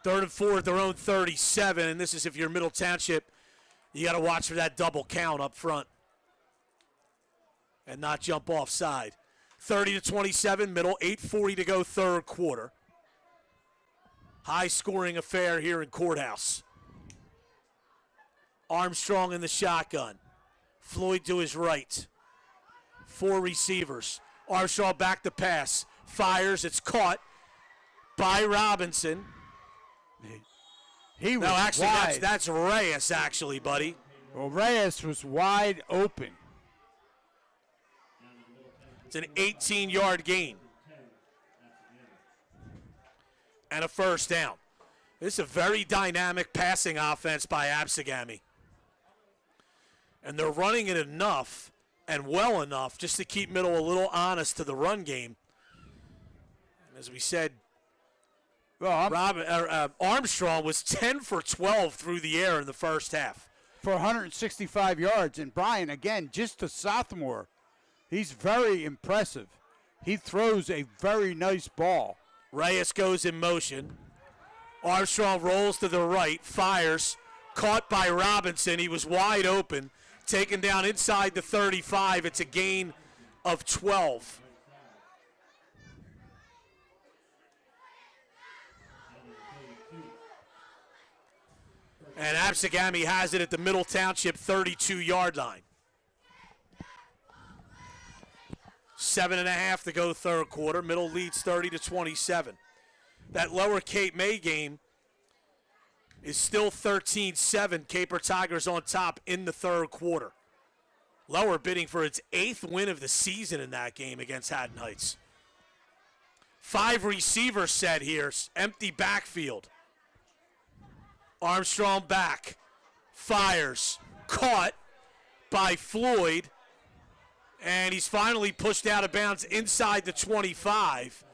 3rd and 4 at their own 37, and this is if you're Middle Township, you got to watch for that double count up front and not jump offside. 30-27, Middle, 8:40 to go, third quarter. High-scoring affair here in Courthouse. Armstrong in the shotgun. Floyd to his right. 4 receivers. Armstrong back to pass. Fires. It's caught by Robinson. He was No, actually, wide. that's Reyes, actually, buddy. Well, Reyes was wide open. It's an 18-yard gain. And a first down. This is a very dynamic passing offense by Absegami. And they're running it enough and well enough just to keep Middle a little honest to the run game. And as we said, Armstrong was 10 for 12 through the air in the first half. For 165 yards. And Brian, again, just a sophomore. He's very impressive. He throws a very nice ball. Reyes goes in motion. Armstrong rolls to the right, fires, caught by Robinson. He was wide open, taken down inside the 35. It's a gain of 12. And Absegami has it at the Middle Township 32-yard line. 7.5 to go third quarter. Middle leads 30-27. That Lower Cape May game is still 13-7. Caper Tigers on top in the third quarter. Lower bidding for its 8th win of the season in that game against Haddon Heights. 5 receiver set here. Empty backfield. Armstrong back. Fires. Caught by Floyd. And he's finally pushed out of bounds inside the 25.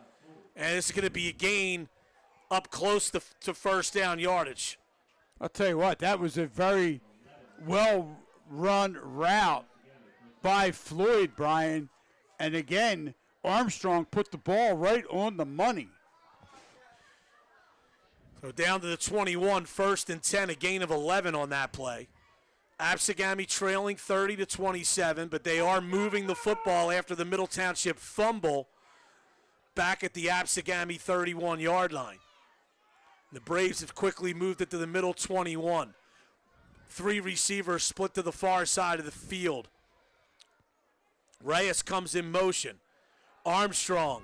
And this is going to be a gain up close to first down yardage. I'll tell you what, that was a very well-run route by Floyd, Brian. And again, Armstrong put the ball right on the money. So down to the 21, 1st and 10, a gain of 11 on that play. Absegami trailing 30-27, but they are moving the football after the Middle Township fumble back at the Absegami 31-yard line. The Braves have quickly moved it to the middle 21. 3 receivers split to the far side of the field. Reyes comes in motion. Armstrong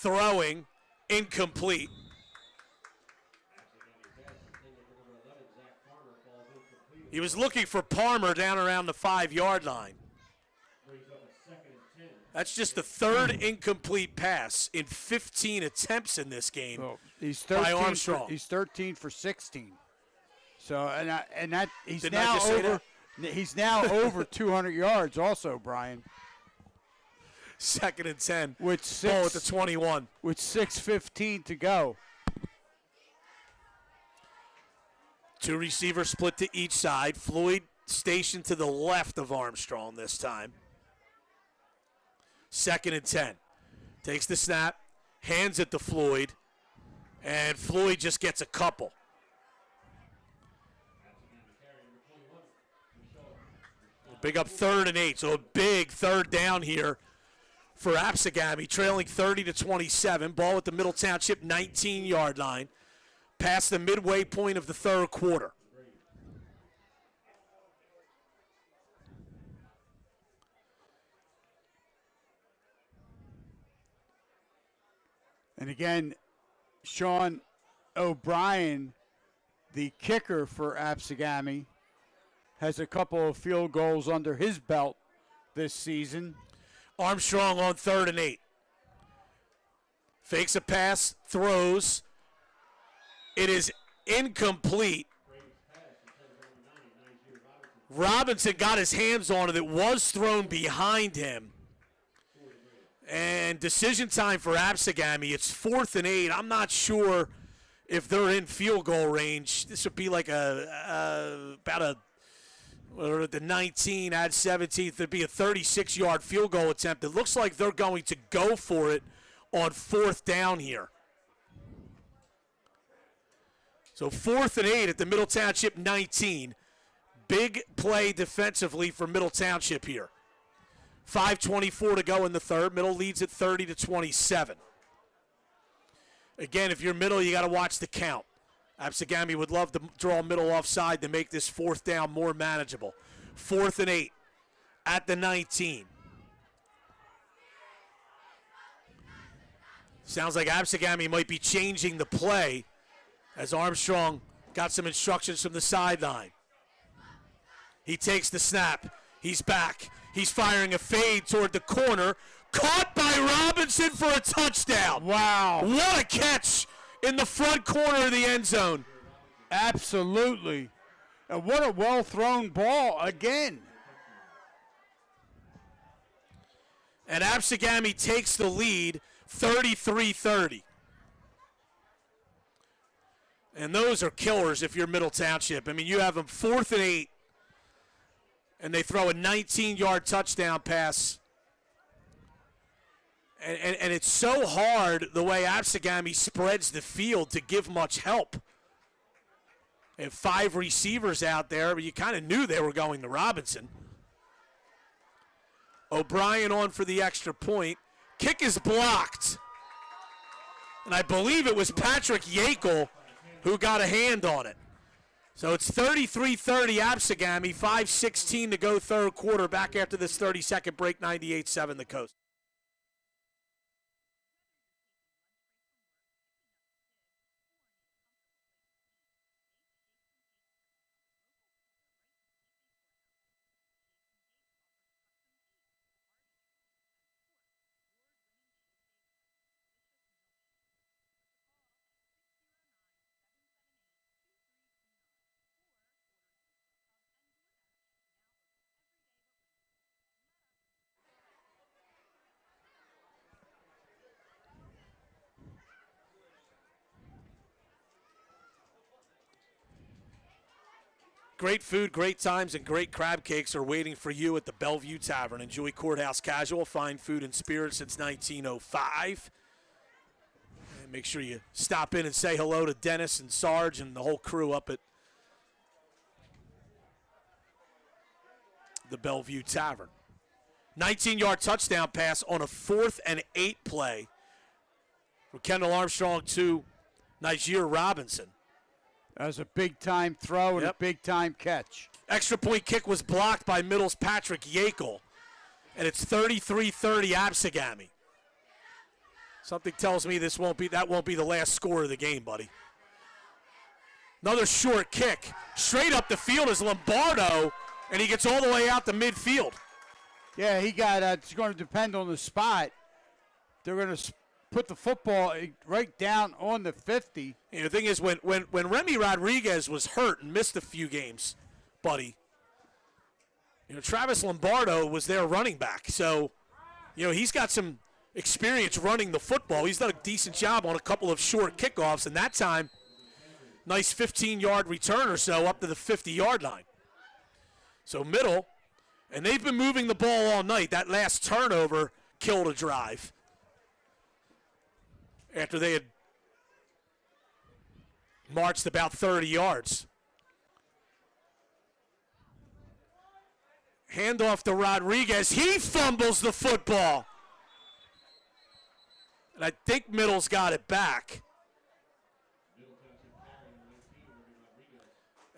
throwing, incomplete. He was looking for Palmer down around the 5-yard line. That's just the 3rd incomplete pass in 15 attempts in this game He's by Armstrong. He's 13 for 16. So and that he's Didn't I now just say over that? He's now over 200 yards also, Brian. 2nd and 10. With Ball at the 21. With 6:15 to go. 2 receivers split to each side. Floyd stationed to the left of Armstrong this time. 2nd and 10. Takes the snap, hands it to Floyd, and Floyd just gets a couple. Big up 3rd and 8, so a big 3rd down here for Absegami, trailing 30-27. Ball at the Middle Township 19-yard line, past the midway point of the 3rd quarter. And again, Sean O'Brien, the kicker for Absegami, has a couple of field goals under his belt this season. Armstrong on 3rd and 8. Fakes a pass, throws. It is incomplete. Robinson got his hands on it. It was thrown behind him. And decision time for Absegami. It's 4th and 8. I'm not sure if they're in field goal range. This would be like or at the 19, add 17th, there'd be a 36-yard field goal attempt. It looks like they're going to go for it on 4th down here. So 4th and 8 at the Middle Township 19. Big play defensively for Middle Township here. 5:24 to go in the 3rd. Middle leads at 30-27. Again, if you're Middle, you got to watch the count. Absegami would love to draw Middle offside to make this 4th down more manageable. 4th and 8 at the 19. Sounds like Absegami might be changing the play as Armstrong got some instructions from the sideline. He takes the snap. He's back. He's firing a fade toward the corner. Caught by Robinson for a touchdown. Wow. What a catch in the front corner of the end zone. Absolutely. And what a well-thrown ball again. And Absegami takes the lead 33-30. And those are killers if you're Middle Township. I mean, you have them 4th and 8, and they throw a 19-yard touchdown pass. And it's so hard the way Absegami spreads the field to give much help. They have 5 receivers out there, but you kind of knew they were going to Robinson. O'Brien on for the extra point. Kick is blocked. And I believe it was Patrick Yakel who got a hand on it. So it's 33-30 Absegami, 5:16 to go 3rd quarter. Back after this 30-second break, 98-7 the Coast. Great food, great times, and great crab cakes are waiting for you at the Bellevue Tavern. Enjoy Courthouse Casual, fine food and spirits since 1905. And make sure you stop in and say hello to Dennis and Sarge and the whole crew up at the Bellevue Tavern. 19-yard touchdown pass on a 4th and 8 play from Kendall Armstrong to Niger Robinson. That was a big-time throw and a big-time catch. Extra point kick was blocked by Middle's Patrick Yakel, and it's 33-30 Absegami. Something tells me that won't be the last score of the game, buddy. Another short kick. Straight up the field is Lombardo, and he gets all the way out to midfield. Yeah, it's going to depend on the spot. They're going to put the football right down on the 50. And the thing is, when Remy Rodriguez was hurt and missed a few games, buddy, Travis Lombardo was their running back. So, he's got some experience running the football. He's done a decent job on a couple of short kickoffs, and that time, nice 15-yard return or so up to the 50-yard line. So middle, and they've been moving the ball all night. That last turnover killed a drive after they had marched about 30 yards. Handoff to Rodriguez. He fumbles the football. And I think Middle's got it back.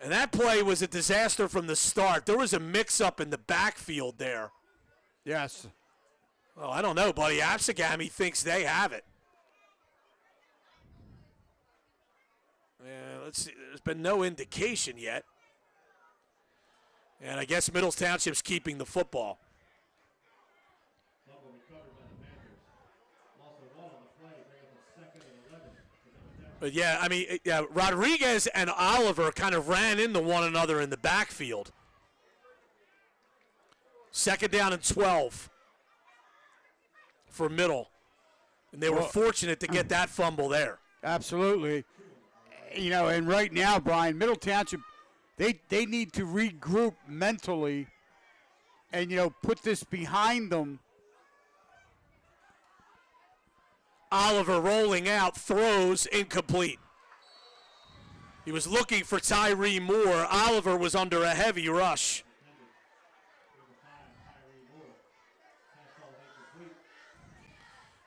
And that play was a disaster from the start. There was a mix-up in the backfield there. Yes. Oh, I don't know, buddy. Absegami thinks they have it. Yeah, let's see. There's been no indication yet. And I guess Middle Township's keeping the football. But yeah, I mean, Rodriguez and Oliver kind of ran into one another in the backfield. 2nd down and 12 for Middle. And they were fortunate to get that fumble there. Absolutely. And right now, Brian, Middle Township, they need to regroup mentally and, put this behind them. Oliver rolling out, throws incomplete. He was looking for Tyree Moore. Oliver was under a heavy rush.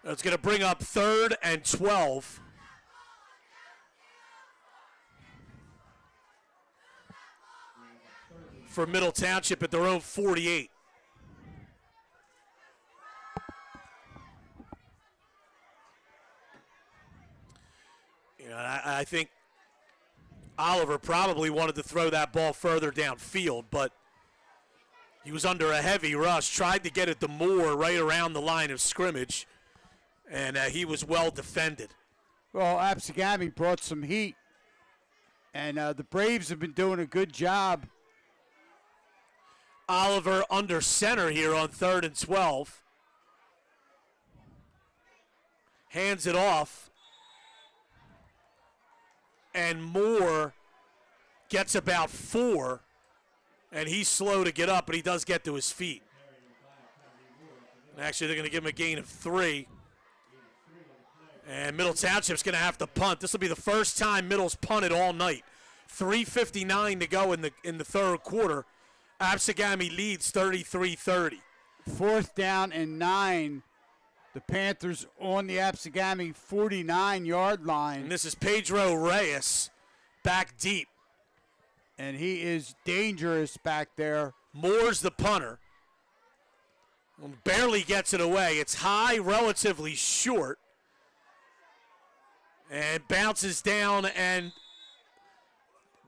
That's going to bring up 3rd and 12. For Middle Township at their own 48. I think Oliver probably wanted to throw that ball further downfield, but he was under a heavy rush, tried to get it to Moore right around the line of scrimmage, and he was well defended. Well, Absegami brought some heat, and the Braves have been doing a good job. Oliver under center here on 3rd and 12. Hands it off. And Moore gets about 4, and he's slow to get up, but he does get to his feet. And actually, they're going to give him a gain of 3. And Middle Township's going to have to punt. This will be the first time Middle's punted all night. 3:59 to go in the 3rd quarter. Absegami leads 33-30. 4th down and 9. The Panthers on the Absegami 49-yard line. And this is Pedro Reyes back deep. And he is dangerous back there. Moore's the punter. Barely gets it away. It's high, relatively short. And bounces down and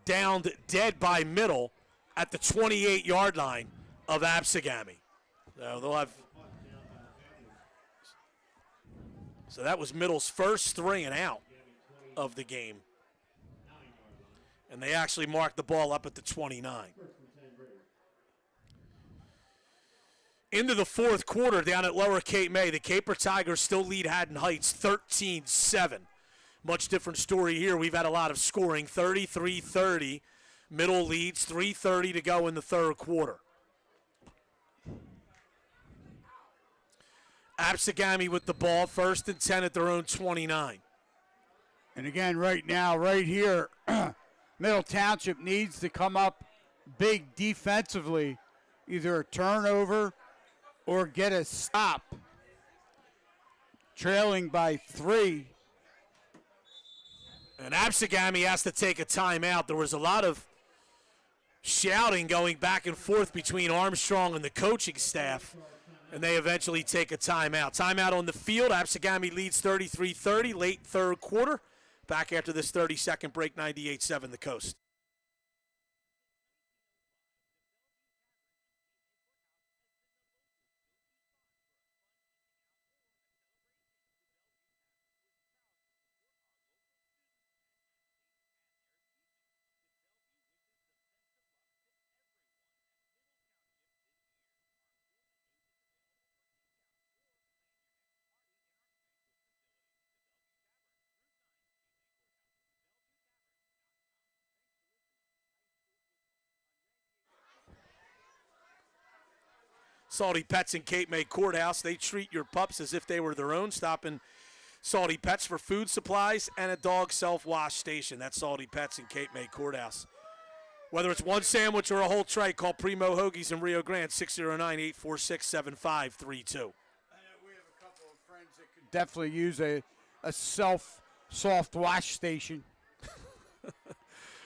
downed dead by Middle at the 28-yard line of Absegami. So they'll have... So that was Middle's first 3 and out of the game. And they actually marked the ball up at the 29. Into the 4th quarter down at Lower Cape May, the Caper Tigers still lead Haddon Heights 13-7. Much different story here. We've had a lot of scoring, 33-30. Middle leads, 3:30 to go in the 3rd quarter. Absegami with the ball, 1st and 10 at their own 29. And again, right now, right here, Middle Township needs to come up big defensively, either a turnover or get a stop. Trailing by 3. And Absegami has to take a timeout. There was a lot of shouting going back and forth between Armstrong and the coaching staff. And they eventually take a timeout. Timeout on the field. Absegami leads 33-30, late 3rd quarter. Back after this 30-second break, 98-7 the Coast. Salty Pets in Cape May Courthouse. They treat your pups as if they were their own. Stop in Salty Pets for food supplies and a dog self-wash station. That's Salty Pets in Cape May Courthouse. Whether it's one sandwich or a whole tray, call Primo Hoagies in Rio Grande, 609-846-7532. We have a couple of friends that could definitely use a soft wash station.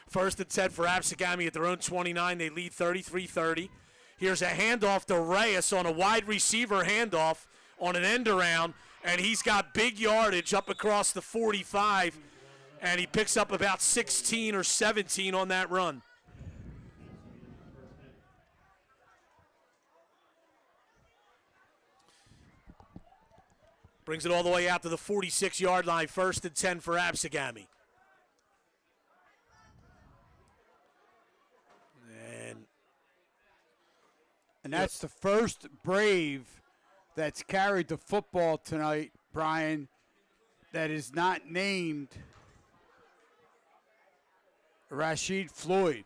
First and 10 for Absegami at their own 29. They lead 33-30. Here's a handoff to Reyes on a wide receiver handoff on an end around, and he's got big yardage up across the 45, and he picks up about 16 or 17 on that run. Brings it all the way out to the 46-yard line. First and 10 for Absegami. And that's the first Brave that's carried the football tonight, Brian, that is not named Rashid Floyd.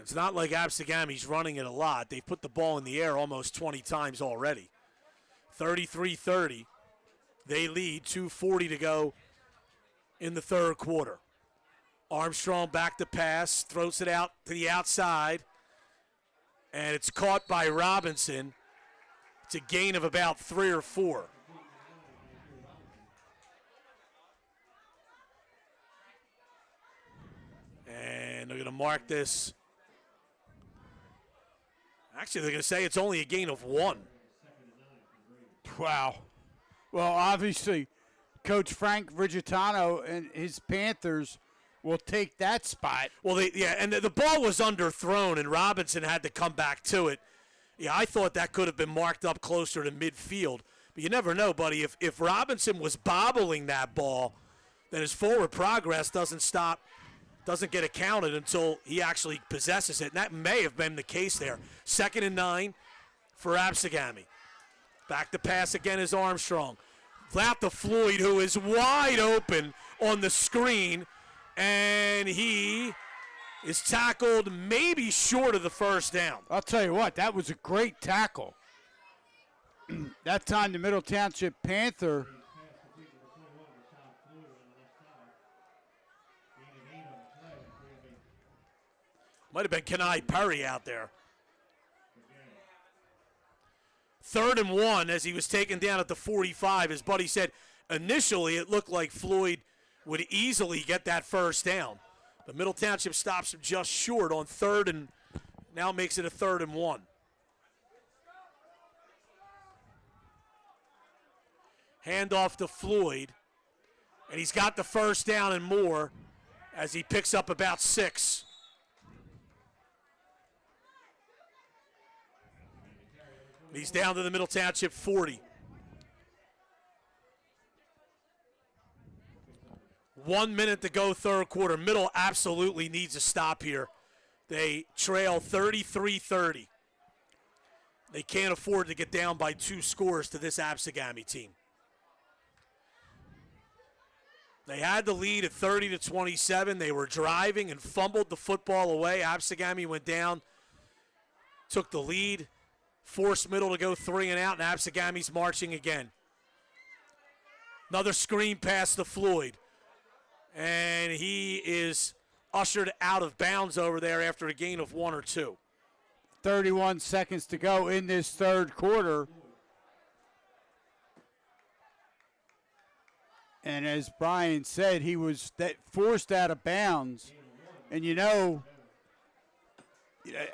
It's not like Absegami's running it a lot. They've put the ball in the air almost 20 times already. 33-30. They lead, 2:40 to go in the third quarter. Armstrong back to pass, throws it out to the outside, and it's caught by Robinson. It's a gain of about 3 or 4. And they're going to mark this. Actually, they're going to say it's only a gain of 1. Wow. Well, obviously, Coach Frank Rigitano and his Panthers will take that spot. Well, and the ball was underthrown, and Robinson had to come back to it. Yeah, I thought that could have been marked up closer to midfield. But you never know, buddy. If Robinson was bobbling that ball, then his forward progress doesn't get accounted until he actually possesses it. And that may have been the case there. 2nd and 9 for Absegami. Back to pass again is Armstrong. Out to Floyd, who is wide open on the screen. And he is tackled maybe short of the first down. I'll tell you what, that was a great tackle. That time the Middle Township Panther might have been Kenai Perry out there. 3rd and 1 as he was taken down at the 45. His buddy said initially it looked like Floyd would easily get that first down. But Middle Township stops him just short on 3rd, and now makes it a 3rd and 1. Handoff to Floyd, and he's got the first down and more as he picks up about 6. He's down to the Middle Township 40. 1 minute to go, third quarter. Middle absolutely needs a stop here. They trail 33-30. They can't afford to get down by 2 scores to this Absegami team. They had the lead at 30-27. They were driving and fumbled the football away. Absegami went down, took the lead, forced Middle to go 3 and out, and Absegami's marching again. Another screen pass to Floyd. And he is ushered out of bounds over there after a gain of 1 or 2. 31 seconds to go in this third quarter. And as Brian said, he was forced out of bounds. And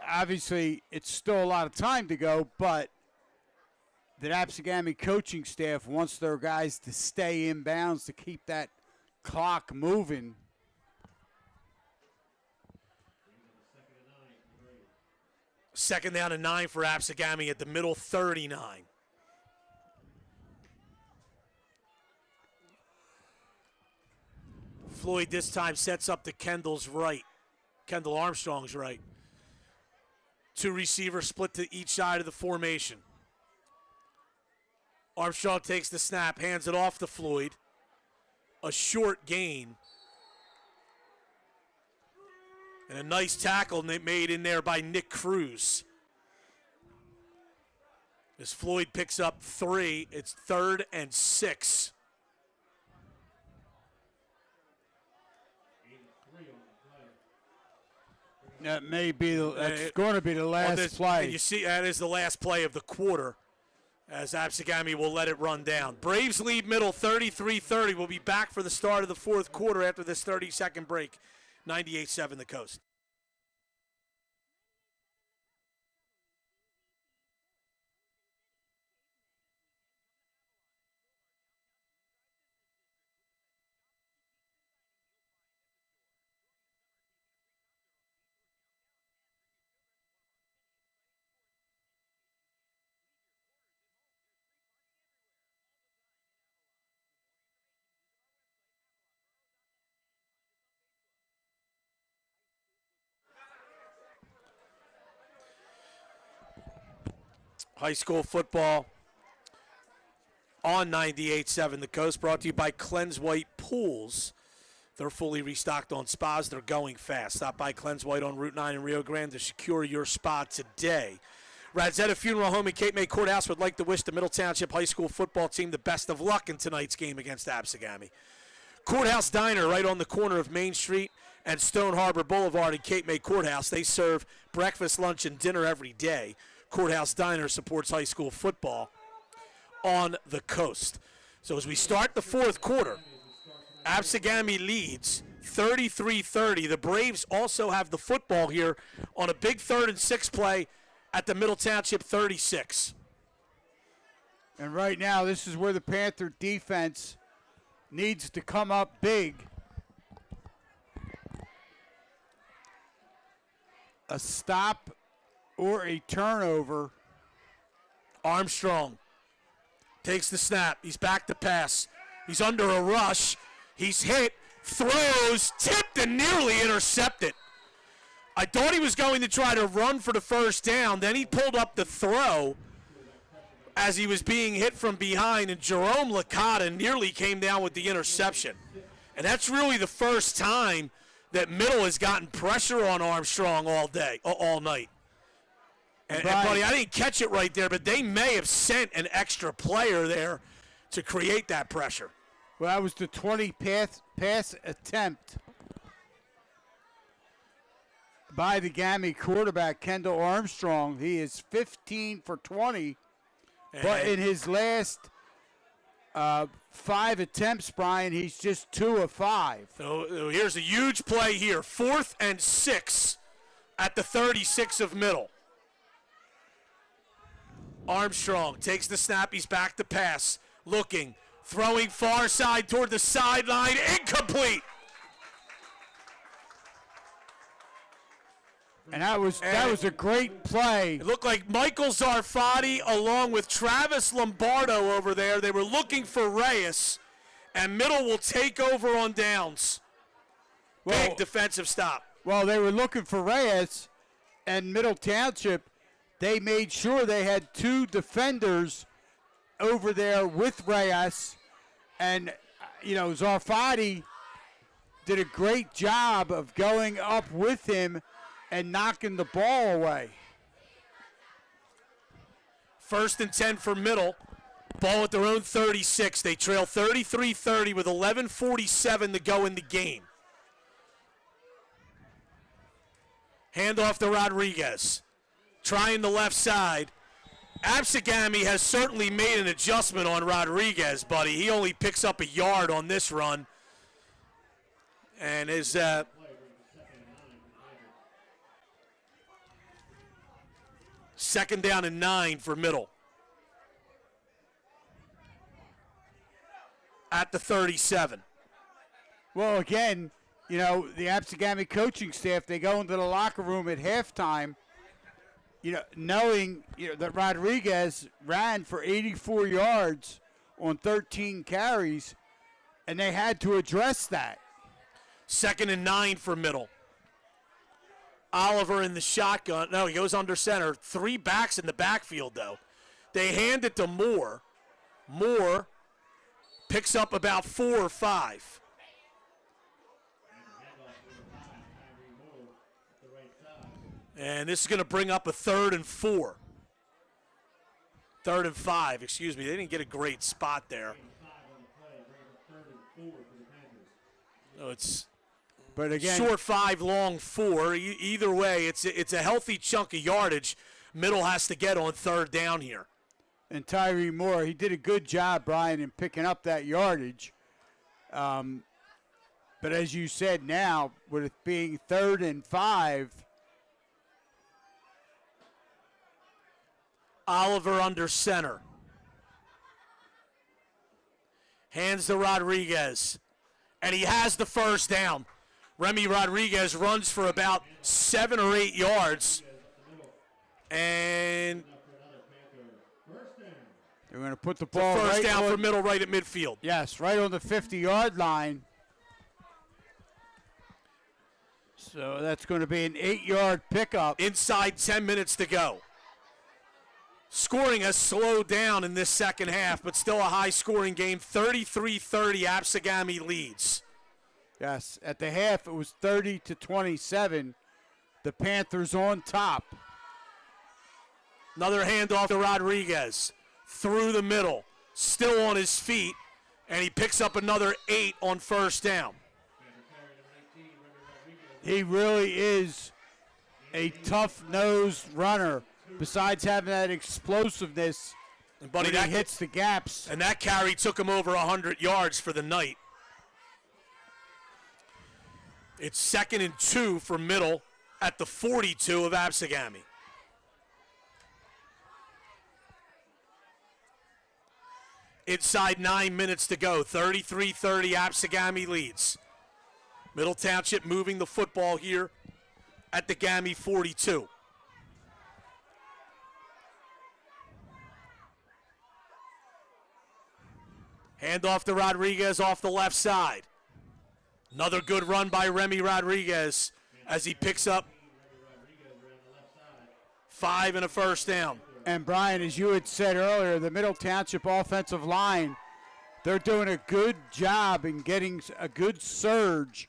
obviously it's still a lot of time to go, but the Absegami coaching staff wants their guys to stay in bounds to keep that clock moving. Second down and 9 for Absegami at the middle 39. Floyd this time sets up to Kendall Armstrong's right. 2 receivers split to each side of the formation. Armstrong takes the snap, hands it off to Floyd. A short gain. And a nice tackle made in there by Nick Cruz. As Floyd picks up 3, it's 3rd and 6. That may be that's going to be the last play. And you see, that is the last play of the quarter, as Absegami will let it run down. Braves lead Middle 33-30. We'll be back for the start of the fourth quarter after this 30-second break. 98-7 the Coast. High school football on 98.7 The Coast, brought to you by Cleanse White Pools. They're fully restocked on spas. They're going fast. Stop by Cleanse White on Route 9 in Rio Grande to secure your spot today. Radzetta Funeral Home in Cape May Courthouse would like to wish the Middle Township High School football team the best of luck in tonight's game against Absegami. Courthouse Diner right on the corner of Main Street and Stone Harbor Boulevard in Cape May Courthouse. They serve breakfast, lunch, and dinner every day. Courthouse Diner supports high school football on the coast. So as we start the fourth quarter, Absegami leads 33-30. The Braves also have the football here on a big 3rd and 6 play at the Middle Township 36. And right now, this is where the Panther defense needs to come up big. A stop or a turnover. Armstrong takes the snap. He's back to pass. He's under a rush. He's hit, throws, tipped, and nearly intercepted. I thought he was going to try to run for the first down. Then he pulled up the throw as he was being hit from behind, and Jerome Licata nearly came down with the interception. And that's really the first time that Middle has gotten pressure on Armstrong all night. And buddy, I didn't catch it right there, but they may have sent an extra player there to create that pressure. Well, that was the 20 pass attempt by the Gami quarterback, Kendall Armstrong. He is 15 for 20, but in his last 5 attempts, Brian, he's just 2 of 5. So here's a huge play here. 4th and 6 at the 36 of Middle. Armstrong takes the snap. He's back to pass. Looking. Throwing far side toward the sideline. Incomplete. And that was a great play. It looked like Michael Zarfati along with Travis Lombardo over there. They were looking for Reyes. And Middle will take over on downs. Big defensive stop. Well, they were looking for Reyes, and Middle Township, they made sure they had 2 defenders over there with Reyes. And, Zarfati did a great job of going up with him and knocking the ball away. 1st and 10 for Middle. Ball at their own 36. They trail 33-30 with 11:47 to go in the game. Handoff to Rodriguez. Trying the left side. Absegami has certainly made an adjustment on Rodriguez, buddy. He only picks up a yard on this run. And is 2nd down and 9 for Middle. At the 37. Well, again, the Absegami coaching staff, they go into the locker room at halftime, knowing that Rodriguez ran for 84 yards on 13 carries, and they had to address that. 2nd and 9 for Middle. Oliver in the shotgun. No, he goes under center. 3 backs in the backfield, though. They hand it to Moore. Moore picks up about 4 or 5. And this is going to bring up a 3rd and 4. 3rd and 5, excuse me. They didn't get a great spot there. No, it's But again, short 5, long 4. Either way, it's a healthy chunk of yardage Middle has to get on 3rd down here. and Tyree Moore, he did a good job, Brian, in picking up that yardage. But as you said now, with it being 3rd and 5, Oliver under center. Hands to Rodriguez. And he has the first down. Remy Rodriguez runs for about 7 or 8 yards. And they're going to put the ball first right down on, for Middle right at midfield. yes, right on the 50-yard line. So that's going to be an 8-yard pickup. Inside 10 minutes to go. Scoring has slowed down in this second half, but still a high-scoring game. 33-30, Absegami leads. Yes, at the half it was 30-27. The Panthers on top. Another handoff to Rodriguez. Through the middle. Still on his feet, and he picks up another 8 on first down. He really is a tough-nosed runner. Besides having that explosiveness, And buddy, when that he hits the gaps. And that carry took him over 100 yards for the night. It's 2nd and 2 for Middle at the 42 of Absegami. Inside 9 minutes to go. 33-30, Absegami leads. Middle Township moving the football here at the Gami 42. Handoff to Rodriguez off the left side. Another good run by Remy Rodriguez as he picks up 5 and a first down. And Brian, as you had said earlier, the Middle Township offensive line, they're doing a good job in getting a good surge,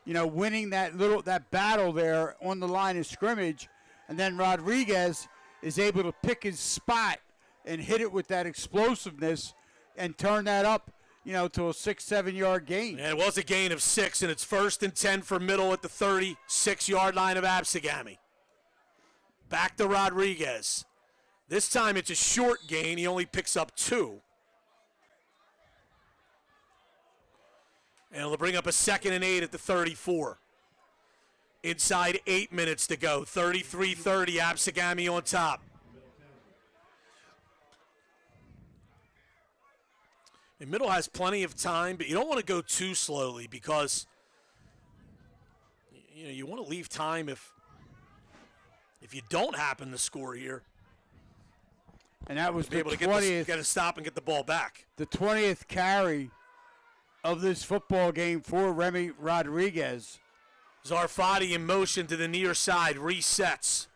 winning that battle there on the line of scrimmage. And then Rodriguez is able to pick his spot and hit it with that explosiveness and turn that up, to a 6-7 yard gain. And it was a gain of 6, and it's 1st and 10 for Middle at the 36-yard line of Absegami. Back to Rodriguez. This time it's a short gain. He only picks up 2. And it'll bring up a 2nd and 8 at the 34. Inside 8 minutes to go. 33-30, Absegami on top. And Middle has plenty of time, but you don't want to go too slowly because you want to leave time if you don't happen to score here. And that was Be the able to 20th. get to stop and get the ball back. The 20th carry of this football game for Remy Rodriguez. Zarfati in motion to the near side, resets.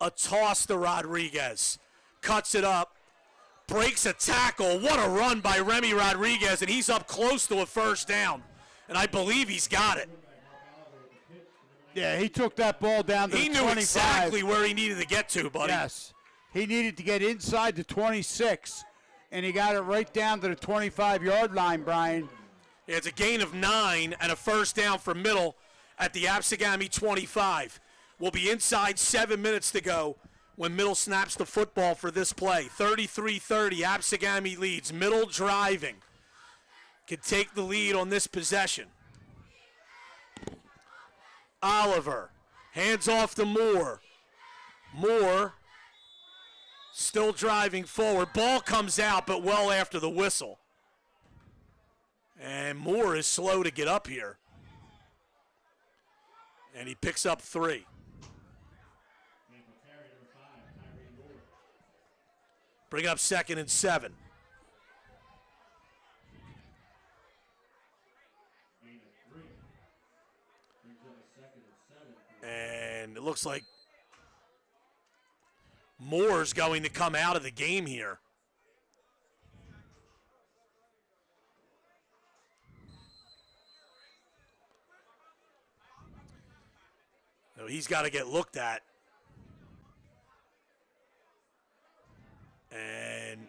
A toss to Rodriguez. Cuts it up. Breaks a tackle. What a run by Remy Rodriguez, and he's up close to a first down. And I believe he's got it. Yeah, he took that ball down to He the knew 25. exactly where he needed to get to, buddy. Yes. He needed to get inside the 26, and he got it right down to the 25-yard line, Brian. Yeah, it's a gain of 9 and a first down for Middle at the Absegami 25. We'll be inside 7 minutes to go when Middle snaps the football for this play. 33-30, Absegami leads. Middle driving. Can take the lead on this possession. Oliver. Hands off to Moore. Moore still driving forward. Ball comes out, but well after the whistle. And Moore is slow to get up here. And he picks up 3. Bring up 2nd and 7. And it looks like Moore's going to come out of the game here. So he's got to get looked at. And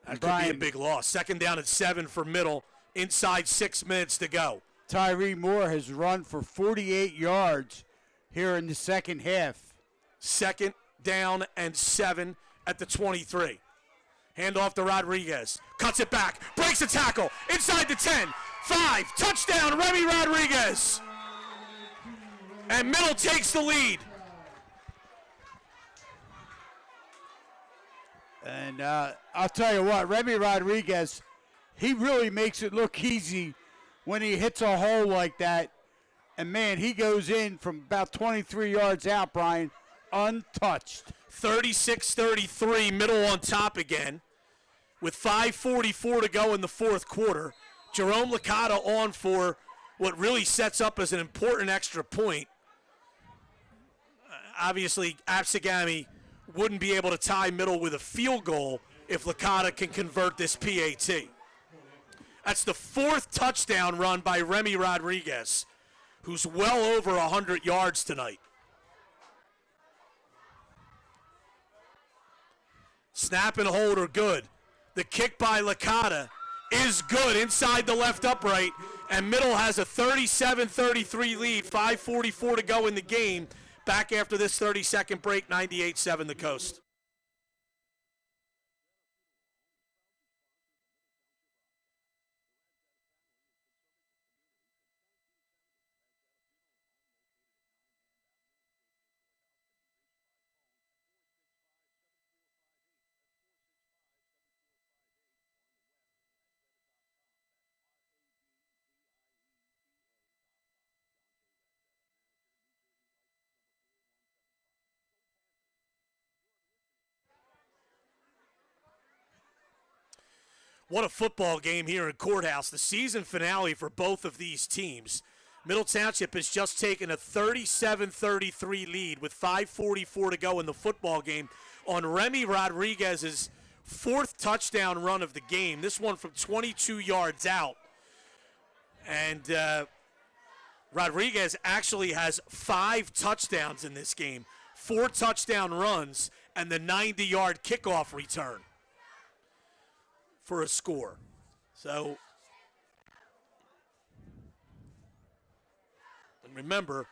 that could be a big loss. Second down and 7 for Middle. Inside 6 minutes to go. Tyree Moore has run for 48 yards here in the second half. Second down and 7 at the 23. Hand off to Rodriguez. Cuts it back. Breaks a tackle. Inside the 10. 5. Touchdown, Remy Rodriguez. And Middle takes the lead. And I'll tell you what, Remy Rodriguez, he really makes it look easy when he hits a hole like that. And, man, he goes in from about 23 yards out, Brian, untouched. 36-33, Middle on top again. With 5:44 to go in the fourth quarter. Jerome Licata on for what really sets up as an important extra point. Obviously, Absegami wouldn't be able to tie Middle with a field goal if Licata can convert this PAT. That's the 4th touchdown run by Remy Rodriguez, who's well over 100 yards tonight. Snap and hold are good. The kick by Licata is good inside the left upright, and Middle has a 37-33 lead, 5:44 to go in the game. Back after this 30-second break, 98-7 the Coast. What a football game here in Courthouse. The season finale for both of these teams. Middle Township has just taken a 37-33 lead with 5:44 to go in the football game on Remy Rodriguez's 4th touchdown run of the game. This one from 22 yards out. And Rodriguez actually has 5 touchdowns in this game, 4 touchdown runs, and the 90-yard kickoff return for a score. So, and remember,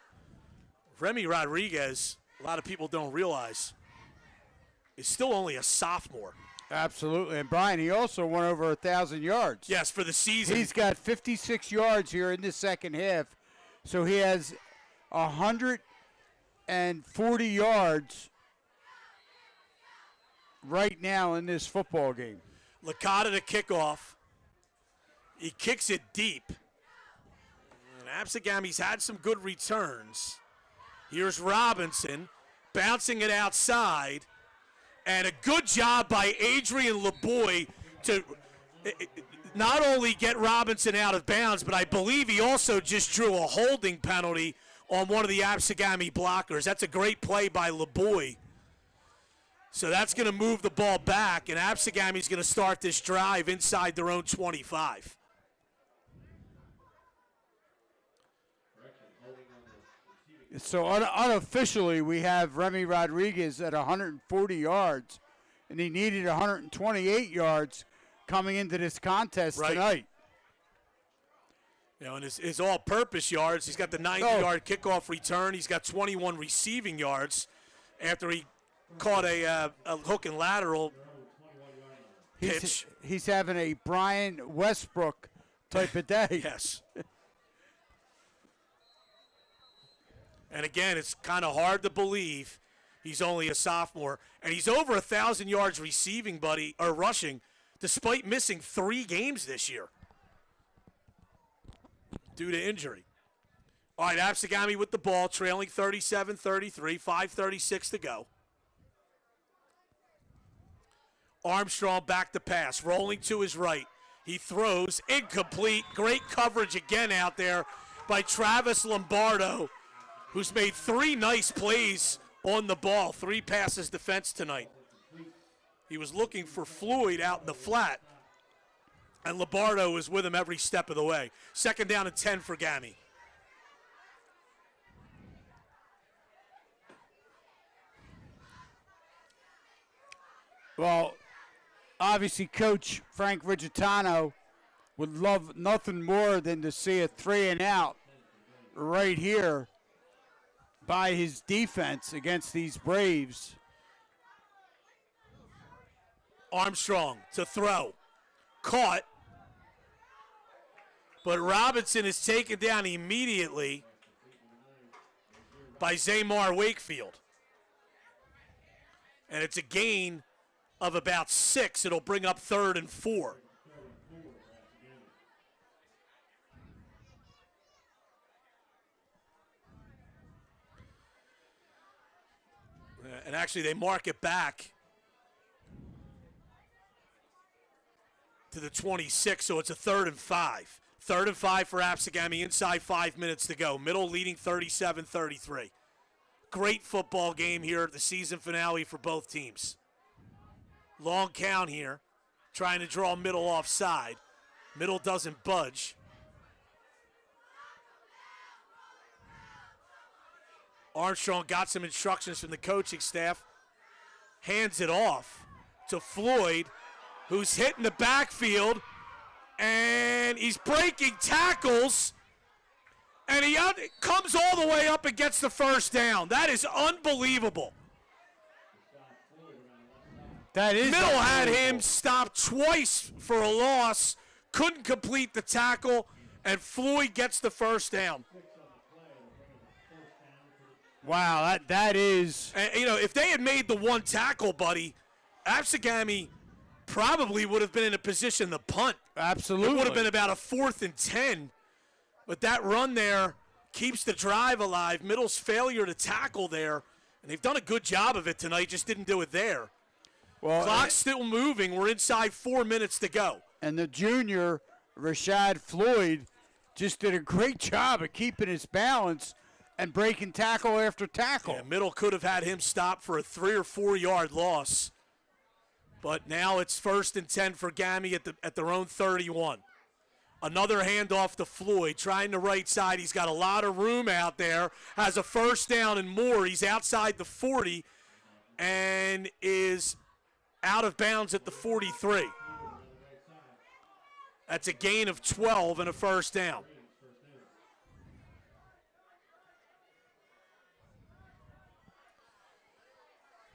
Remy Rodriguez, a lot of people don't realize, is still only a sophomore. Absolutely. And, Brian, he also went over 1,000 yards. Yes, for the season. He's got 56 yards here in the second half. So he has 140 yards right now in this football game. Licata to kickoff. He kicks it deep. And Absegami's had some good returns. Here's Robinson bouncing it outside. And a good job by Adrian LeBoy to not only get Robinson out of bounds, but I believe he also just drew a holding penalty on one of the Absegami blockers. That's a great play by LeBoy. So that's going to move the ball back, and Absegami's going to start this drive inside their own 25. So unofficially, we have Remy Rodriguez at 140 yards, and he needed 128 yards coming into this contest tonight. You know, and his all-purpose yards, he's got the 90-yard kickoff return. He's got 21 receiving yards after he caught a hook and lateral pitch. He's having a Brian Westbrook type of day. Yes. And again, it's kind of hard to believe he's only a sophomore. And he's over 1,000 yards receiving, rushing, despite missing 3 games this year due to injury. All right, Absegami with the ball, trailing 37-33, 5:36 to go. Armstrong back to pass, rolling to his right. He throws, incomplete. Great coverage again out there by Travis Lombardo, who's made 3 nice plays on the ball, 3 passes defense tonight. He was looking for Floyd out in the flat, and Lombardo was with him every step of the way. Second down and 10 for Gami. Well, obviously, Coach Frank Rigitano would love nothing more than to see a 3-and-out right here by his defense against these Braves. Armstrong to throw. Caught. But Robinson is taken down immediately by Zamar Wakefield. And it's a gain of about 6. It'll bring up 3rd and 4. And actually, they mark it back to the 26, so it's a 3rd and 5. 3rd and 5 for Absegami, inside 5 minutes to go. Middle leading 37-33. Great football game here at the season finale for both teams. Long count here, trying to draw Middle offside. Middle doesn't budge. Armstrong got some instructions from the coaching staff. Hands it off to Floyd, who's hitting the backfield, and he's breaking tackles, and he comes all the way up and gets the first down. That is unbelievable. That is Middle had him stopped twice for a loss, couldn't complete the tackle, and Floyd gets the first down. Wow, that is. And, if they had made the one tackle, buddy, Absegami probably would have been in a position to punt. Absolutely. It would have been about a 4th and 10. But that run there keeps the drive alive. Middle's failure to tackle there, and they've done a good job of it tonight, just didn't do it there. Well, Clock's still moving. We're inside 4 minutes to go. And the junior, Rashad Floyd, just did a great job of keeping his balance and breaking tackle after tackle. Yeah, Middle could have had him stop for a 3 or 4 yard loss. But now it's 1st and 10 for Gammy at their own 31. Another handoff to Floyd, trying the right side. He's got a lot of room out there. Has a first down and more. He's outside the 40 and is out of bounds at the 43. That's a gain of 12 and a first down.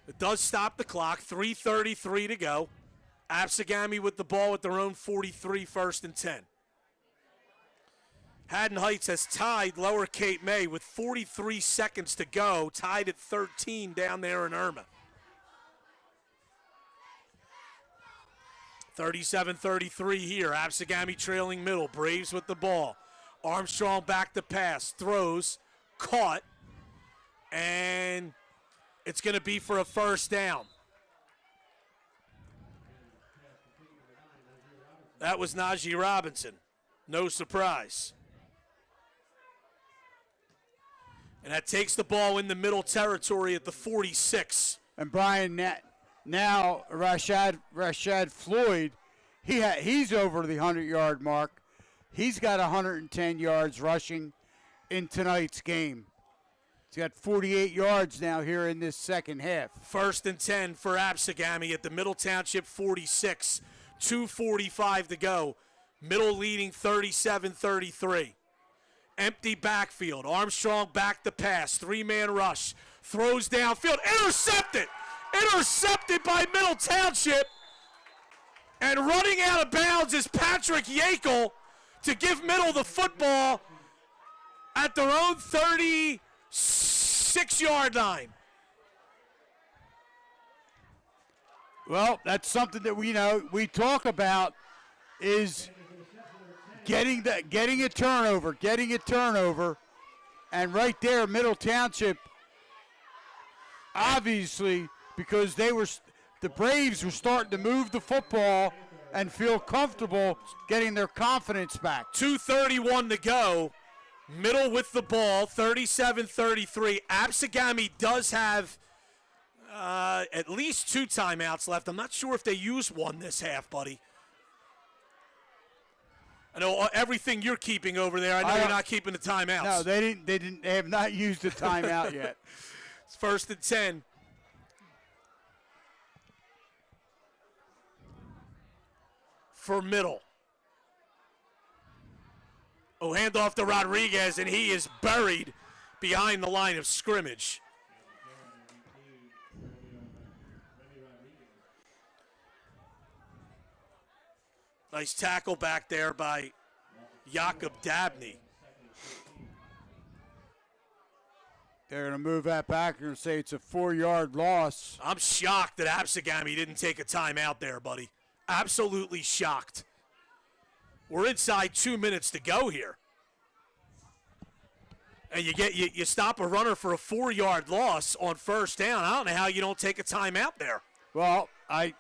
It does stop the clock. 3:33 to go. Absegami with the ball at their own 43, 1st and 10. Haddon Heights has tied Lower Cape May with 43 seconds to go, tied at 13 down there in Irma. 37-33 here. Absegami trailing Middle. Braves with the ball. Armstrong back to pass. Throws. Caught. And it's going to be for a first down. That was Najee Robinson. No surprise. And that takes the ball in the Middle territory at the 46. And Brian, now Rashad Floyd, he's over the 100-yard mark. He's got 110 yards rushing in tonight's game. He's got 48 yards now here in this second half. 1st and 10 for Absegami at the Middle Township 46. 2:45 to go. Middle leading 37-33. Empty backfield. Armstrong back to pass. 3-man rush. Throws downfield. Intercepted! Intercepted by Middle Township. And running out of bounds is Patrick Yakel to give Middle the football at their own 36-yard line. Well, that's something that we talk about is getting a turnover, and right there, Middle Township, obviously, because the Braves were starting to move the football and feel comfortable getting their confidence back. 2:31 to go. Middle with the ball, 37-33. Absegami does have at least 2 timeouts left. I'm not sure if they used one this half, buddy. I know everything you're keeping over there. I know you're not keeping the timeouts. No, they didn't. They have not used the timeout yet. It's 1st and 10. for Middle. Oh, handoff to Rodriguez, and he is buried behind the line of scrimmage. Nice tackle back there by Jakob Dabney. They're going to move that back and say it's a 4-yard loss. I'm shocked that Absegami didn't take a timeout there, buddy. Absolutely shocked. We're inside 2 minutes to go here. And you stop a runner for a 4-yard loss on first down. I don't know how you don't take a timeout there. Well, I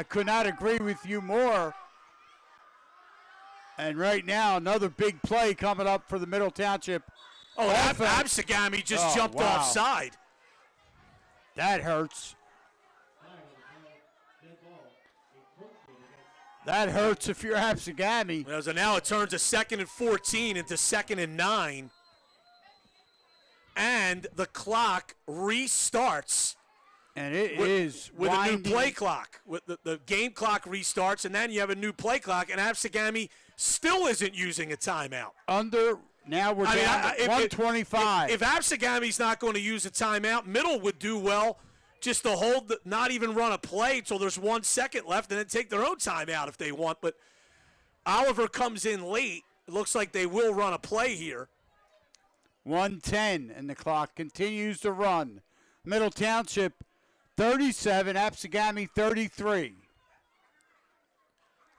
could not agree with you more. And right now, another big play coming up for the Middle Township. Oh, Absegami just jumped offside. That hurts. That hurts if you're Absegami. So now it turns a 2nd and 14 into 2nd and 9. And the clock restarts. And it is with winding. a new play clock. With the game clock restarts, and then you have a new play clock, and Absegami still isn't using a timeout. Now we're down to 125. If Absegami's not going to use a timeout, Middle would do well just to hold, not even run a play until there's 1 second left, and then take their own timeout if they want. But Oliver comes in late. It looks like they will run a play here. 1:10, and the clock continues to run. Middle Township 37, Absegami 33.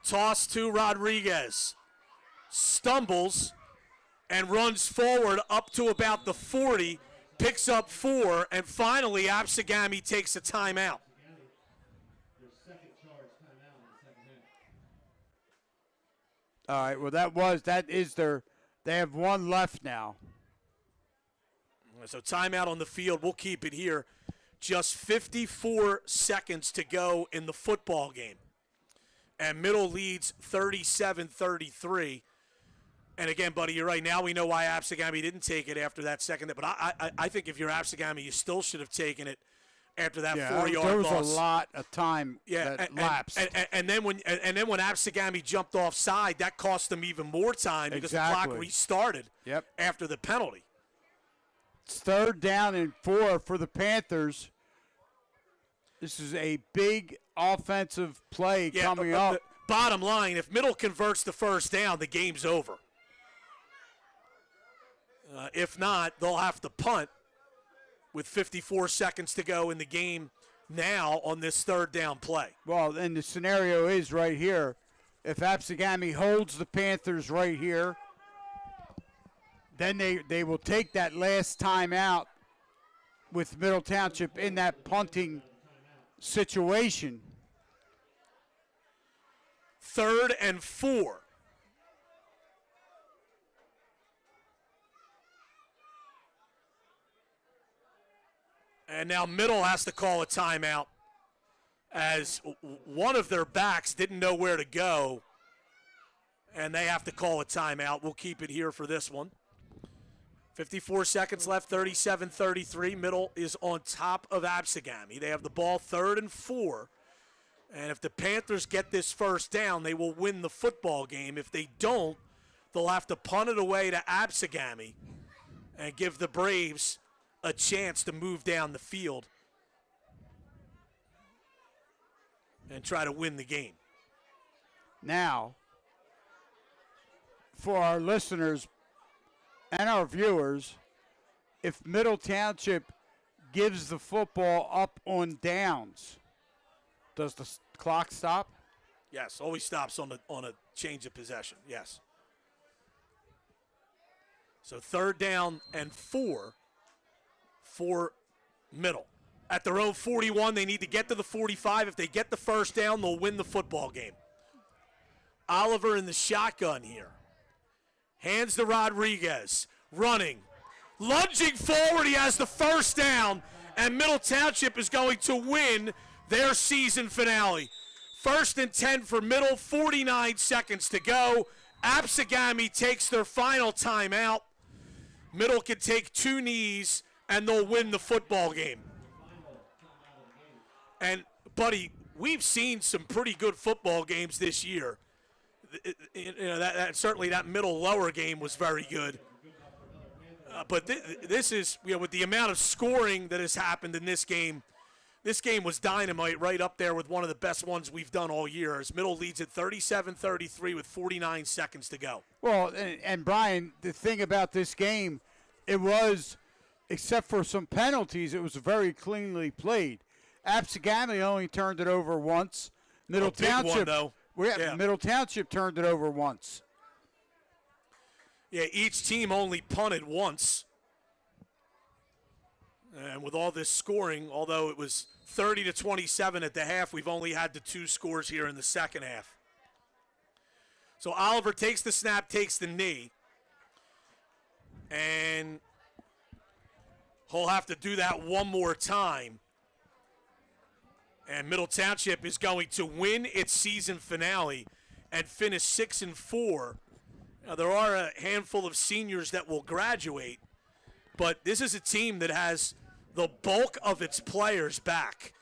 Toss to Rodriguez. Stumbles and runs forward up to about the 40, picks up 4, and finally Absegami takes a timeout. All right, well, they have one left now. So timeout on the field. We'll keep it here. Just 54 seconds to go in the football game. And Middle leads 37-33. And again, buddy, you're right. Now we know why Absegami didn't take it after that second. But I think if you're Absegami, you still should have taken it after that 4-yard loss. There was a lot of time that lapsed. And then when Absegami jumped offside, that cost them even more time because the clock restarted after the penalty. It's 3rd down and 4 for the Panthers. This is a big offensive play coming up. Bottom line, if Middle converts the first down, the game's over. If not, they'll have to punt with 54 seconds to go in the game now on this 3rd down play. Well, and the scenario is right here. If Absegami holds the Panthers right here, then they will take that last time out with Middle Township in that punting situation. 3rd and 4. And now Middle has to call a timeout as one of their backs didn't know where to go, and they have to call a timeout. We'll keep it here for this one. 54 seconds left, 37-33. Middle is on top of Absegami. They have the ball 3rd and 4. And if the Panthers get this first down, they will win the football game. If they don't, they'll have to punt it away to Absegami and give the Braves a chance to move down the field and try to win the game. Now, for our listeners and our viewers, if Middle Township gives the football up on downs, does the clock stop? Yes, always stops on a change of possession. Yes. So 3rd down and 4 for Middle. At their own 41, they need to get to the 45. If they get the first down, they'll win the football game. Oliver in the shotgun here. Hands to Rodriguez. Running. Lunging forward, he has the first down, and Middle Township is going to win their season finale. 1st and 10 for Middle, 49 seconds to go. Absegami takes their final timeout. Middle can take 2 knees, and they'll win the football game. And, buddy, we've seen some pretty good football games this year. that certainly that middle lower game was very good. But this is, with the amount of scoring that has happened in this game was dynamite, right up there with one of the best ones we've done all year. As Middle leads at 37-33 with 49 seconds to go. Well, and Brian, the thing about this game, it was, except for some penalties, it was very cleanly played. Absegami only turned it over once. Middle Township, one, though. Yeah. Middle Township turned it over once. Yeah, each team only punted once. And with all this scoring, although it was 30-27 at the half, we've only had the 2 scores here in the second half. So Oliver takes the snap, takes the knee. And he'll have to do that one more time. And Middle Township is going to win its season finale and finish 6-4. Now, there are a handful of seniors that will graduate, but this is a team that has the bulk of its players back.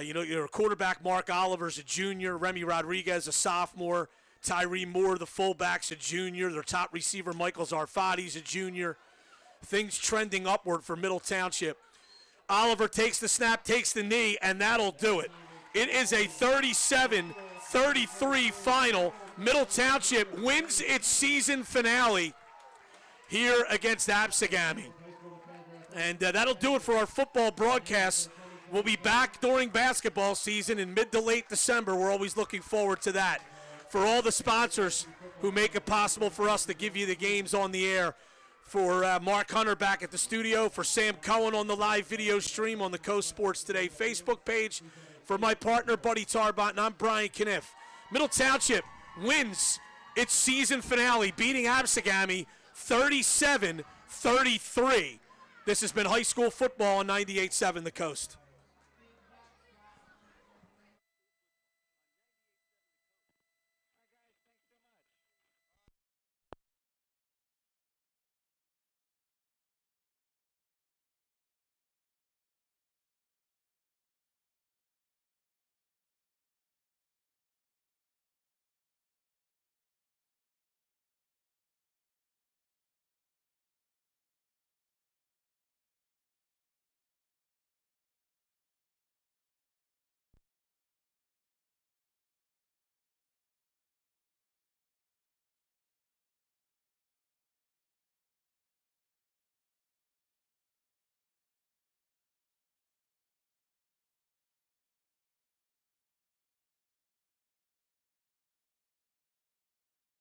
Your quarterback, Mark Oliver's a junior, Remy Rodriguez, a sophomore, Tyree Moore, the fullback's a junior, their top receiver, Michael Zarfati's a junior. Things trending upward for Middle Township. Oliver takes the snap, takes the knee, and that'll do it. It is a 37-33 final. Middle Township wins its season finale here against Absegami. And that'll do it for our football broadcast. We'll be back during basketball season in mid to late December. We're always looking forward to that. For all the sponsors who make it possible for us to give you the games on the air, for Mark Hunter back at the studio, for Sam Cohen on the live video stream on the Coast Sports Today Facebook page, for my partner, Buddy Tarbot, and I'm Brian Kniff. Middle Township wins its season finale, beating Absegami 37-33. This has been high school football on 98.7 The Coast.